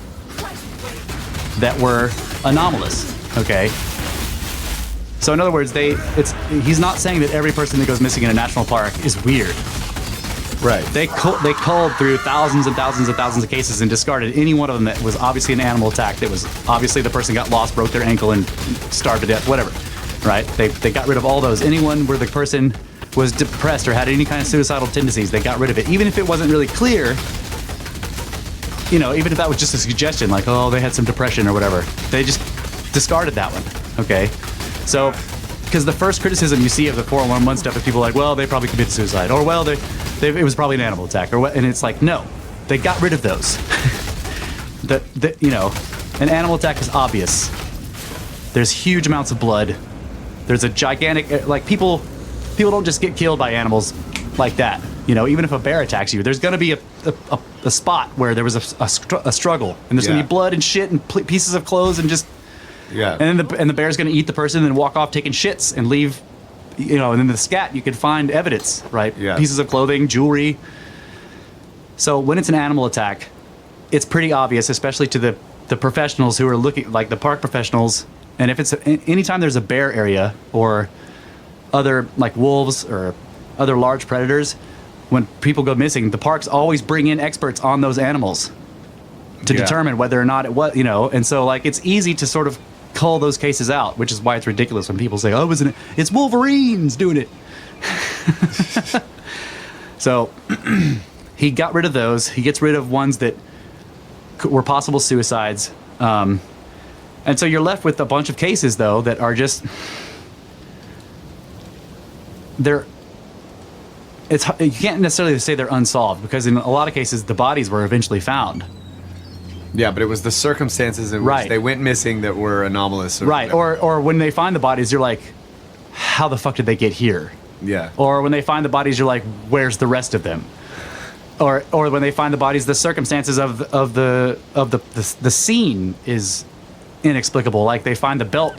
that were anomalous, okay? So in other words, he's not saying that every person that goes missing in a national park is weird. Right. They culled through thousands and thousands and thousands of cases and discarded any one of them that was obviously an animal attack, that was obviously the person got lost, broke their ankle, and starved to death, whatever, right? They got rid of all those. Anyone where the person was depressed or had any kind of suicidal tendencies, they got rid of it. Even if it wasn't really clear, you know, even if that was just a suggestion, like, oh, they had some depression or whatever, they just discarded that one, okay? So, because the first criticism you see of the 411 stuff is people like, well, they probably committed suicide, or well, it was probably an animal attack, or what? And it's like, no, they got rid of those. You know, an animal attack is obvious. There's huge amounts of blood. There's a gigantic, like, people don't just get killed by animals like that. You know, even if a bear attacks you, there's going to be a spot where there was a struggle, and there's going to be blood and shit and pieces of clothes and just. Yeah. And then the bear's going to eat the person and then walk off taking shits and leave, you know, and then the scat, you could find evidence, right? Yeah. Pieces of clothing, jewelry. So when it's an animal attack, it's pretty obvious, especially to the professionals who are looking, like the park professionals. And if it's anytime there's a bear area or other, like wolves or other large predators, when people go missing, the parks always bring in experts on those animals to determine whether or not it was, you know. And so, like, it's easy to sort of cull those cases out, which is why it's ridiculous when people say, oh, it's Wolverines doing it. So he got rid of those. He gets rid of ones that were possible suicides. And so you're left with a bunch of cases, though, that are just... you can't necessarily say they're unsolved, because in a lot of cases, the bodies were eventually found. Yeah, but it was the circumstances in which they went missing that were anomalous. Or when they find the bodies, you're like, how the fuck did they get here? Yeah. Or when they find the bodies, you're like, where's the rest of them? Or when they find the bodies, the circumstances of the scene is inexplicable. Like, they find the belt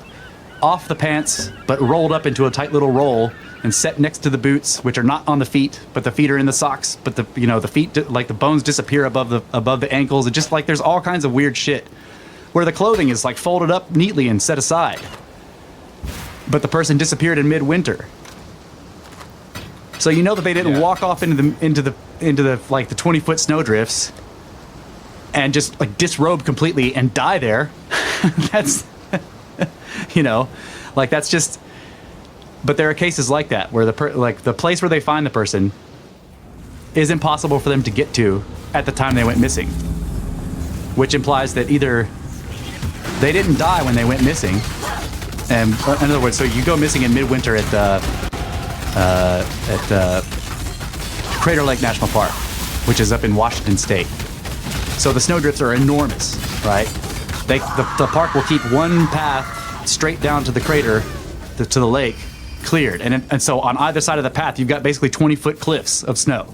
off the pants, but rolled up into a tight little roll and set next to the boots, which are not on the feet, but the feet are in the socks. But the feet, like, the bones disappear above the ankles. It just, like, there's all kinds of weird shit where the clothing is, like, folded up neatly and set aside, but the person disappeared in midwinter. So you know that they didn't walk off into the like the 20-foot snowdrifts and just, like, disrobe completely and die there. That's you know, like, that's just. But there are cases like that where the place where they find the person is impossible for them to get to at the time they went missing, which implies that either they didn't die when they went missing, and in other words, so you go missing in midwinter at Crater Lake National Park, which is up in Washington State. So the snowdrifts are enormous, right? The park will keep one path straight down to the crater, to the lake, cleared, and so on either side of the path you've got basically 20-foot cliffs of snow.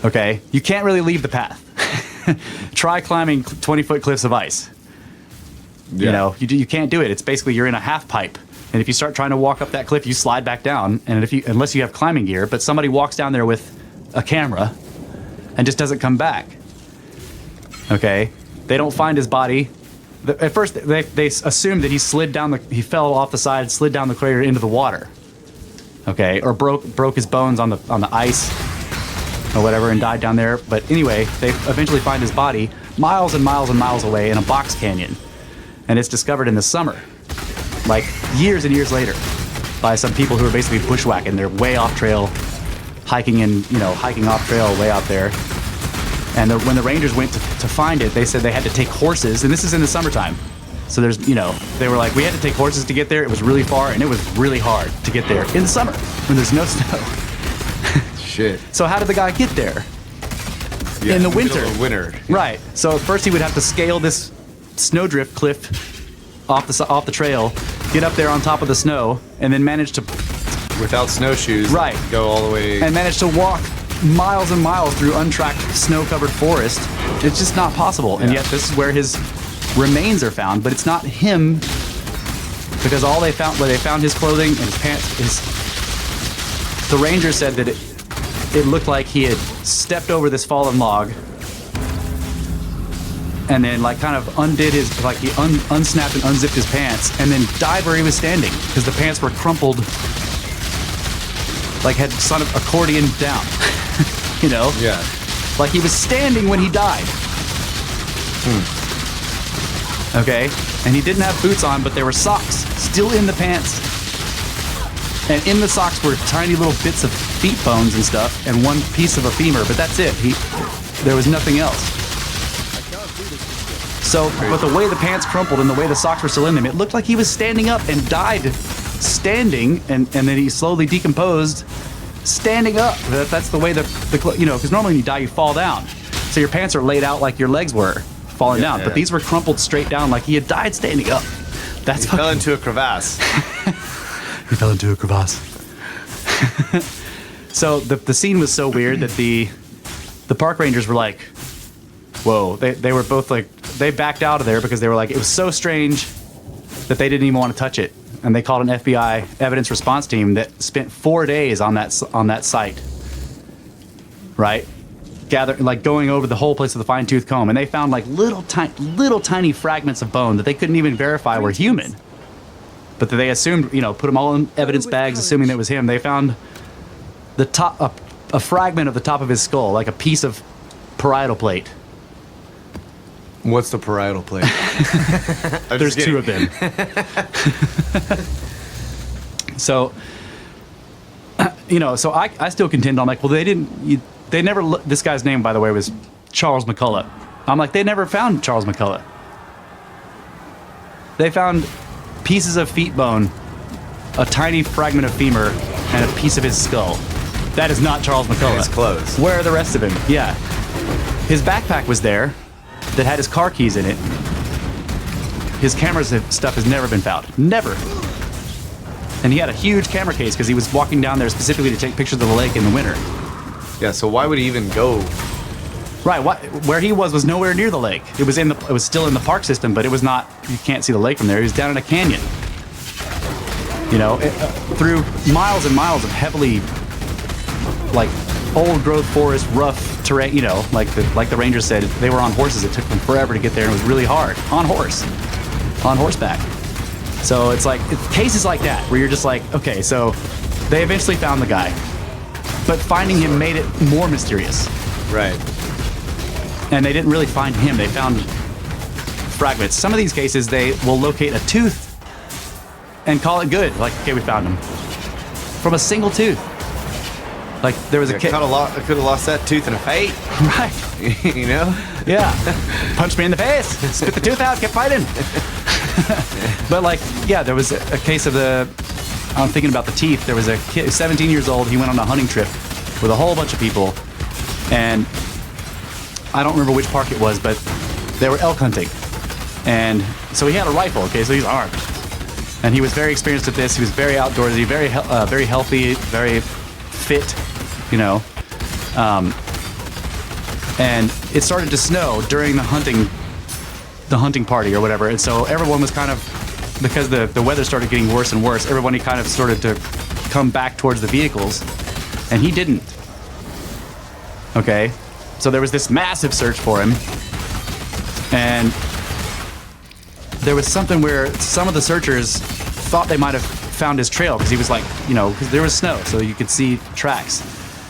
Okay, you can't really leave the path. Try climbing 20-foot cliffs of ice. You know, you can't do it. It's basically you're in a half pipe, and if you start trying to walk up that cliff, you slide back down. And unless you have climbing gear, but somebody walks down there with a camera and just doesn't come back. Okay, they don't find his body. At first, they assumed that he fell off the side, slid down the crater into the water, okay, or broke his bones on the ice or whatever and died down there. But anyway, they eventually find his body miles and miles and miles away in a box canyon, and it's discovered in the summer, like years and years later. by some people who are basically bushwhacking. They're way off trail, hiking off trail way out there. And when the Rangers went to find it, they said they had to take horses, and this is in the summertime. So there's, they were like, we had to take horses to get there. It was really far, and it was really hard to get there in the summer when there's no snow. Shit. So how did the guy get there? Yeah, in the winter. middle of winter. Right. So first he would have to scale this snowdrift cliff off the trail, get up there on top of the snow, and then manage to Without snowshoes. Right. Go all the way. and manage to walk miles and miles through untracked snow-covered forest. It's just not possible. And Yeah. yet this is where his remains are found, but it's not him because all they found, where they found his clothing and his pants, the ranger said that it looked like he had stepped over this fallen log and then like kind of undid his, like he unsnapped and unzipped his pants and then died where he was standing because the pants were crumpled, like had sort of accordion down, Yeah. like he was standing when he died. Okay, and he didn't have boots on, but there were socks still in the pants. And in the socks were tiny little bits of feet bones and stuff, and one piece of a femur, but that's it. There was nothing else. So, but the way the pants crumpled and the way the socks were still in them, it looked like he was standing up and died standing, and then he slowly decomposed standing up. That's the way because normally when you die, you fall down. So your pants are laid out like your legs were falling down, but these were crumpled straight down like he had died standing up. That's He fell into a crevasse. He fell into a crevasse. So the scene was so weird that the park rangers were like, whoa. They were both like, they backed out of there because they were like, it was so strange that they didn't even want to touch it. And they called an FBI evidence response team that spent 4 days on that site. Right? Going over the whole place with a fine-tooth comb, and they found like little tiny fragments of bone that they couldn't even verify were human. But they assumed, put them all in evidence bags, assuming that it was him. They found the top, a fragment of the top of his skull, like a piece of parietal plate. What's the parietal plate? There's two of them. So, so I still contend. I'm like, well, they never. This guy's name, by the way, was Charles McCullough. I'm like, they never found Charles McCullough. They found pieces of feet bone, a tiny fragment of femur, and a piece of his skull. That is not Charles McCullough. His clothes. Where are the rest of him? Yeah. His backpack was there that had his car keys in it. His camera stuff has never been found. Never. And he had a huge camera case because he was walking down there specifically to take pictures of the lake in the winter. Yeah, so why would he even go? Right, where he was nowhere near the lake. It was still in the park system, but it was not. You can't see the lake from there. He was down in a canyon. Through miles and miles of heavily, like, old growth forest, rough terrain. Like the rangers said, they were on horses. It took them forever to get there, and it was really hard on horseback. So it's like cases like that where you're just like, okay, so they eventually found the guy, but finding him made it more mysterious. Right. And they didn't really find him. They found fragments. Some of these cases, they will locate a tooth and call it good. Like, okay, we found him. From a single tooth. Like, there was a kid. I could have lost that tooth in a fight. Right. Yeah. Punched me in the face. Spit the tooth out. Kept fighting. But, like, yeah, there was a case of I'm thinking about the teeth. There was a kid, 17 years old. He went on a hunting trip with a whole bunch of people. And I don't remember which park it was, but they were elk hunting. And so he had a rifle, okay, so he's armed. And he was very experienced at this. He was very outdoorsy, very healthy, very fit, and it started to snow during the hunting party or whatever. And so everyone was kind of, because the weather started getting worse and worse, everybody kind of started to come back towards the vehicles, and he didn't. Okay? So there was this massive search for him, and there was something where some of the searchers thought they might have found his trail because he was like, because there was snow, so you could see tracks.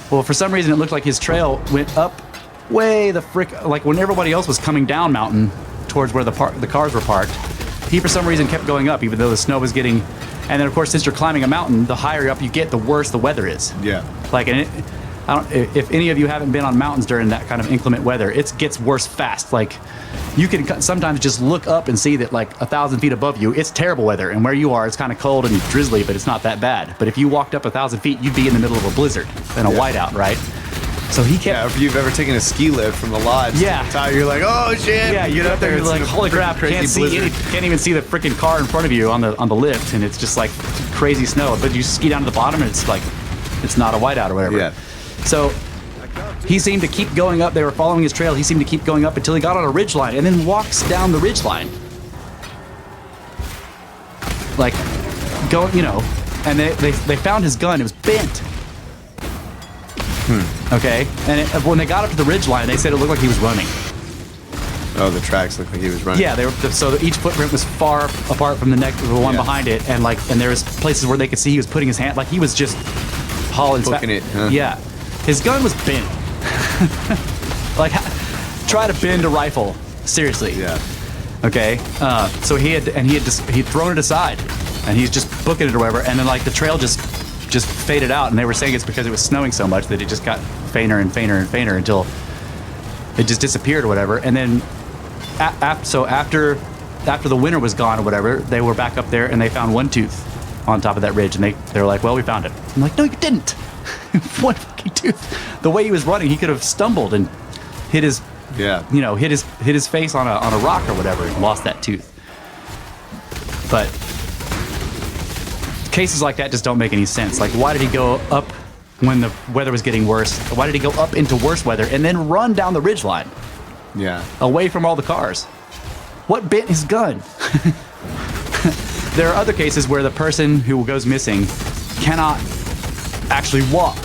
Well, for some reason, it looked like his trail went up way like when everybody else was coming down mountain towards where the cars were parked. He, for some reason, kept going up, even though the snow was getting And then, of course, since you're climbing a mountain, the higher up you get, the worse the weather is. Yeah. Like, and if any of you haven't been on mountains during that kind of inclement weather, it gets worse fast. Like, you can sometimes just look up and see that, like, 1,000 feet above you, it's terrible weather. And where you are, it's kind of cold and drizzly, but it's not that bad. But if you walked up 1,000 feet, you'd be in the middle of a blizzard and a whiteout, right? So he kept... Yeah, if you've ever taken a ski lift from the lodge, you're like, oh, shit. Yeah, you get up there and you're like, holy crap, can't even see the freaking car in front of you on the lift, and it's just like crazy snow. But you ski down to the bottom and it's like, it's not a whiteout or whatever. Yeah. So he seemed to keep going up. They were following his trail. He seemed to keep going up until he got on a ridgeline and then walks down the ridgeline. Like, and they found his gun. It was bent. Okay, and when they got up to the ridgeline, they said it looked like he was running. Oh, the tracks looked like he was running. Yeah, so each footprint was far apart from the one behind it, and there was places where they could see he was putting his hand, like he was just hauling, hooking it. Huh? Yeah, his gun was bent. Like, try to bend a rifle, seriously. Yeah. Okay, so he'd thrown it aside, and he's just booking it or whatever, and then like the trail just faded out, and they were saying it's because it was snowing so much that it just got fainter and fainter and fainter until it just disappeared or whatever. And then after the winter was gone or whatever, they were back up there and they found one tooth on top of that ridge, and they were like, well, we found it. I'm like, no, you didn't. One fucking tooth. The way he was running, he could have stumbled and hit his hit his face on a rock or whatever and lost that tooth. But cases like that just don't make any sense. Like, why did he go up when the weather was getting worse? Why did he go up into worse weather and then run down the ridgeline? Yeah. Away from all the cars. What bent his gun? There are other cases where the person who goes missing cannot actually walk.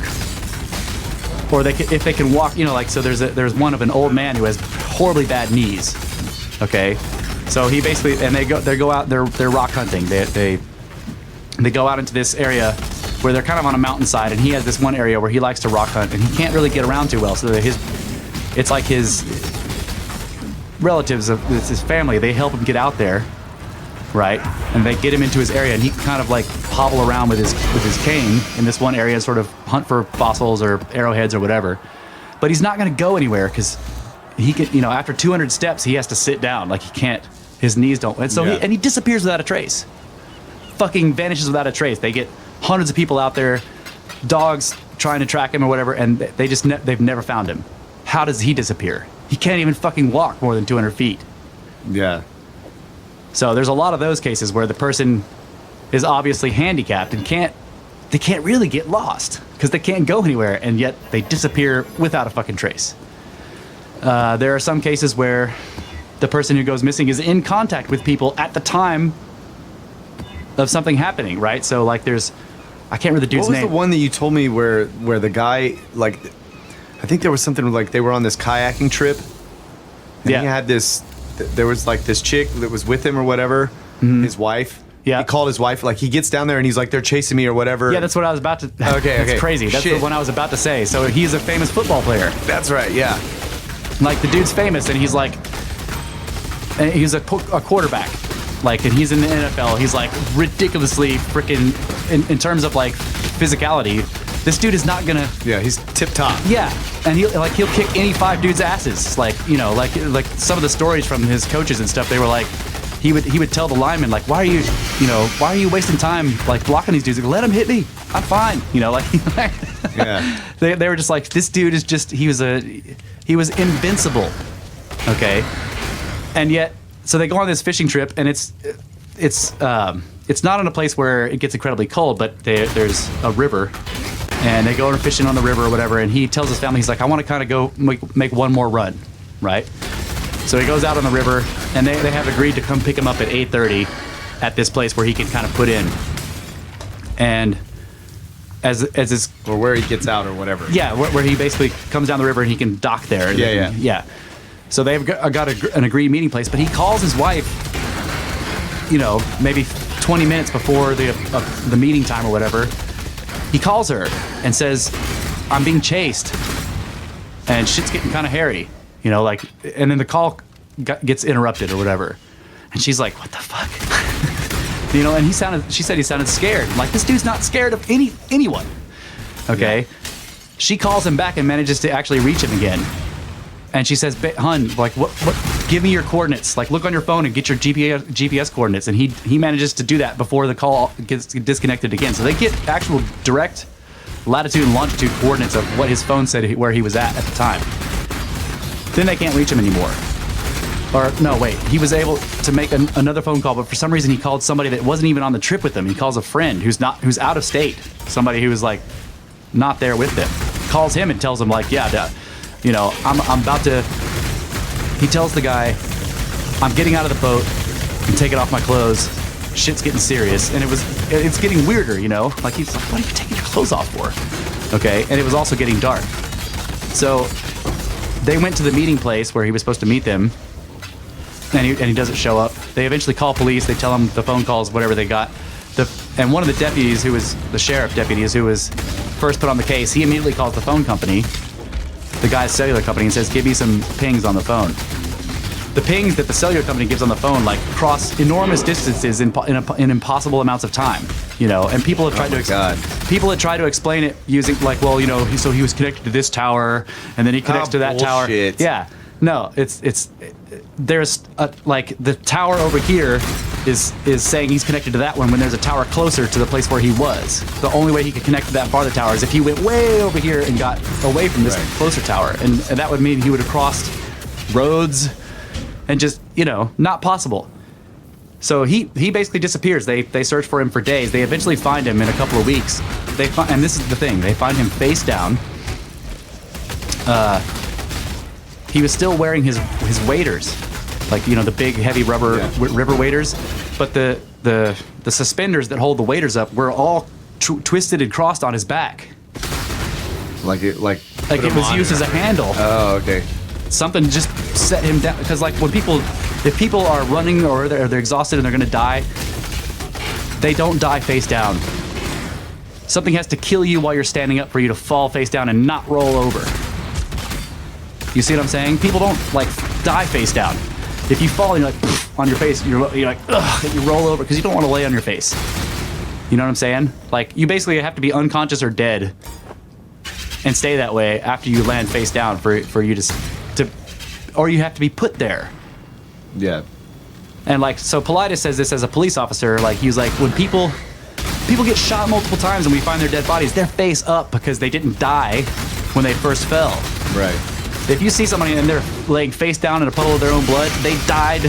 Or if they can walk, so there's one of an old man who has horribly bad knees. Okay? So he basically, and they go out, they're rock hunting. They go out into this area where they're kind of on a mountainside, and he has this one area where he likes to rock hunt, and he can't really get around too well. So it's like his relatives, it's his family, they help him get out there, right? And they get him into his area, and he can kind of like hobble around with his cane in this one area, sort of hunt for fossils or arrowheads or whatever. But he's not going to go anywhere because he can, after 200 steps, he has to sit down. Like, he can't, his knees don't. And so he disappears without a trace. Fucking vanishes without a trace. They get hundreds of people out there, dogs trying to track him or whatever, and they've never found him. How does he disappear? He can't even fucking walk more than 200 feet. Yeah. So there's a lot of those cases where the person is obviously handicapped and they can't really get lost because they can't go anywhere, and yet they disappear without a fucking trace. There are some cases where the person who goes missing is in contact with people at the time of something happening, right? So like I can't remember the dude's name. What was the one that you told me where the guy, like, I think there was something like they were on this kayaking trip, and he had there was like this chick that was with him or whatever, his wife. Yeah. He called his wife, like, he gets down there and he's like, they're chasing me or whatever. Yeah, that's what I was about to... Okay. That's crazy. That's the one I was about to say. So he's a famous football player. That's right, yeah. Like, the dude's famous, and he's like... And he's a quarterback. Like, and he's in the NFL. He's like ridiculously freaking... In terms of, like, physicality, this dude is not gonna... Yeah, he's tip-top. Yeah. And he'll kick any 5 dudes' asses. Like, like some of the stories from his coaches and stuff, they were like... He would tell the lineman, like, why are you wasting time, like, blocking these dudes? Like, let him hit me. I'm fine. Yeah. They were just like, this dude is just, he was invincible. Okay. And yet, so they go on this fishing trip, and it's not in a place where it gets incredibly cold, but there's a river, and they go fishing on the river or whatever, and he tells his family, he's like, I want to kind of go make one more run, right? So he goes out on the river, and they have agreed to come pick him up at 8:30 at this place where he can kind of put in. And as his... Or where he gets out or whatever. Yeah, where he basically comes down the river and he can dock there. Yeah. So they've got an agreed meeting place, but he calls his wife, maybe 20 minutes before the meeting time or whatever. He calls her and says, I'm being chased. And shit's getting kind of hairy. And then the call gets interrupted or whatever. And she's like, what the fuck? You know, and she said he sounded scared. I'm like, this dude's not scared of anyone. Okay. Yeah. She calls him back and manages to actually reach him again. And she says, "Hun, like, what? Give me your coordinates. Like, look on your phone and get your GPS coordinates." And he manages to do that before the call gets disconnected again. So they get actual direct latitude and longitude coordinates of what his phone said where he was at the time. Then they can't reach him anymore. Or no, wait. He was able to make another phone call, but for some reason he called somebody that wasn't even on the trip with him. He calls a friend who's out of state. Somebody who was like not there with them. Calls him and tells him like, yeah. You know, I'm about to. He tells the guy, "I'm getting out of the boat. I'm taking off my clothes. Shit's getting serious." And it's getting weirder, you know. Like he's like, "What are you taking your clothes off for?" Okay, and it was also getting dark. So they went to the meeting place where he was supposed to meet them, and he doesn't show up. They eventually call police. They tell him the phone calls, whatever they got. And one of the deputies, who was the sheriff deputies, who was first put on the case, he immediately calls the phone company. The guy's cellular company, and says, "Give me some pings on the phone." The pings that the cellular company gives on the phone like cross enormous distances in impossible amounts of time, you know. And people have tried to explain it using like, well, you know, so he was connected to this tower, and then he connects to that tower. Yeah, no, there's like the tower over here is saying he's connected to that one when there's a tower closer to the place where he was. The only way he could connect to that farther tower is if he went way over here and got away from this closer tower. And that would mean he would have crossed roads and just, you know, not possible. So he basically disappears. They search for him for days. They eventually find him in a couple of weeks. And this is the thing, they find him face down. He was still wearing his waders. Like, you know, the big heavy rubber river waders, but the suspenders that hold the waders up were all twisted and crossed on his back. Like it was used as a handle. Oh, okay. Something just set him down, because like if people are running or they're exhausted and they're gonna die, they don't die face down. Something has to kill you while you're standing up for you to fall face down and not roll over. You see what I'm saying? People don't like die face down. If you fall and you're like on your face, you're like, ugh, you roll over because you don't want to lay on your face. You know what I'm saying? Like, you basically have to be unconscious or dead and stay that way after you land face down for you to, or you have to be put there. Yeah. And like, so Paulides says this as a police officer. Like, he's like, when people get shot multiple times and we find their dead bodies, they're face up because they didn't die when they first fell. Right. If you see somebody and they're laying face down in a puddle of their own blood, they died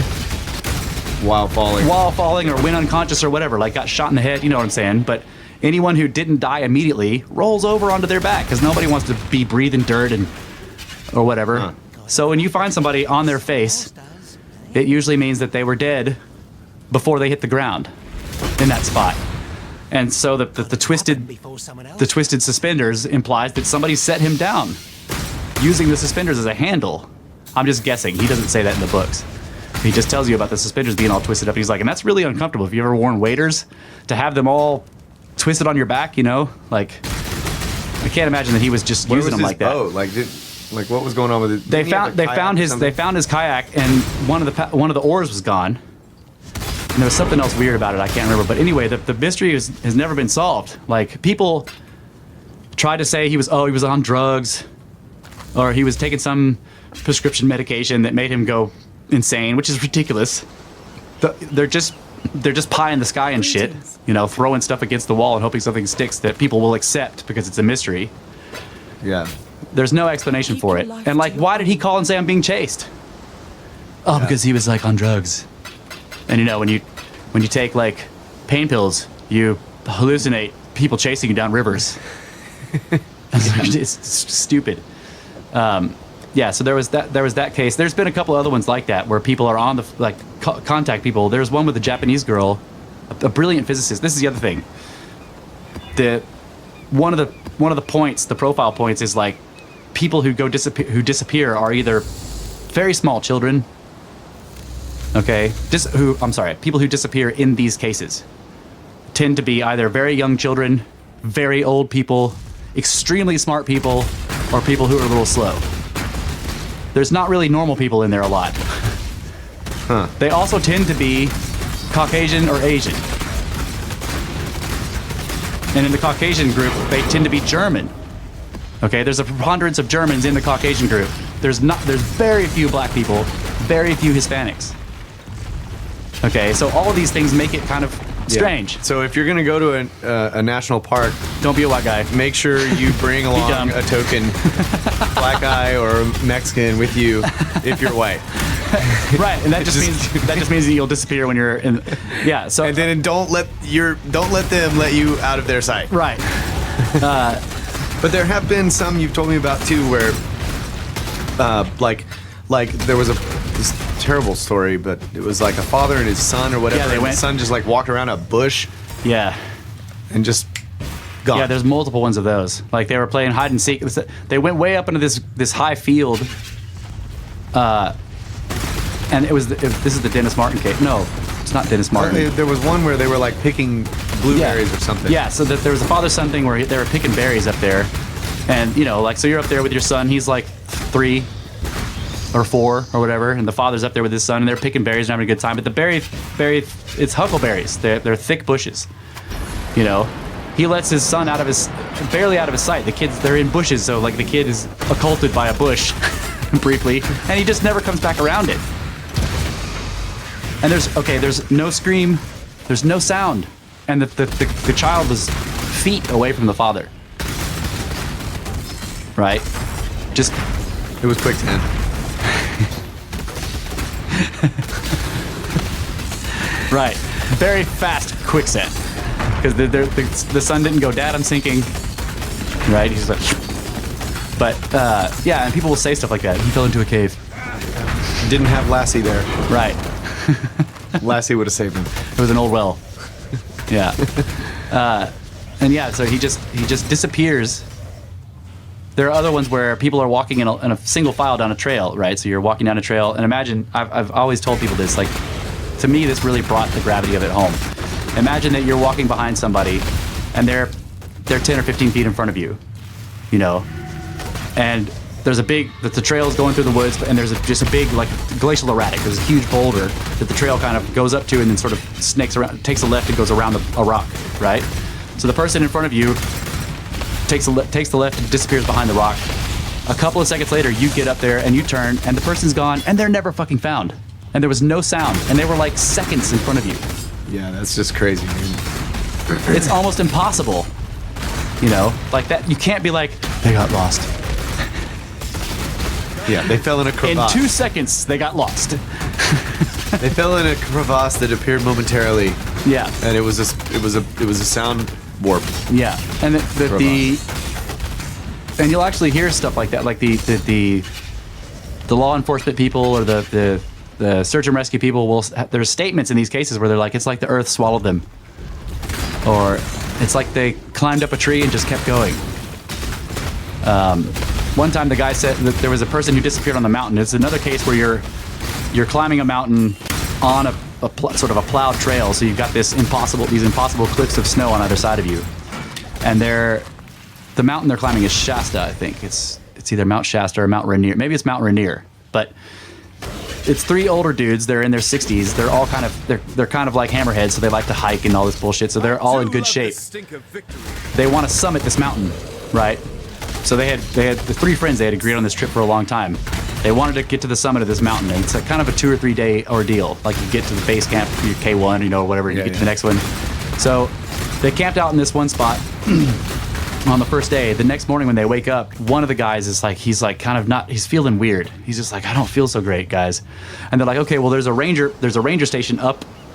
while falling or went unconscious or whatever, like got shot in the head, you know what I'm saying? But anyone who didn't die immediately rolls over onto their back because nobody wants to be breathing dirt or whatever. Huh. So when you find somebody on their face, it usually means that they were dead before they hit the ground in that spot. And so the twisted suspenders implies that somebody set him down using the suspenders as a handle. I'm just guessing. He doesn't say that in the books. He just tells you about the suspenders being all twisted up. He's like, and that's really uncomfortable. Have you ever worn waders? To have them all twisted on your back, you know? Like, I can't imagine that he was just using them like that. Like, what was going on with it? They found his kayak, and one of the oars was gone. And there was something else weird about it. I can't remember. But anyway, the mystery has never been solved. Like, people tried to say he was on drugs, or he was taking some prescription medication that made him go insane, which is ridiculous. They're just pie in the sky and shit, you know, throwing stuff against the wall and hoping something sticks that people will accept because it's a mystery. Yeah. There's no explanation for it. And like, why did he call and say I'm being chased? Oh, because he was like on drugs. And you know, when you take like pain pills, you hallucinate people chasing you down rivers. It's stupid. Yeah, so there was that case. There's been a couple other ones like that where people are on the contact people. There's one with a Japanese girl, a brilliant physicist. This is the other thing. One of the points, the profile points, is like people who disappear are either very small children. Okay, people who disappear in these cases tend to be either very young children, very old people, extremely smart people, or people who are a little slow. There's not really normal people in there a lot. Huh. They also tend to be Caucasian or Asian. And in the Caucasian group, they tend to be German. Okay, there's a preponderance of Germans in the Caucasian group. There's very few black people, very few Hispanics. Okay, so all of these things make it kind of strange. So if you're gonna go to a national park, Don't be a white guy. make sure you bring dumb. along a token black guy or Mexican with you if you're white. Right, and that just means that you'll disappear when you're in. Yeah, so And then don't let them let you out of their sight. right. But there have been some you've told me about too, where, like there was this terrible story, but it was like a father and his son or whatever. Yeah, they and went- the son just like walked around a bush Yeah. and just gone. Yeah, there's multiple ones of those. Like they were playing hide and seek. They went way up into this high field. And this is the Dennis Martin case. No, it's not Dennis Martin. There was one where they were like picking blueberries or something. Yeah, so there was a father-son thing where they were picking berries up there. And, like, so you're up there with your son. He's like 3 or 4 or whatever. And the father's up there with his son, and they're picking berries and having a good time. But the berry, it's huckleberries. They're thick bushes. He lets his son barely out of his sight. The kids, they're in bushes, so like the kid is occulted by a bush briefly, and he just never comes back around it. And there's no scream, there's no sound, and the child was feet away from the father. Right? Just It was quicksand. right. Very fast quicksand. Because the son didn't go, Dad, I'm sinking. Right? He's like, but yeah, and people will say stuff like that. He fell into a cave. Didn't have Lassie there. Right. Lassie would have saved him. It was an old well. Yeah. And yeah, so he just disappears. There are other ones where people are walking in a single file down a trail, right? So you're walking down a trail, and imagine, I've always told people this, like, to me, this really brought the gravity of it home. Imagine that you're walking behind somebody, and they're 10 or 15 feet in front of you, and there's the trail is going through the woods, and there's just a big, like, glacial erratic. There's a huge boulder that the trail kind of goes up to and then sort of snakes around, takes a left and goes around a rock, right? So the person in front of you takes the left and disappears behind the rock. A couple of seconds later, you get up there and you turn, and the person's gone, and they're never fucking found. And there was no sound, and they were like seconds in front of you. Yeah, that's just crazy, dude. It's almost impossible, like that. You can't be like, they got lost. Yeah, they fell in a In crevasse. 2 seconds, they got lost. They fell in a crevasse that appeared momentarily, Yeah, and it was a sound warp. yeah, and and you'll actually hear stuff like that, like the law enforcement people or the search and rescue people there's statements in these cases where they're like, it's like the earth swallowed them, or it's like they climbed up a tree and just kept going. One time the guy said that there was a person who disappeared on the mountain. It's another case where you're climbing a mountain on sort of a plowed trail, so you've got these impossible cliffs of snow on either side of you, and the mountain they're climbing is Shasta. I think it's either Mount Shasta or Mount Rainier. Maybe it's Mount Rainier, but it's 3 older dudes. They're in their 60s. They're all they're kind of like hammerheads, so they like to hike and all this bullshit. So they're all in good shape. They want to summit this mountain, right? So they had the 3 friends. They had agreed on this trip for a long time. They wanted to get to the summit of this mountain, and it's kind of a 2 or 3 day ordeal. Like you get to the base camp, your K1, whatever, and you get to the next one. So they camped out in this one spot on the first day. The next morning when they wake up, one of the guys is like, he's feeling weird. He's just like, I don't feel so great, guys. And they're like, okay, well, there's a ranger station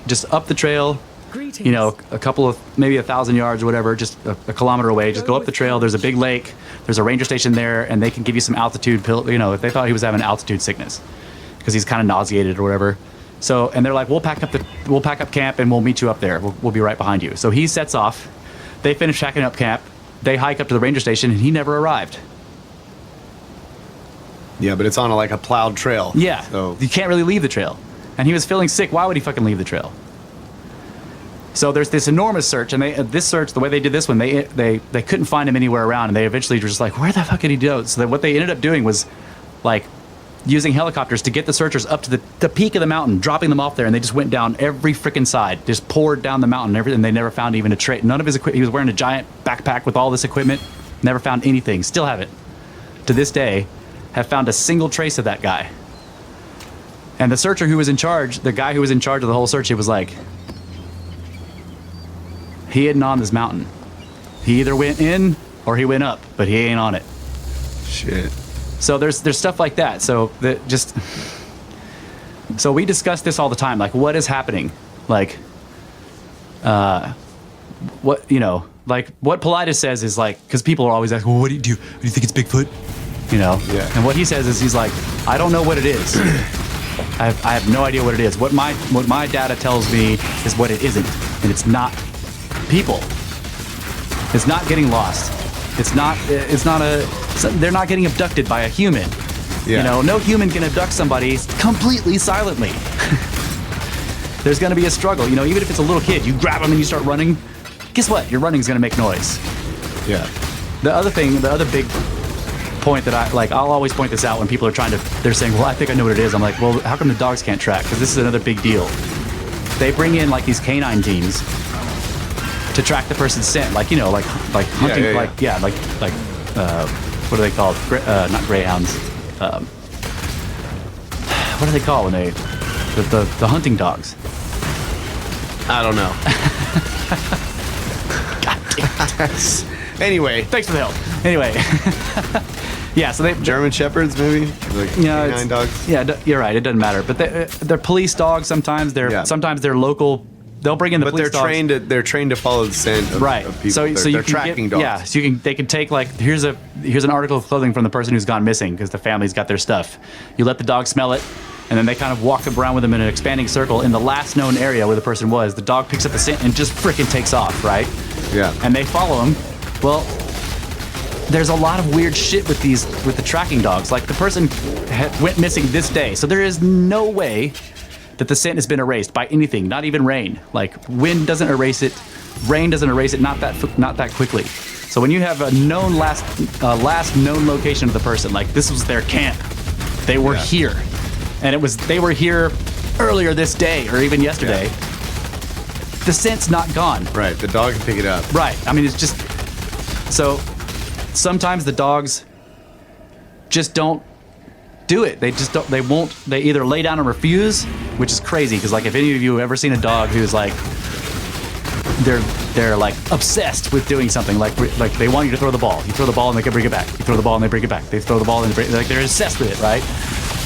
just up the trail. A couple of, maybe 1,000 yards or whatever, just a kilometer away. Just go up the trail. There's a big lake. There's a ranger station there, and they can give you some altitude pill. If they thought he was having altitude sickness because he's kind of nauseated or whatever. So, and they're like, we'll pack up camp and we'll meet you up there. We'll be right behind you. So he sets off. They finish packing up camp. They hike up to the ranger station, and he never arrived. Yeah, but it's on a plowed trail. Yeah, So you can't really leave the trail. And he was feeling sick. Why would he fucking leave the trail? So there's this enormous search, and the way they did this one, they couldn't find him anywhere around, and they eventually were just like, where the fuck did he go? So what they ended up doing was, like, using helicopters to get the searchers up to the peak of the mountain, dropping them off there, and they just went down every freaking side, just poured down the mountain, and everything. They never found even a trace. None of his equipment. He was wearing a giant backpack with all this equipment. Never found anything. Still haven't, to this day, have found a single trace of that guy. And the searcher who was in charge, the guy who was in charge of the whole search, he was like, he isn't on this mountain. He either went in or he went up, but he ain't on it. Shit. So there's stuff like that. So so we discuss this all the time. Like, what is happening? Like, what, you know, like what Politis says is like, because people are always asking, well, what do you do? Do you think it's Bigfoot? You know? Yeah. And what he says is, he's like, I don't know what it is. I have no idea what it is. What my data tells me is what it isn't, and it's not people. It's not getting lost. They're not getting abducted by a human. Yeah. You know, no human can abduct somebody completely silently. There's going to be a struggle. You know, even if it's a little kid, you grab them and you start running. Guess what? Your running's going to make noise. Yeah. The other big point that I'll always point this out when people are they're saying, well, I think I know what it is. I'm like, well, how come the dogs can't track? Because this is another big deal. They bring in like these canine teams to track the person's scent, like, you know, like hunting, what are they called? Not greyhounds. What do they call when they the hunting dogs? I don't know. God damn it. Anyway, Thanks for the help. Anyway, yeah. So they German shepherds, maybe, like canine dogs. Yeah, you're right. It doesn't matter. But they're police dogs. Sometimes sometimes they're local. They'll bring in the police dogs. They're trained to follow the scent of, right. of people. So They're tracking dogs. Yeah. So they can take like here's an article of clothing from the person who's gone missing because the family's got their stuff. You let the dog smell it, and then they kind of walk around with them in an expanding circle in the last known area where the person was. The dog picks up the scent and just freaking takes off, right? Yeah. And they follow him. Well, there's a lot of weird shit with the tracking dogs. Like the person went missing this day, so there is no way that the scent has been erased by anything, not even rain. Like wind doesn't erase it, rain doesn't erase it, not that quickly. So when you have a known last known location of the person, like this was their camp, they were here, and they were here earlier this day or even yesterday. Yeah. The scent's not gone. Right, the dog can pick it up. Right. I mean, it's just so. Sometimes the dogs just don't do it. They just don't. They won't. They either lay down and refuse, which is crazy. Because like, if any of you have ever seen a dog who's like, they're like obsessed with doing something. Like they want you to throw the ball. You throw the ball and they can bring it back. You throw the ball and they bring it back. They throw the ball and they're obsessed with it, right?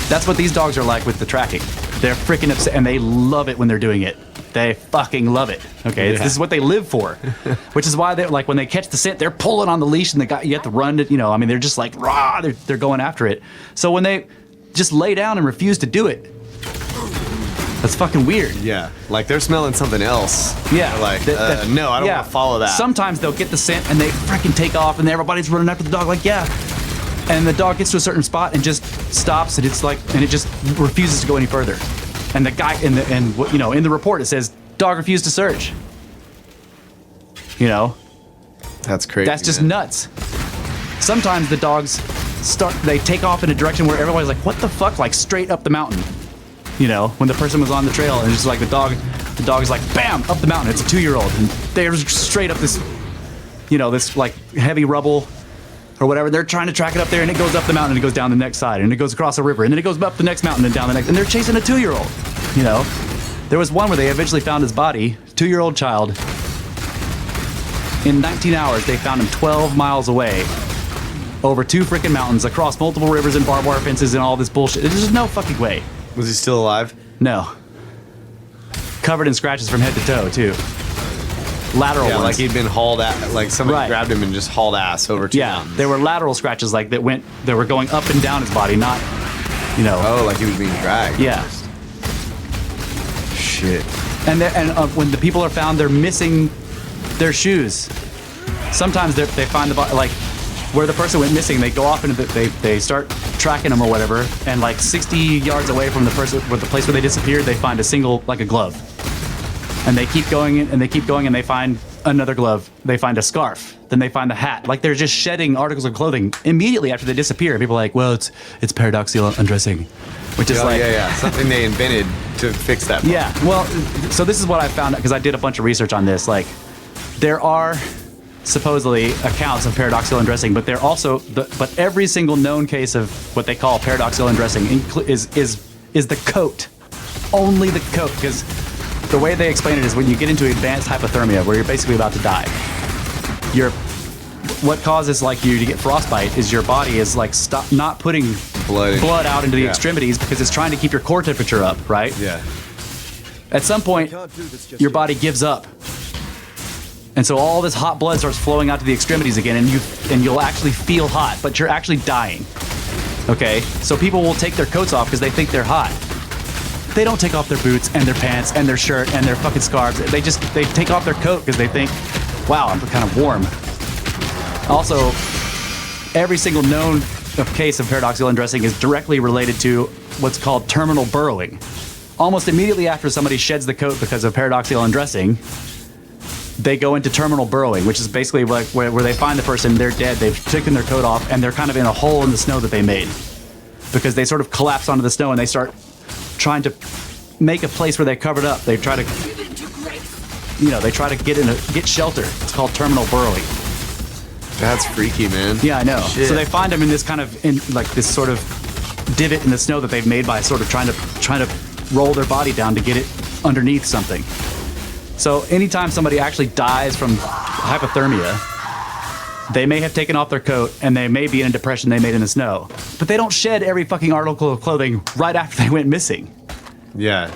That's what these dogs are like with the tracking. They're freaking upset, and they love it when they're doing it. They fucking love it. Okay, this is what they live for, which is why they're like when they catch the scent, they're pulling on the leash, and you have to run it. You know, I mean, they're just like rah, they're going after it. So when they just lay down and refuse to do it, that's fucking weird. Yeah, like they're smelling something else. Yeah, they're like no, I don't want to follow that. Sometimes they'll get the scent and they freaking take off, and everybody's running after the dog like and the dog gets to a certain spot and just stops, and it just refuses to go any further. And the guy in the report it says dog refused to search. You know, that's crazy. That's just nuts. Sometimes the dogs they take off in a direction where everybody's like, what the fuck? Like straight up the mountain. You know, when the person was on the trail, and it's just like the dog is like bam up the mountain. It's a 2-year-old, and they're straight up this like heavy rubble or whatever. They're trying to track it up there, and it goes up the mountain, and it goes down the next side, and it goes across a river, and then it goes up the next mountain and down the next, and they're chasing a 2-year-old. You know, there was one where they eventually found his body, 2-year-old child. In 19 hours, they found him 12 miles away, over 2 freaking mountains, across multiple rivers and barbed wire fences and all this bullshit. There's just no fucking way. Was he still alive? No. Covered in scratches from head to toe, too. Lateral ones. Like he'd been hauled at, like somebody grabbed him and just hauled ass over 2 mountains. There were lateral scratches like that were going up and down his body, not, you know. Oh, like he was being dragged. Yeah. Shit. And when the people are found, they're missing their shoes. Sometimes they find the body, like where the person went missing, they go off and they start tracking them or whatever, and like 60 yards away from the place where they disappeared, they find a single, like a glove. And they keep going and they keep going and they find another glove. They find a scarf. Then they find the hat. Like they're just shedding articles of clothing immediately after they disappear. People are like, well, it's paradoxical undressing, which is something they invented to fix that problem. Yeah. Well, so this is what I found because I did a bunch of research on this. Like, there are supposedly accounts of paradoxical undressing, but but every single known case of what they call paradoxical undressing is the coat, only the coat, because the way they explain it is when you get into advanced hypothermia, where you're basically about to die, what causes like you to get frostbite is your body is like not putting blood out into the extremities because it's trying to keep your core temperature up, right? Yeah. At some point, your body gives up. And so all this hot blood starts flowing out to the extremities again, and you'll actually feel hot, but you're actually dying. Okay? So people will take their coats off because they think they're hot. They don't take off their boots and their pants and their shirt and their fucking scarves. They take off their coat because they think, wow, I'm kind of warm. Also, every single known case of paradoxical undressing is directly related to what's called terminal burrowing. Almost immediately after somebody sheds the coat because of paradoxical undressing, they go into terminal burrowing, which is basically like where they find the person, they're dead, they've taken their coat off, and they're kind of in a hole in the snow that they made. Because they sort of collapse onto the snow and they start trying to make a place where they covered up. They try to, they try to get shelter. It's called terminal burrowing. That's freaky, man. Yeah, I know. Shit. So they find them in this kind of, this sort of divot in the snow that they've made by sort of trying to roll their body down to get it underneath something. So anytime somebody actually dies from hypothermia, they may have taken off their coat and they may be in a depression they made in the snow, but they don't shed every fucking article of clothing right after they went missing. Yeah.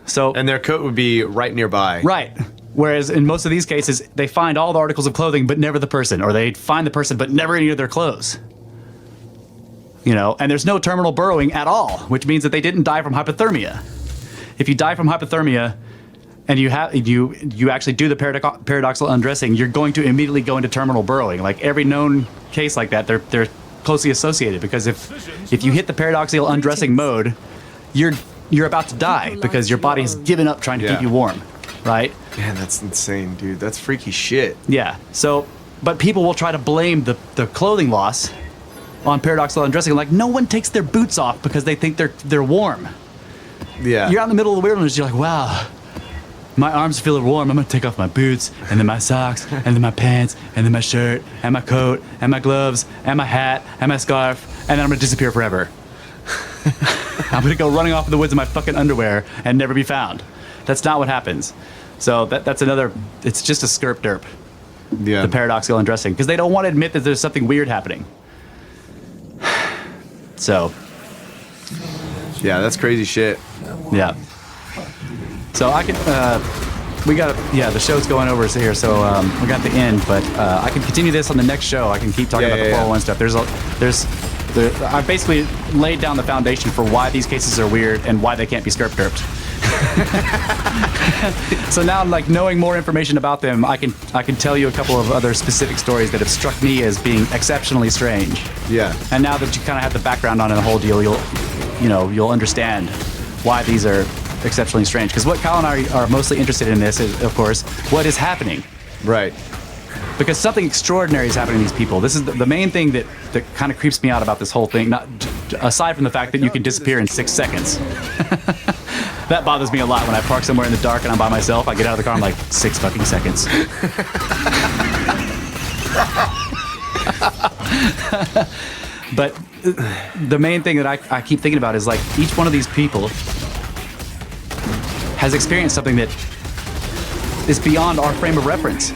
So. And their coat would be right nearby. Right. Whereas in most of these cases, they find all the articles of clothing, but never the person, or they find the person, but never any of their clothes. And there's no terminal burrowing at all, which means that they didn't die from hypothermia. If you die from hypothermia, and you actually do the paradoxical undressing, you're going to immediately go into terminal burrowing. Like every known case like that, they're closely associated because if you hit the paradoxical undressing mode, you're about to die because your body has given up trying to keep you warm, right? Man, that's insane, dude. That's freaky shit. Yeah. So, but people will try to blame the clothing loss on paradoxical undressing. Like no one takes their boots off because they think they're warm. Yeah. You're out in the middle of the wilderness. You're like, wow. My arms feel warm. I'm gonna take off my boots, and then my socks, and then my pants, and then my shirt, and my coat, and my gloves, and my hat, and my scarf, and then I'm gonna disappear forever. I'm gonna go running off in the woods in my fucking underwear and never be found. That's not what happens. So that's another. It's just a skirp derp. Yeah. The paradoxical undressing, because they don't want to admit that there's something weird happening. So. Yeah, that's crazy shit. Yeah. So I can, the show's going over here, so we got the end, but I can continue this on the next show. I can keep talking about the 401 stuff. I basically laid down the foundation for why these cases are weird and why they can't be skirp derped. So now, like, knowing more information about them, I can tell you a couple of other specific stories that have struck me as being exceptionally strange. Yeah. And now that you kind of have the background on the whole deal, you'll understand why these are exceptionally strange. Because what Kyle and I are mostly interested in this is, of course, what is happening. Right. Because something extraordinary is happening to these people. This is the main thing that kind of creeps me out about this whole thing, not aside from the fact that you can disappear in 6 seconds. That bothers me a lot when I park somewhere in the dark and I'm by myself. I get out of the car, I'm like, 6 fucking seconds. But the main thing that I keep thinking about is, like, each one of these people has experienced something that is beyond our frame of reference.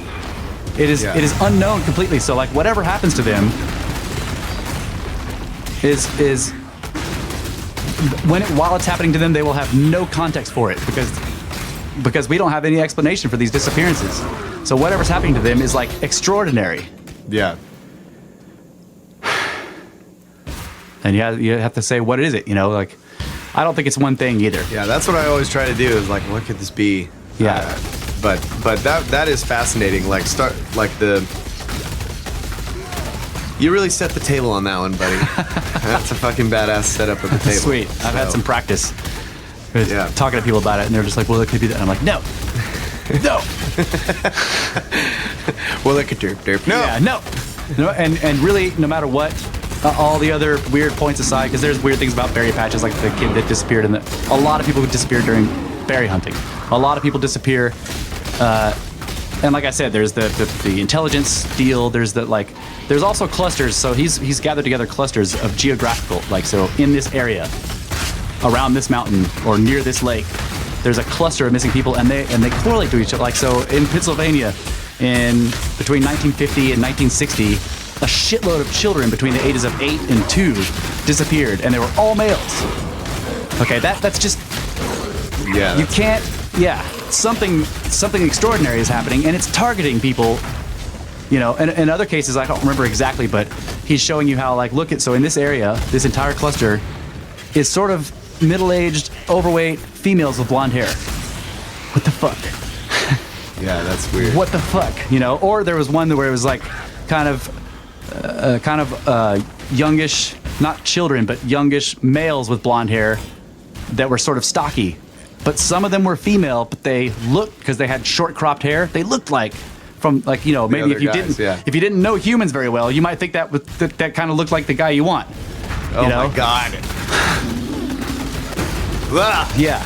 It is unknown completely. So, like, whatever happens to them is while it's happening to them, they will have no context for it because we don't have any explanation for these disappearances. So whatever's happening to them is, like, extraordinary. Yeah. And you have to say, what is it? Like, I don't think it's one thing either. Yeah, that's what I always try to do is, like, what could this be? Yeah. But that is fascinating. Like, you really set the table on that one, buddy. That's a fucking badass setup of the table. Sweet. I've had some practice talking to people about it, and they're just like, well, it could be that. And I'm like, no. No. Well, like a derp derp. No. Yeah, no, and really, no matter what, all the other weird points aside, because there's weird things about berry patches, like the kid that disappeared, a lot of people who disappeared during berry hunting. A lot of people disappear, and like I said, there's the intelligence deal. There's also clusters. So he's gathered together clusters of geographical, so in this area, around this mountain or near this lake, there's a cluster of missing people, and they correlate to each other. Like, so in Pennsylvania, in between 1950 and 1960, a shitload of children between the ages of 8 and 2 disappeared, and they were all males. Okay, that's just you can't. Yeah, something extraordinary is happening, and it's targeting people. And in other cases, I don't remember exactly, but he's showing you how, so in this area, this entire cluster is sort of middle-aged, overweight females with blonde hair. What the fuck? Yeah, that's weird. What the fuck? Or there was one where it was kind of youngish, not children, but youngish males with blonde hair that were sort of stocky. But some of them were female, but they looked, because they had short cropped hair, they looked like from maybe if you if you didn't know humans very well, you might think that kind of looked like the guy you want. Oh my god. Yeah.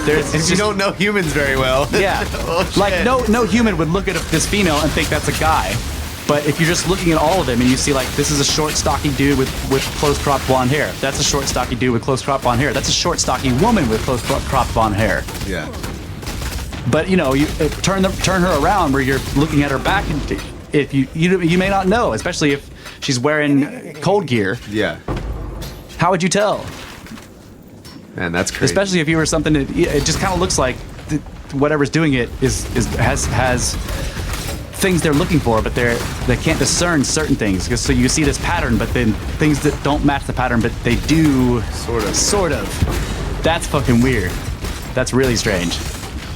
If you don't know humans very well. Yeah. Oh, no human would look at this female and think that's a guy. But if you're just looking at all of them and you see this is a short, stocky dude with close cropped blonde hair. That's a short, stocky dude with close cropped blonde hair. That's a short, stocky woman with close cropped blonde hair. Yeah. But you turn her around where you're looking at her back, and if you may not know, especially if she's wearing cold gear. Yeah. How would you tell? Man, that's crazy. Especially if you were something that it just kind of looks like whatever's doing it has things they're looking for, but they can't discern certain things. So you see this pattern, but then things that don't match the pattern, but they do sort of. That's fucking weird. That's really strange.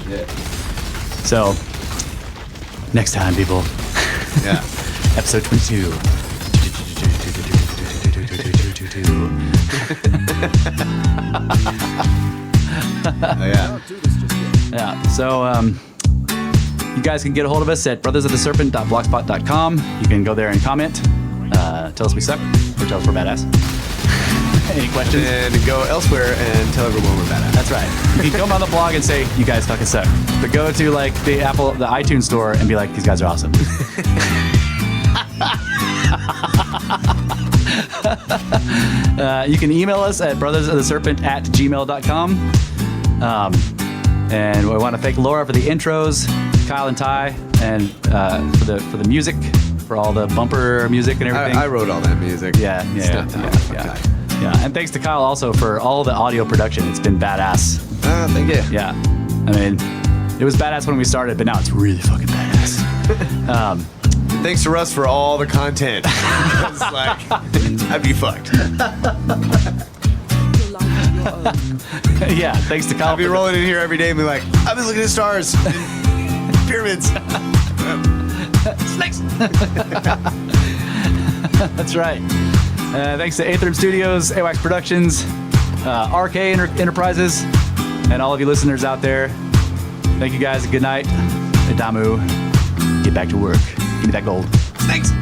Yeah. So next time, people. Yeah. Episode 22. Yeah. Yeah. So you guys can get a hold of us at brothersoftheserpent.blogspot.com. You can go there and comment. Tell us we suck, or tell us we're badass. Any questions? And go elsewhere and tell everyone we're badass. That's right. You can come on the blog and say, you guys fucking suck. But go to the iTunes store and be like, these guys are awesome. You can email us at brothersoftheserpent@gmail.com. And we want to thank Laura for the intros, Kyle and Ty, and for the music, for all the bumper music and everything. I wrote all that music. Yeah. And thanks to Kyle also for all the audio production. It's been badass. Thank you. Yeah. I mean, it was badass when we started, but now it's really fucking badass. Thanks to Russ for all the content. It's I'd be fucked. Yeah, thanks to Kyle. I'd be rolling in here every day and be like, I've been looking at stars, and pyramids, snakes. That's right. Thanks to Aetherium Studios, AWACS Productions, RK Enterprises, and all of you listeners out there. Thank you guys. Good night. Adamu, get back to work. Give me that gold. Thanks.